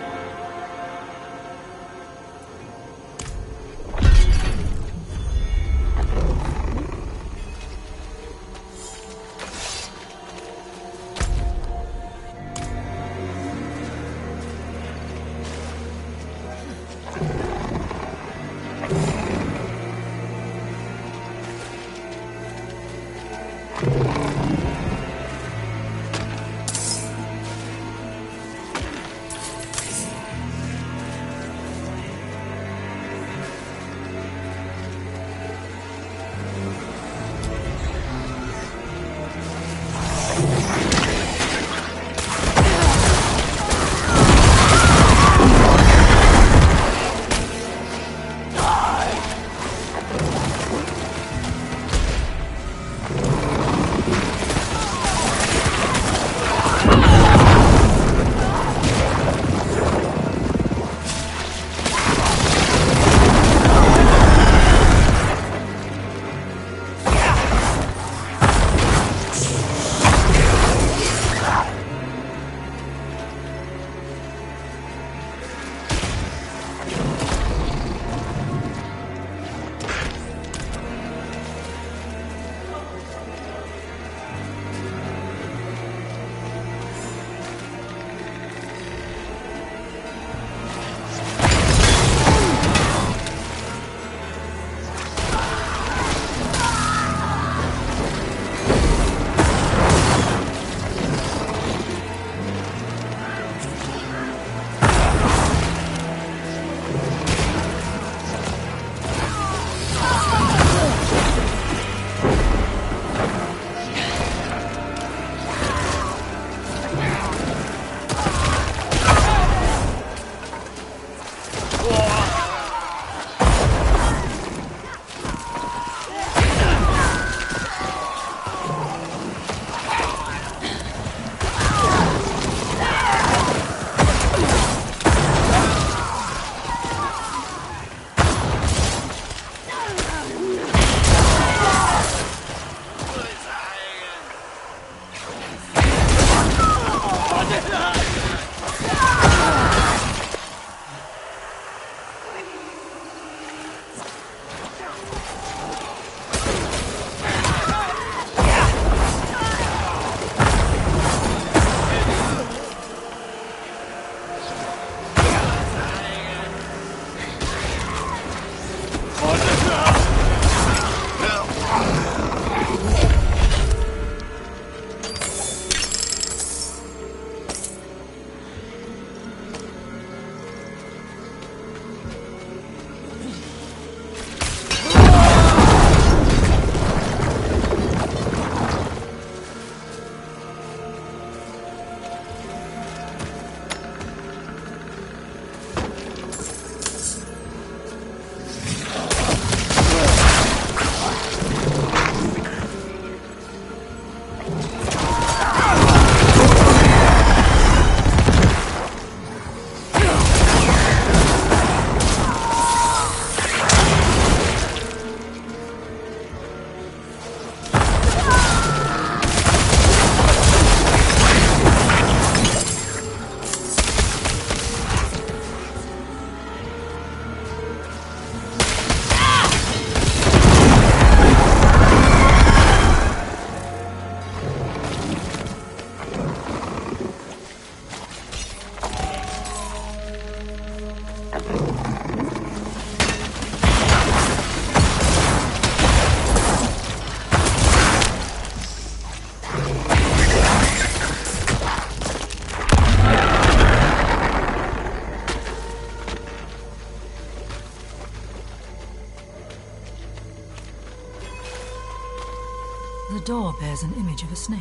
The door bears an image of a snake.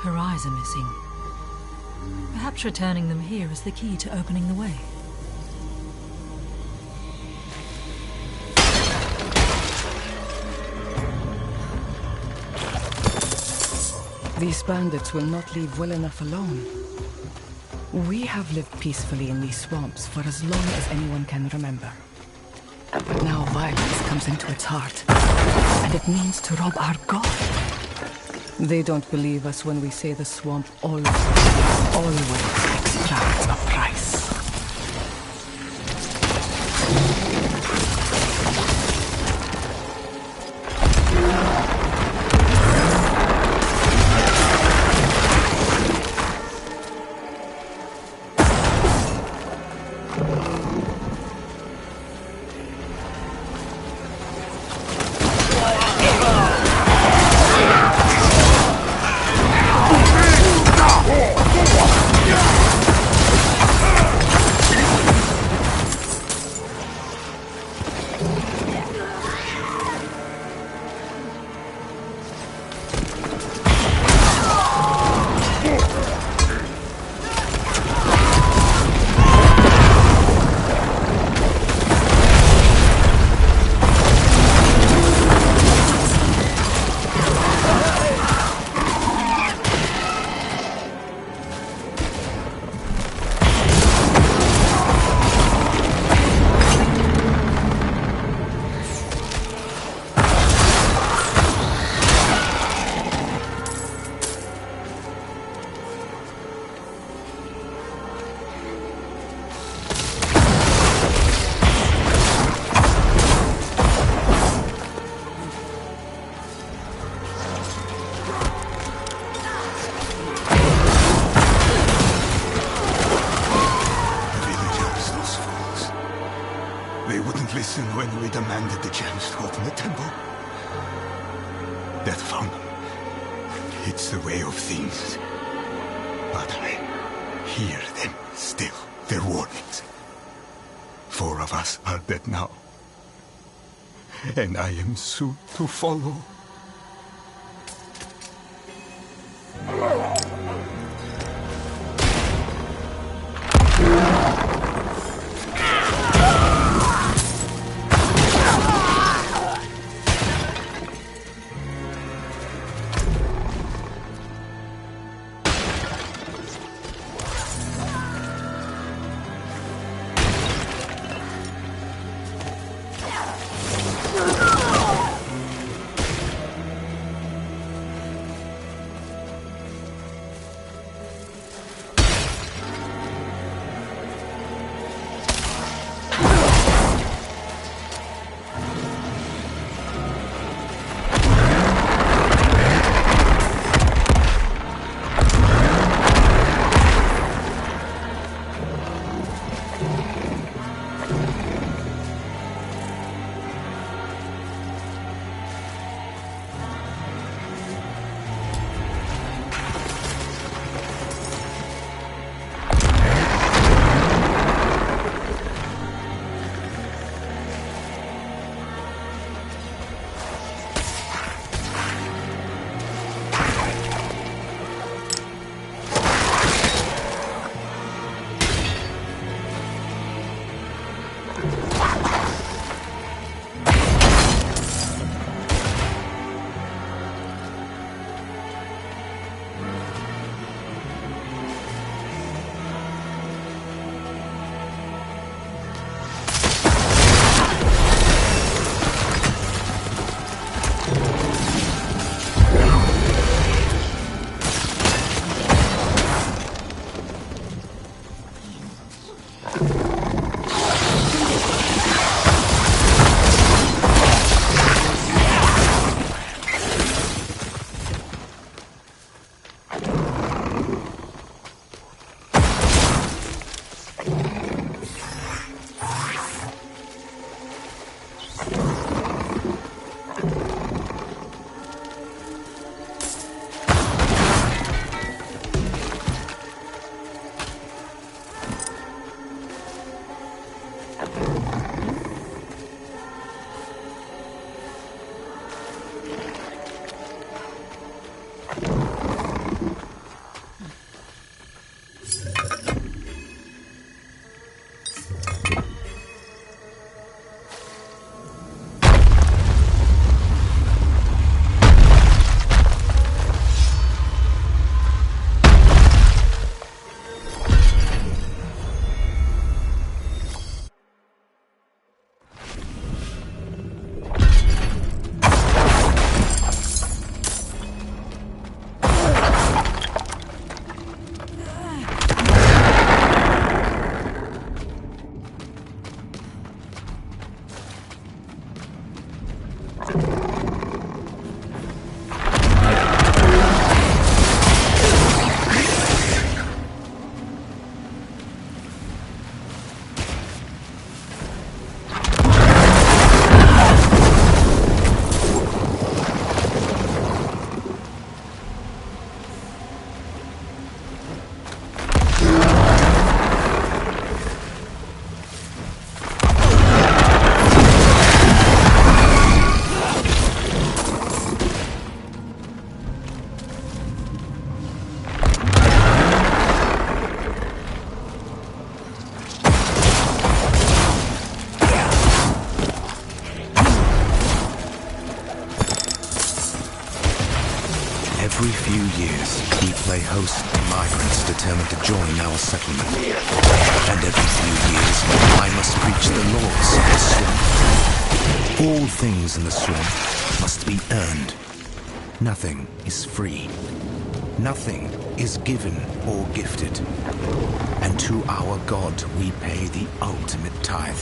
Her eyes are missing. Perhaps returning them here is the key to opening the way. These bandits will not leave well enough alone. We have lived peacefully in these swamps for as long as anyone can remember. But now violence comes into its heart, and it means to rob our god. They don't believe us when we say the swamp always extracts a price. When we demanded the chance to open the temple, Death found them. It's the way of things. But I hear them still, their warnings. 4 of us are dead now. And I am soon to follow. Every few years, we play host to migrants determined to join our settlement. And every few years, I must preach the laws of the swamp. All things in the swamp must be earned. Nothing is free. Nothing is given or gifted. And to our God we pay the ultimate tithe.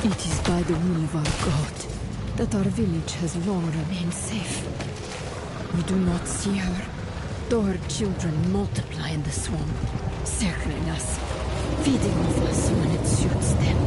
It is by the will of our God that our village has long remained safe. We do not see her, though her children multiply in the swamp, circling us, feeding off us when it suits them.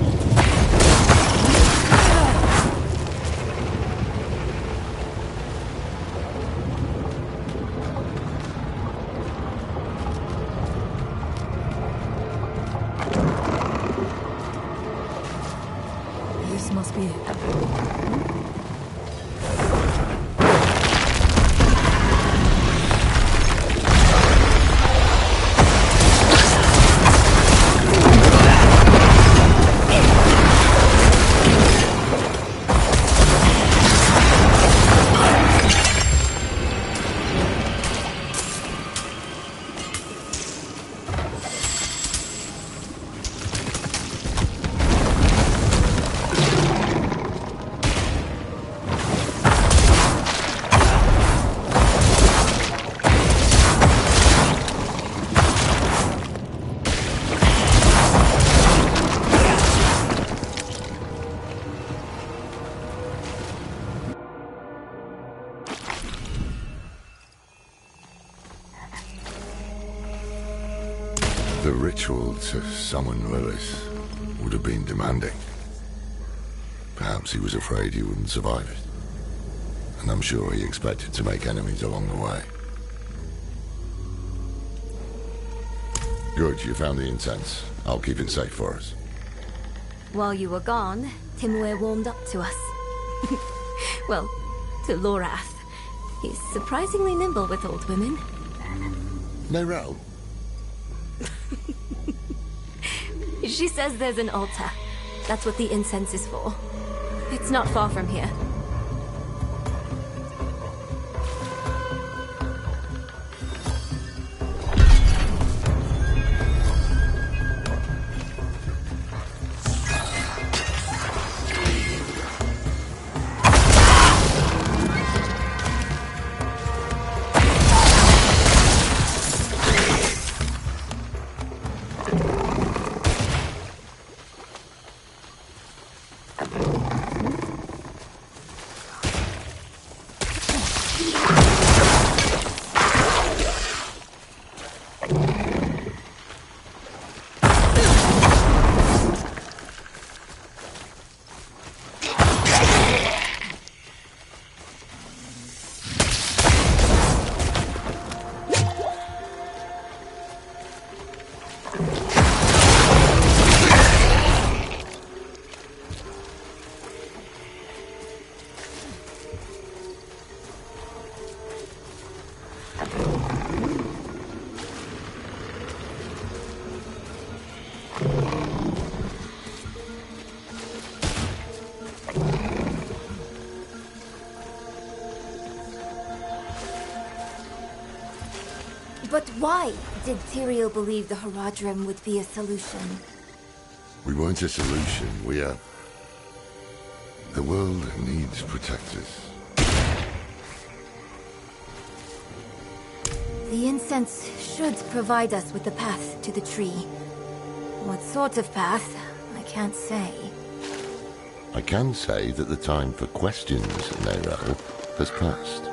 The ritual to summon Lilith would have been demanding. Perhaps he was afraid he wouldn't survive it. And I'm sure he expected to make enemies along the way. Good, you found the incense. I'll keep it safe for us. While you were gone, Timur warmed up to us. Well, to Lorath. He's surprisingly nimble with old women. Neyrelle? She says there's an altar. That's what the incense is for. It's not far from here. But why did Tyrael believe the Haradrim would be a solution? We weren't a solution, we are... The world needs protectors. The incense should provide us with the path to the tree. What sort of path, I can't say. I can say that the time for questions, Neyrelle, has passed.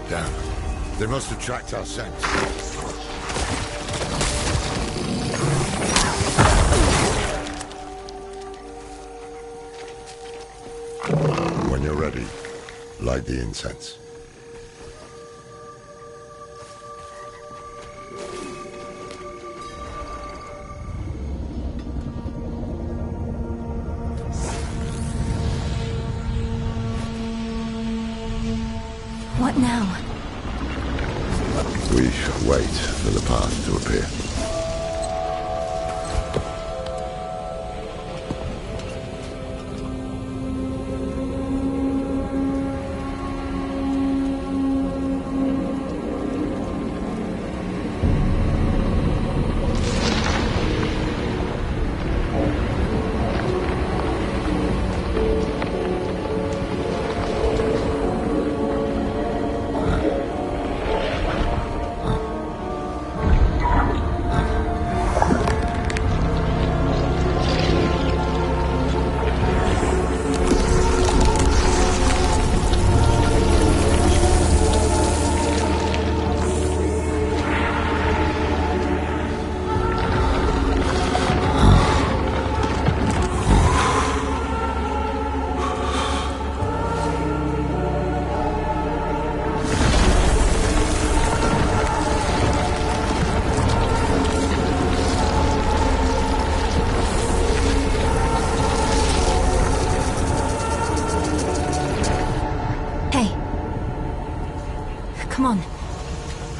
Damn. They must have tracked our scent. When you're ready, light the incense. What now? We wait for the path to appear.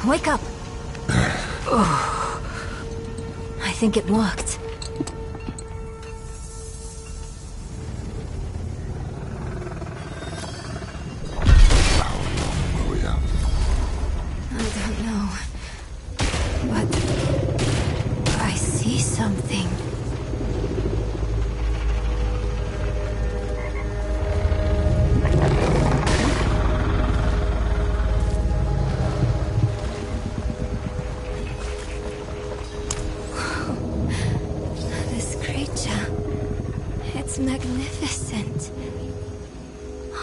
Wake up! Oh, I think it worked. I don't know, but I see something. This creature, it's magnificent.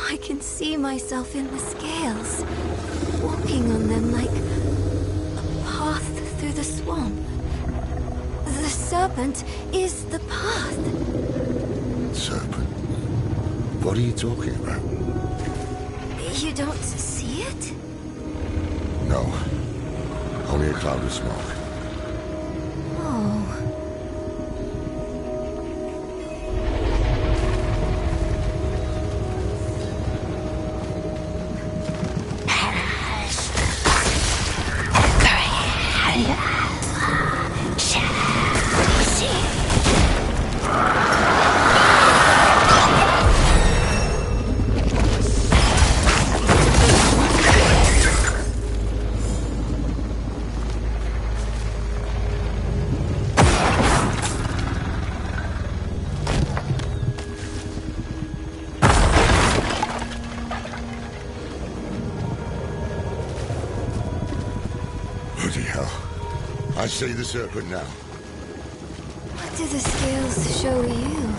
I can see myself in the scales, walking on them like a path through the swamp. The serpent is the path. Serpent? What are you talking about? You don't see it? No. Only a cloud of smoke. Oh. Bloody hell. I see the serpent now. What do the scales show you?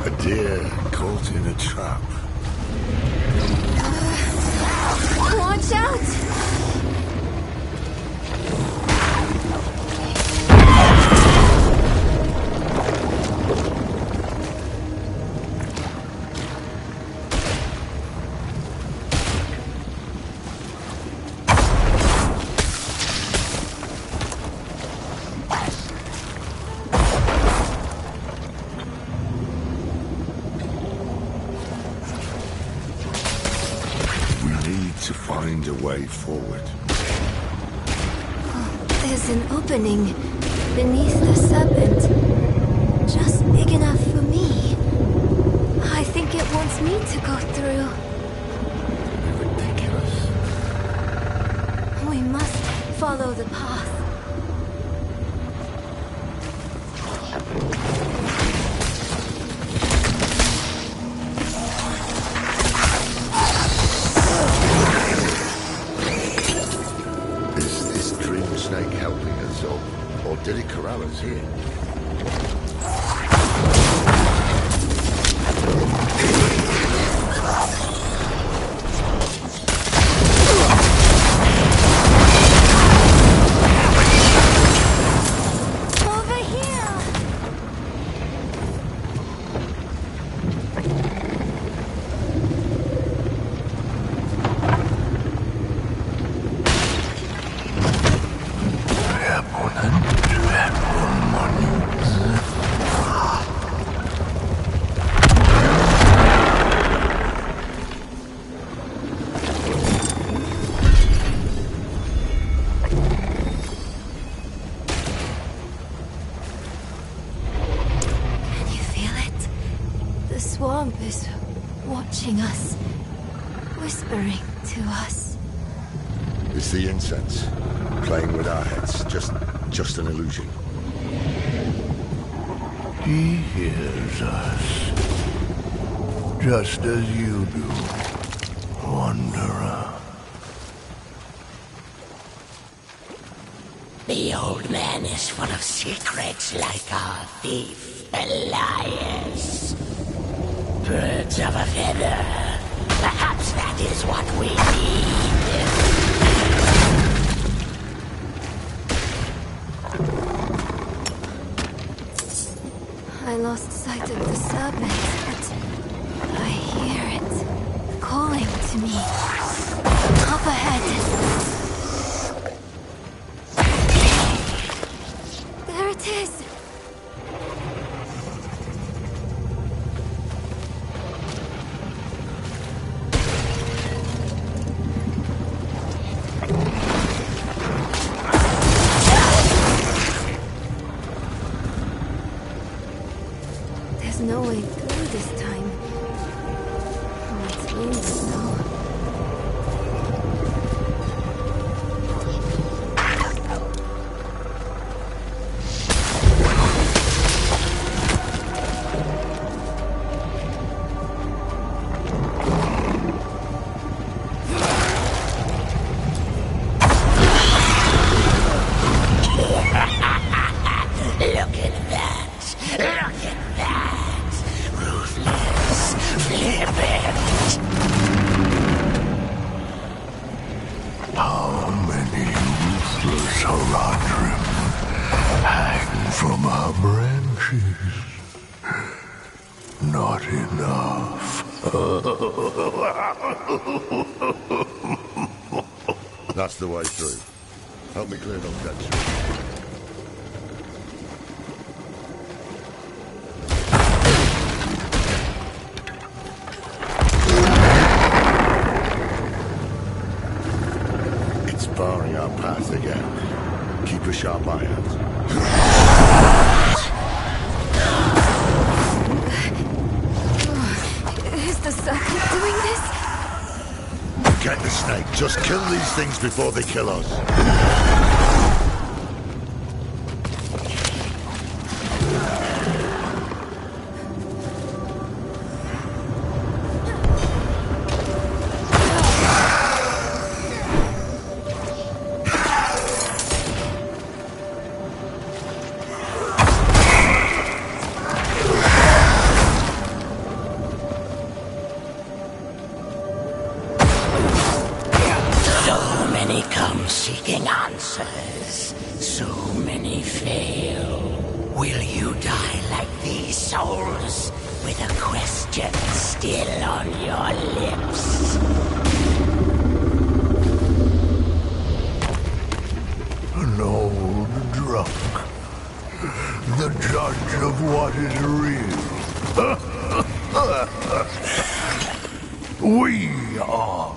A deer caught in a trap. Watch out! To find a way forward. There's an opening beneath the serpent. Just big enough for me. I think it wants me to go through. Ridiculous. We must follow the path. Snake helping us, or did it corral us here? swamp is watching us, whispering to us. It's the incense, playing with our heads, just an illusion. He hears us, just as you do, Wanderer. The old man is full of secrets like our thief, Elias. Birds of a feather. Perhaps that is what we need. I lost sight of the serpent, but I hear it calling to me. Up ahead. There it is! this time. Oh, it's raining now. That's the way through. Help me clear those dead trees. It's barring our path again. Keep a sharp eye out. Is the circuit doing this? Get the snake. Just kill these things before they kill us. Seeking answers. So many fail. Will you die like these souls, with a question still on your lips? An old drunk. The judge of what is real. We are.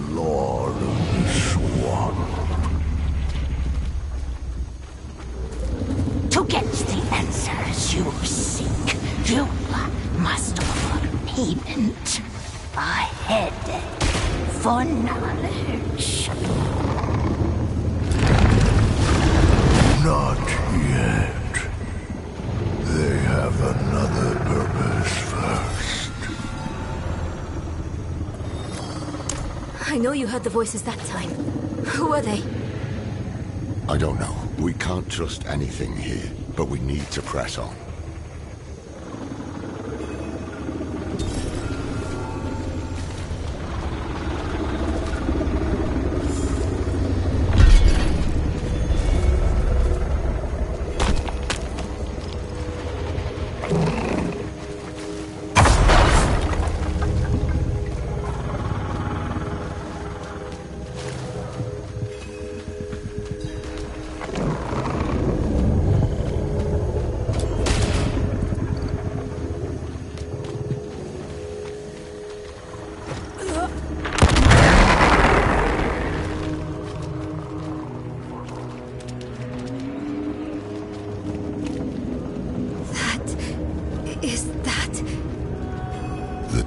Lord of the Swamp. To get the answers you seek, you must offer payment. A head for knowledge. Not yet. They have another purpose first. I know you heard the voices that time. Who are they? I don't know. We can't trust anything here, but we need to press on.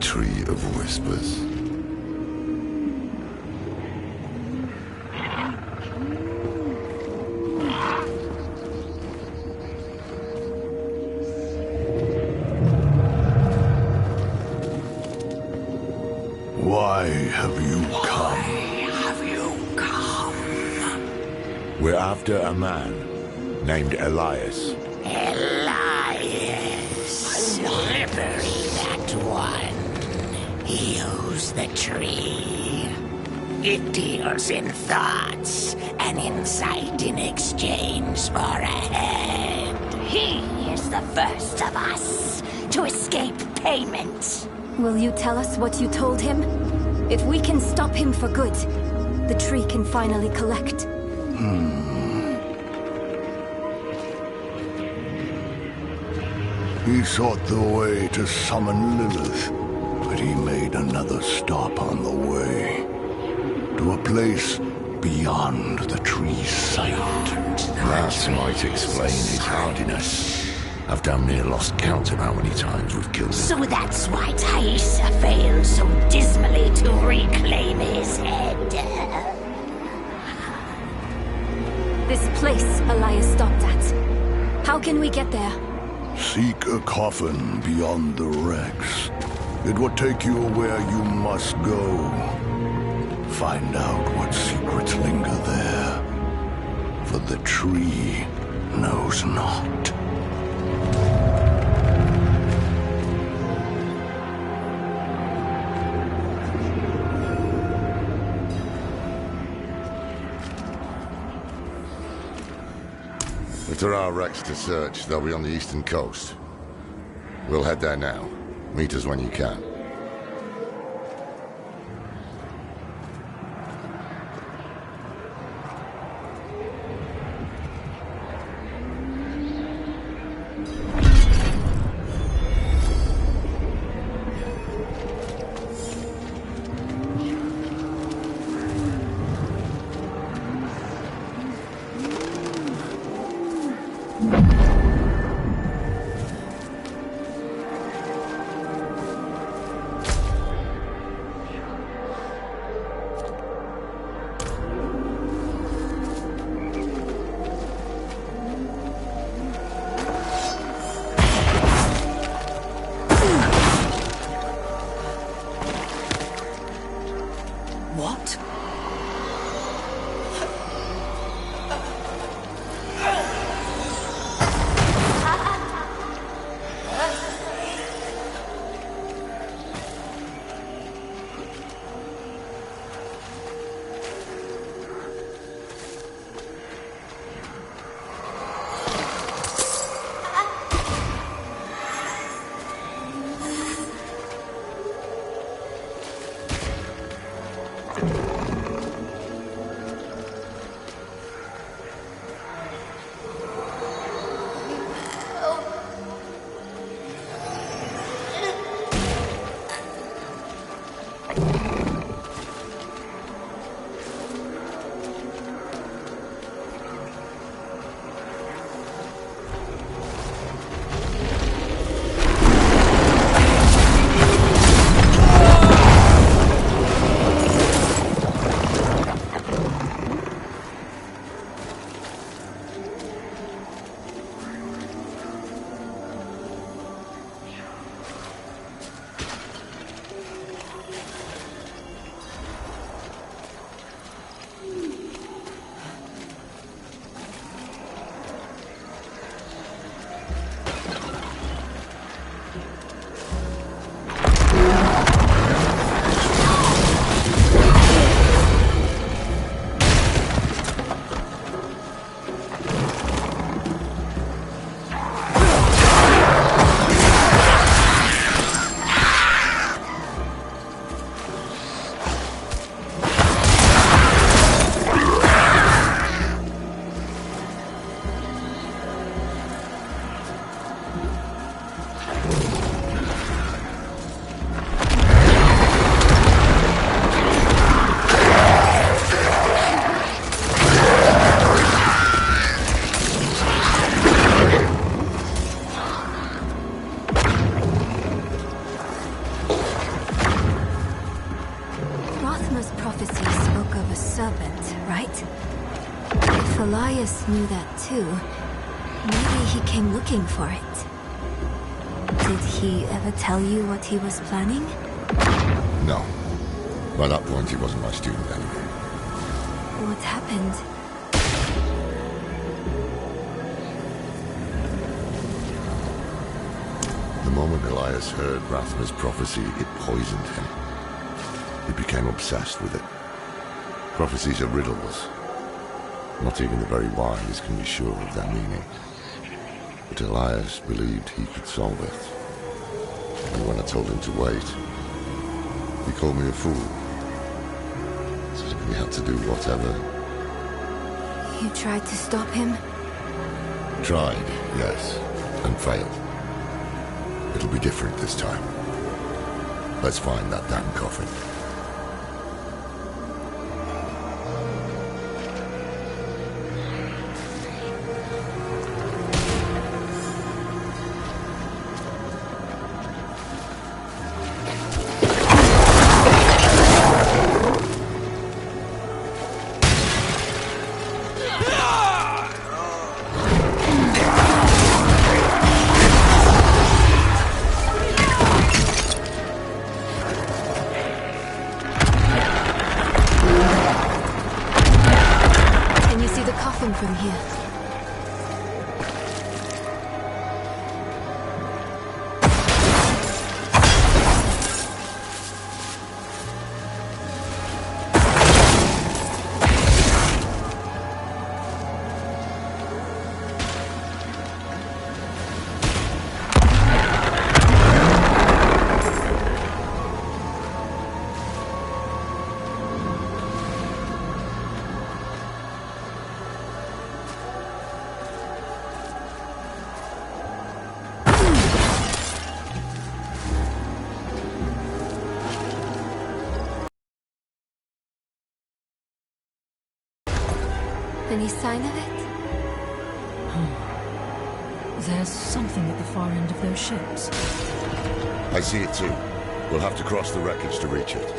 Tree of Whispers. Why have you come? We're after a man named Elias. Elias. Slippery, that one. He owes the tree. It deals in thoughts and insight in exchange for a head. He is the first of us to escape payment. Will you tell us what you told him? If we can stop him for good, the tree can finally collect. He sought the way to summon Lilith, but he made another stop on the way. To a place beyond the tree's sight. That might explain his hardiness. I've damn near lost count of how many times we've killed him. So that's why Taissa failed so dismally to reclaim his head. This place Elias stopped at. How can we get there? Seek a coffin beyond the wrecks. It will take you where you must go. Find out what secrets linger there. For the tree knows not. If there are wrecks to search, they'll be on the eastern coast. We'll head there now. Meet us when you can. What? Elias knew that too. Maybe he came looking for it. Did he ever tell you what he was planning? No. By that point, he wasn't my student anymore. What happened? The moment Elias heard Rathma's prophecy, it poisoned him. He became obsessed with it. Prophecies are riddles. Not even the very wise can be sure of their meaning. But Elias believed he could solve it. And when I told him to wait, he called me a fool. So he had to do whatever. You tried to stop him? Tried, yes, and failed. It'll be different this time. Let's find that damn coffin. Any sign of it? There's something at the far end of those ships. I see it too. We'll have to cross the wreckage to reach it.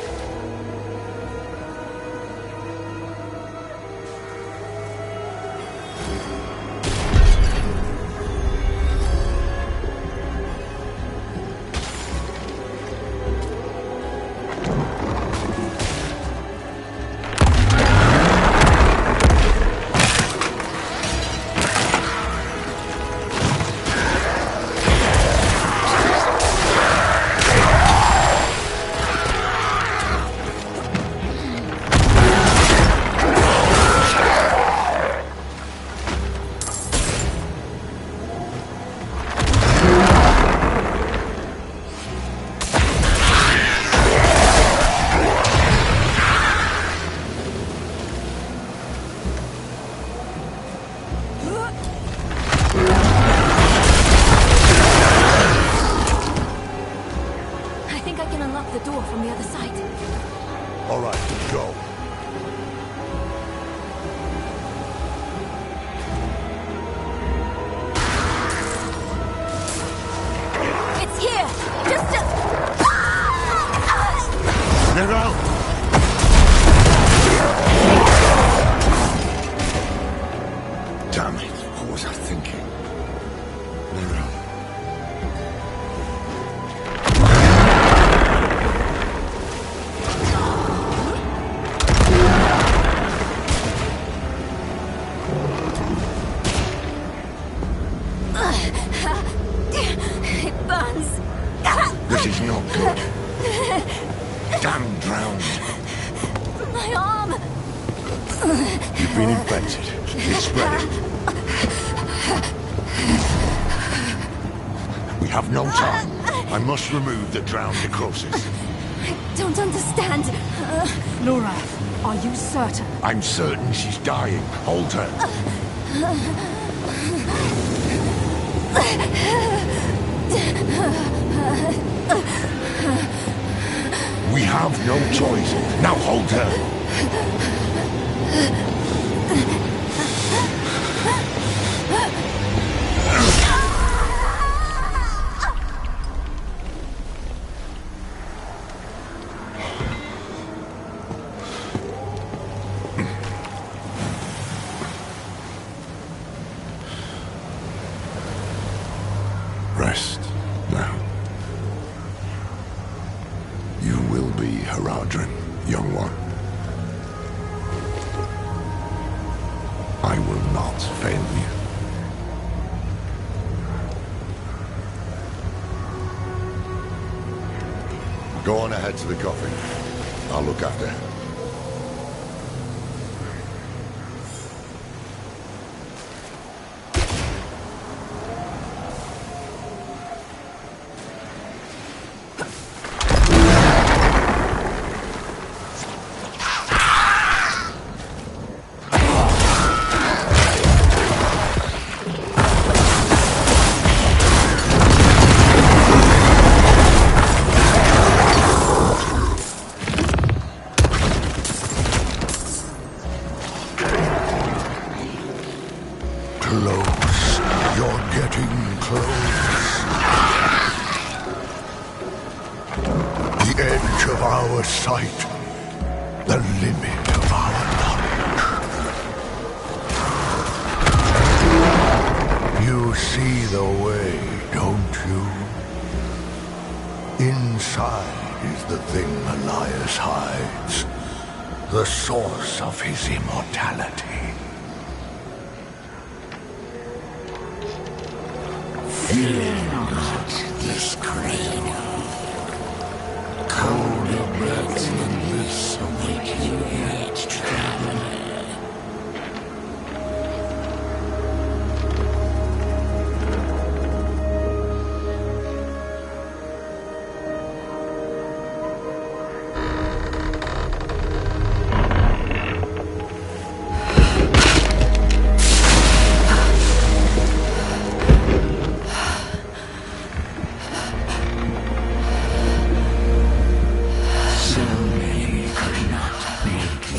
Remove the drowned necrosis. I don't understand. Laura, are you certain? I'm certain she's dying. Hold her. We have no choice. Now hold her. Rest now. You will be Haradrim, young one. I will not fail you. Go on ahead to the coffin. I'll look after her. The source of his immortality. Fear not this cradle. Colder beds than this await you yet, traveler. So many could not make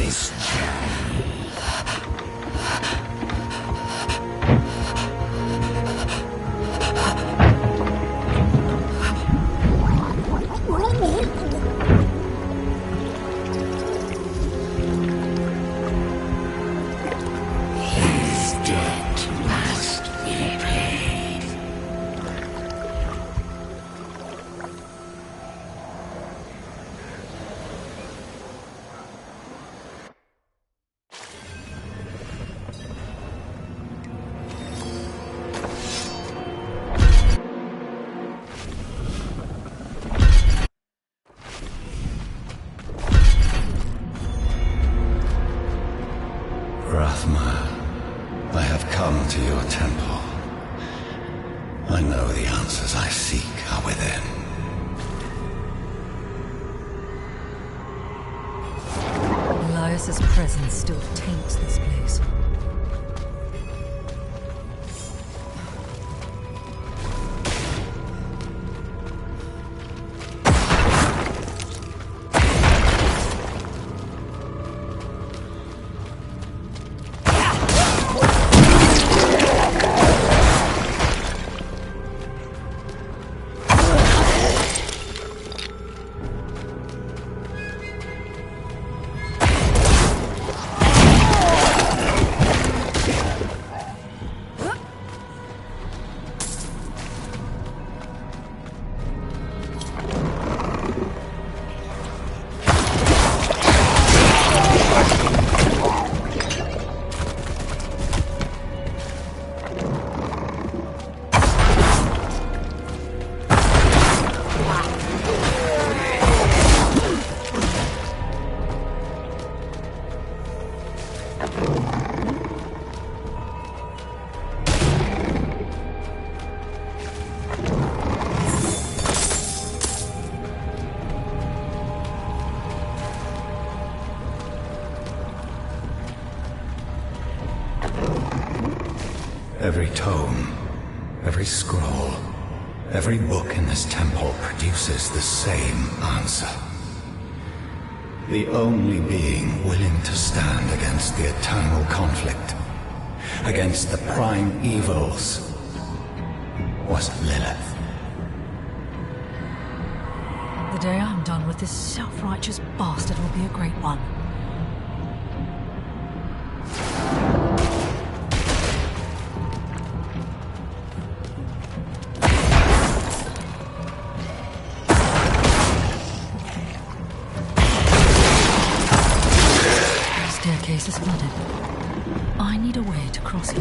answers I seek are within. Elias's presence still taints this place. Every tome, every scroll, every book in this temple produces the same answer. The only being willing to stand against the eternal conflict, against the prime evils, was Lilith. The day I'm done with this self-righteous bastard will be a great one. Staircase is flooded. I need a way to cross it.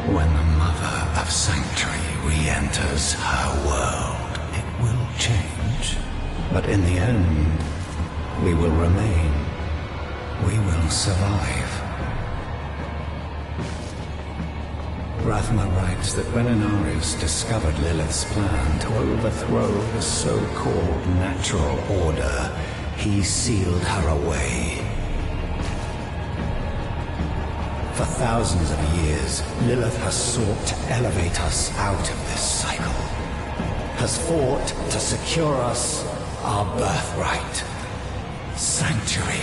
When the Mother of Sanctuary re-enters her world, it will change. But in the end, we will remain. We will survive. Rathma writes that when Inarius discovered Lilith's plan to overthrow the so-called natural order, he sealed her away. For thousands of years, Lilith has sought to elevate us out of this cycle, has fought to secure us our birthright, sanctuary.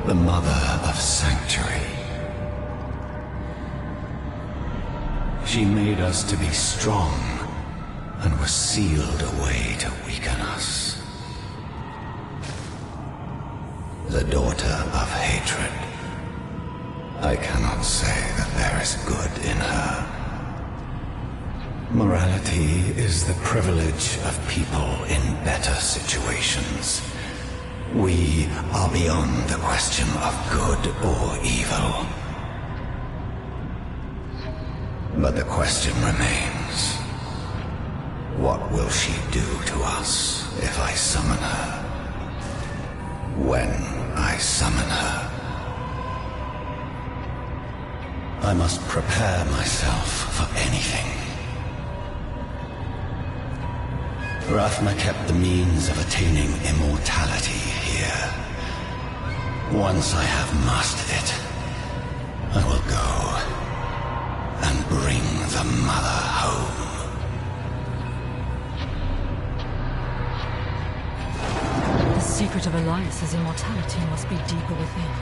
the mother of sanctuary. She made us to be strong and was sealed away to weaken us. The daughter of hatred. I cannot say that there is good in her. Morality is the privilege of people in better situations. We are beyond the question of good or evil. But the question remains, what will she do to us if I summon her? When I summon her? I must prepare myself for anything. Rathma kept the means of attaining immortality here. Once I have mastered it, I will go and bring the mother home. The secret of Elias's immortality must be deeper within.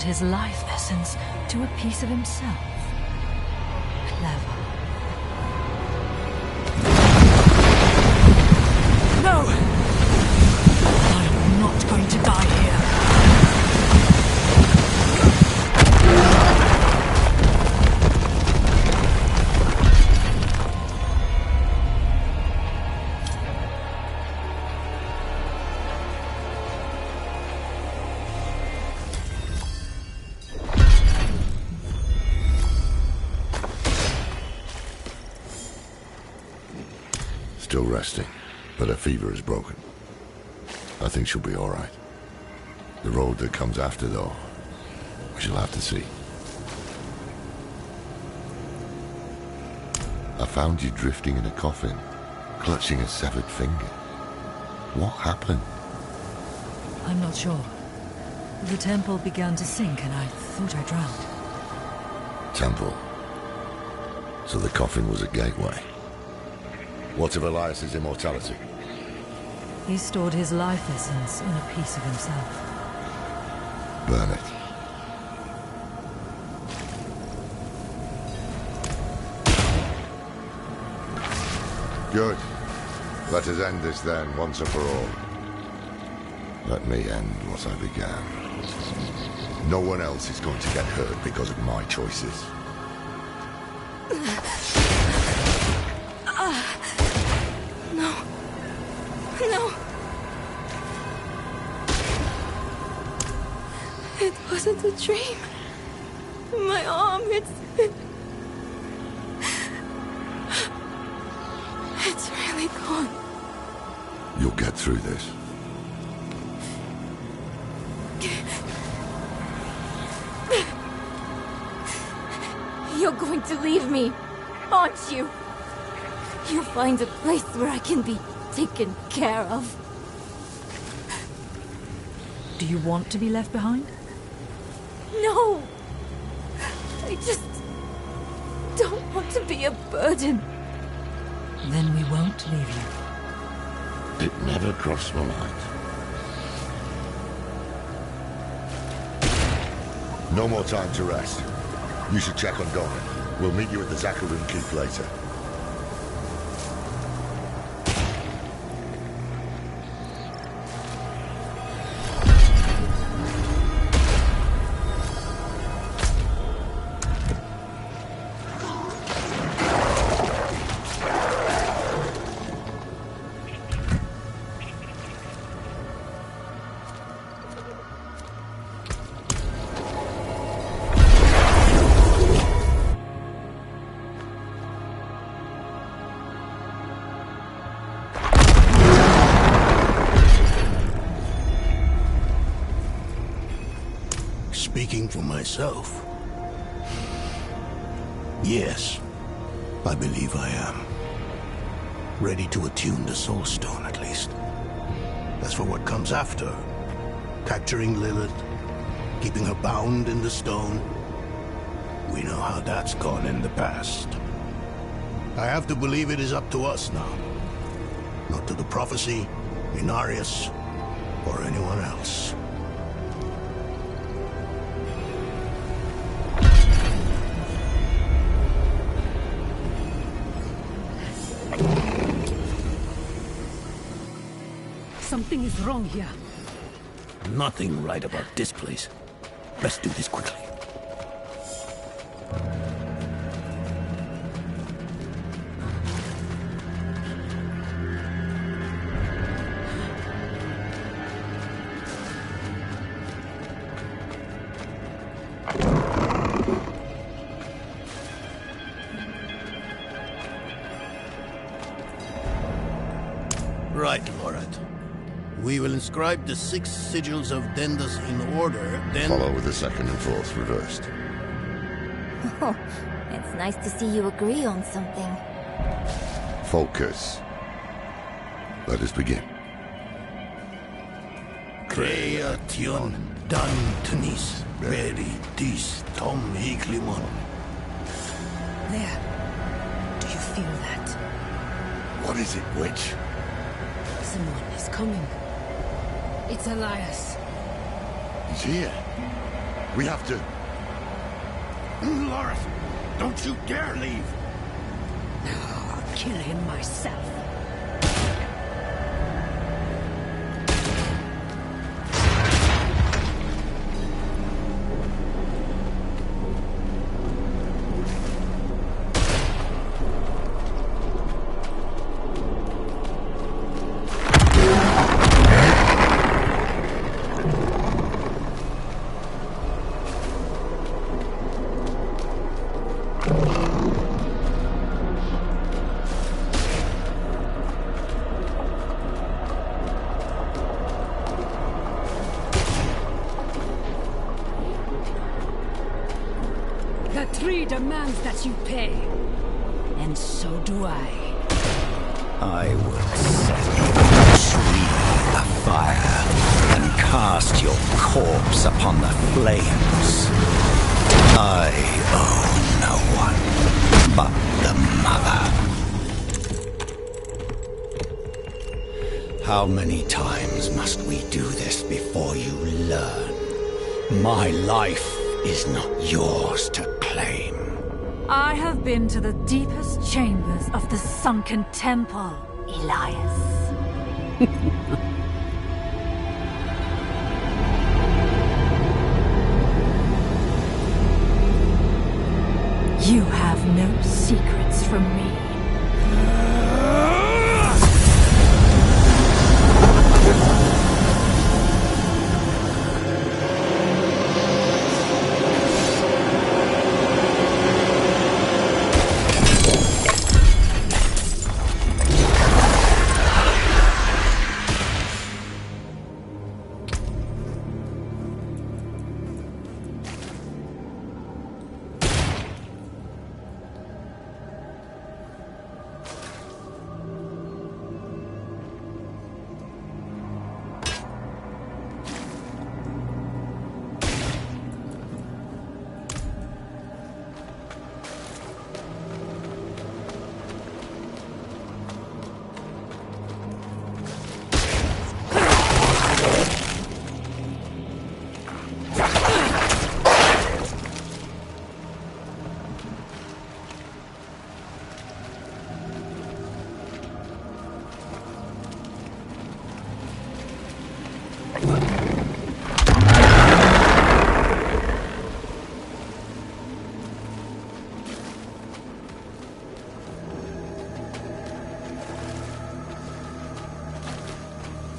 His life essence to a piece of himself. Clever. No! I'm not going to die here. Still resting, but her fever is broken. I think she'll be all right. The road that comes after, though, we shall have to see. I found you drifting in a coffin, clutching a severed finger. What happened? I'm not sure. The temple began to sink and I thought I drowned. Temple. So the coffin was a gateway. What of Elias's immortality? He stored his life essence in a piece of himself. Burn it. Good. Let us end this then, once and for all. Let me end what I began. No one else is going to get hurt because of my choices. It wasn't a dream. My arm, it's really gone. You'll get through this. You're going to leave me, aren't you? You'll find a place where I can be taken care of. Do you want to be left behind? No! I just don't want to be a burden. Then we won't leave you. It never crossed my mind. No more time to rest. You should check on Donna. We'll meet you at the Zakharin Keep later. for myself. Yes, I believe I am. Ready to attune the Soul Stone, at least. As for what comes after, capturing Lilith, keeping her bound in the stone, we know how that's gone in the past. I have to believe it is up to us now. Not to the prophecy, Inarius, or anyone else. Something is wrong here. Nothing right about this place. Let's do this quickly. Right, Lorat. We will inscribe the 6 sigils of Dendas in order, then... Follow with the second and fourth reversed. Oh, it's nice to see you agree on something. Focus. Let us begin. Creation dan tenis beri dis tom hiklimon. There. Do you feel that? What is it, witch? Someone is coming. It's Elias. He's here. We have to... Loras, don't you dare leave! I'll kill him myself. The tree demands that you pay. And so do I. I will set the tree afire and cast your corpse upon the flames. I owe no one but the Mother. How many times must we do this before you learn? My life is not yours to claim. I have been to the deepest chambers of the sunken temple, Elias. You have no secrets from me.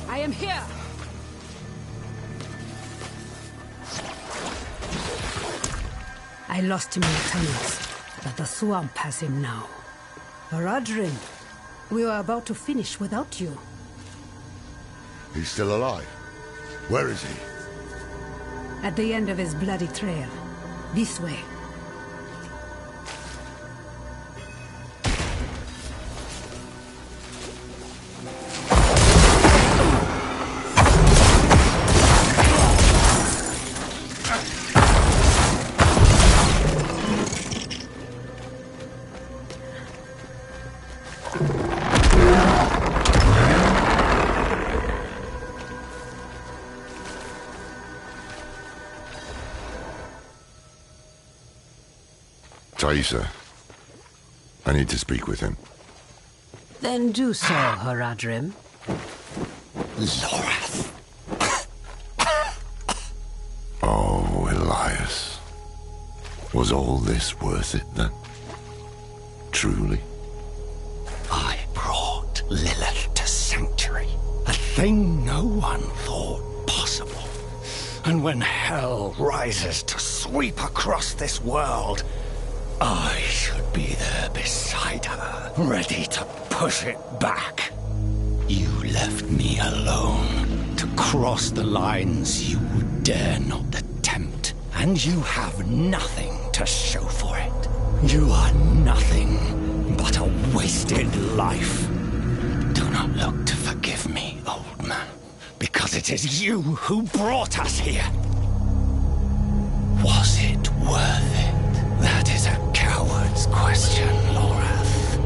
I am here! I lost him in the tunnels, but the swamp has him now. Haradrim, we were about to finish without you. He's still alive. Where is he? At the end of his bloody trail. This way. Thaisa, I need to speak with him. Then do so, Horadrim. Lorath. Oh, Elias. Was all this worth it, then? Truly? I brought Lilith to Sanctuary, a thing no one thought possible. And when hell rises to sweep across this world, I should be there beside her, ready to push it back. You left me alone to cross the lines you would dare not attempt, and you have nothing to show for it. You are nothing but a wasted life. Do not look to forgive me, old man, because it is you who brought us here. Was it worth it? That is a coward's question, Lorath.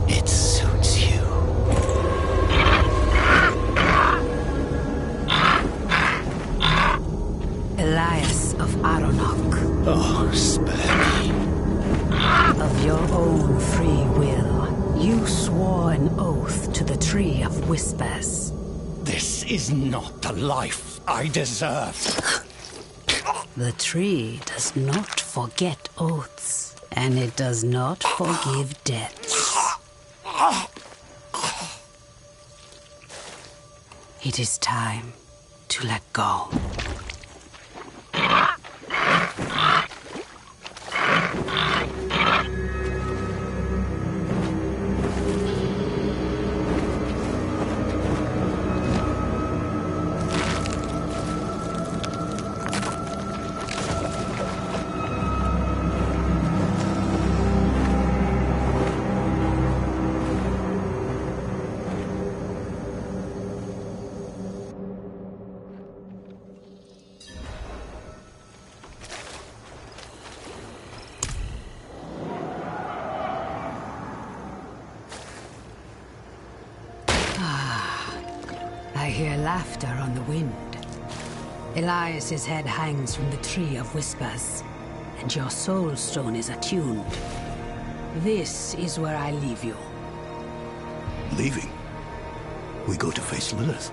It suits you. Elias of Aronok. Oh, spare me. Of your own free will, you swore an oath to the Tree of Whispers. This is not the life I deserve. The tree does not forget oaths, and it does not forgive debts. It is time to let go. I hear laughter on the wind. Elias's head hangs from the Tree of Whispers, and your soul stone is attuned. This is where I leave you. Leaving? We go to face Lilith.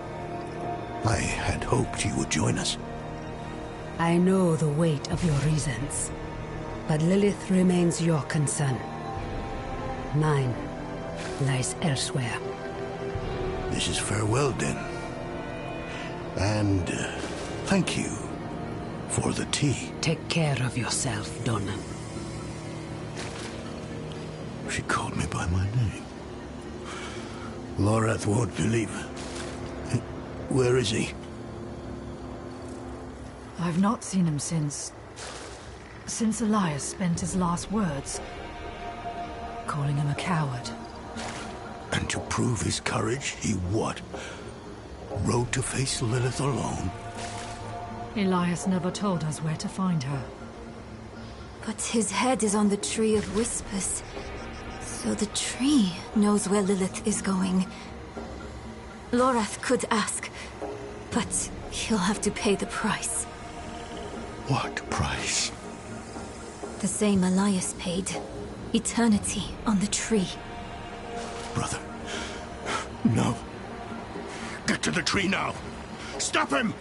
I had hoped you would join us. I know the weight of your reasons, but Lilith remains your concern. Mine lies elsewhere. This is farewell, then. And thank you for the tea. Take care of yourself, Donan. She called me by my name. Lorath won't believe it. Where is he? I've not seen him since Elias spent his last words, calling him a coward. And to prove his courage, he what? Rode to face Lilith alone? Elias never told us where to find her. But his head is on the Tree of Whispers. So the tree knows where Lilith is going. Lorath could ask, but he'll have to pay the price. What price? The same Elias paid. Eternity on the tree. Brother. No. Get to the tree now. Stop him!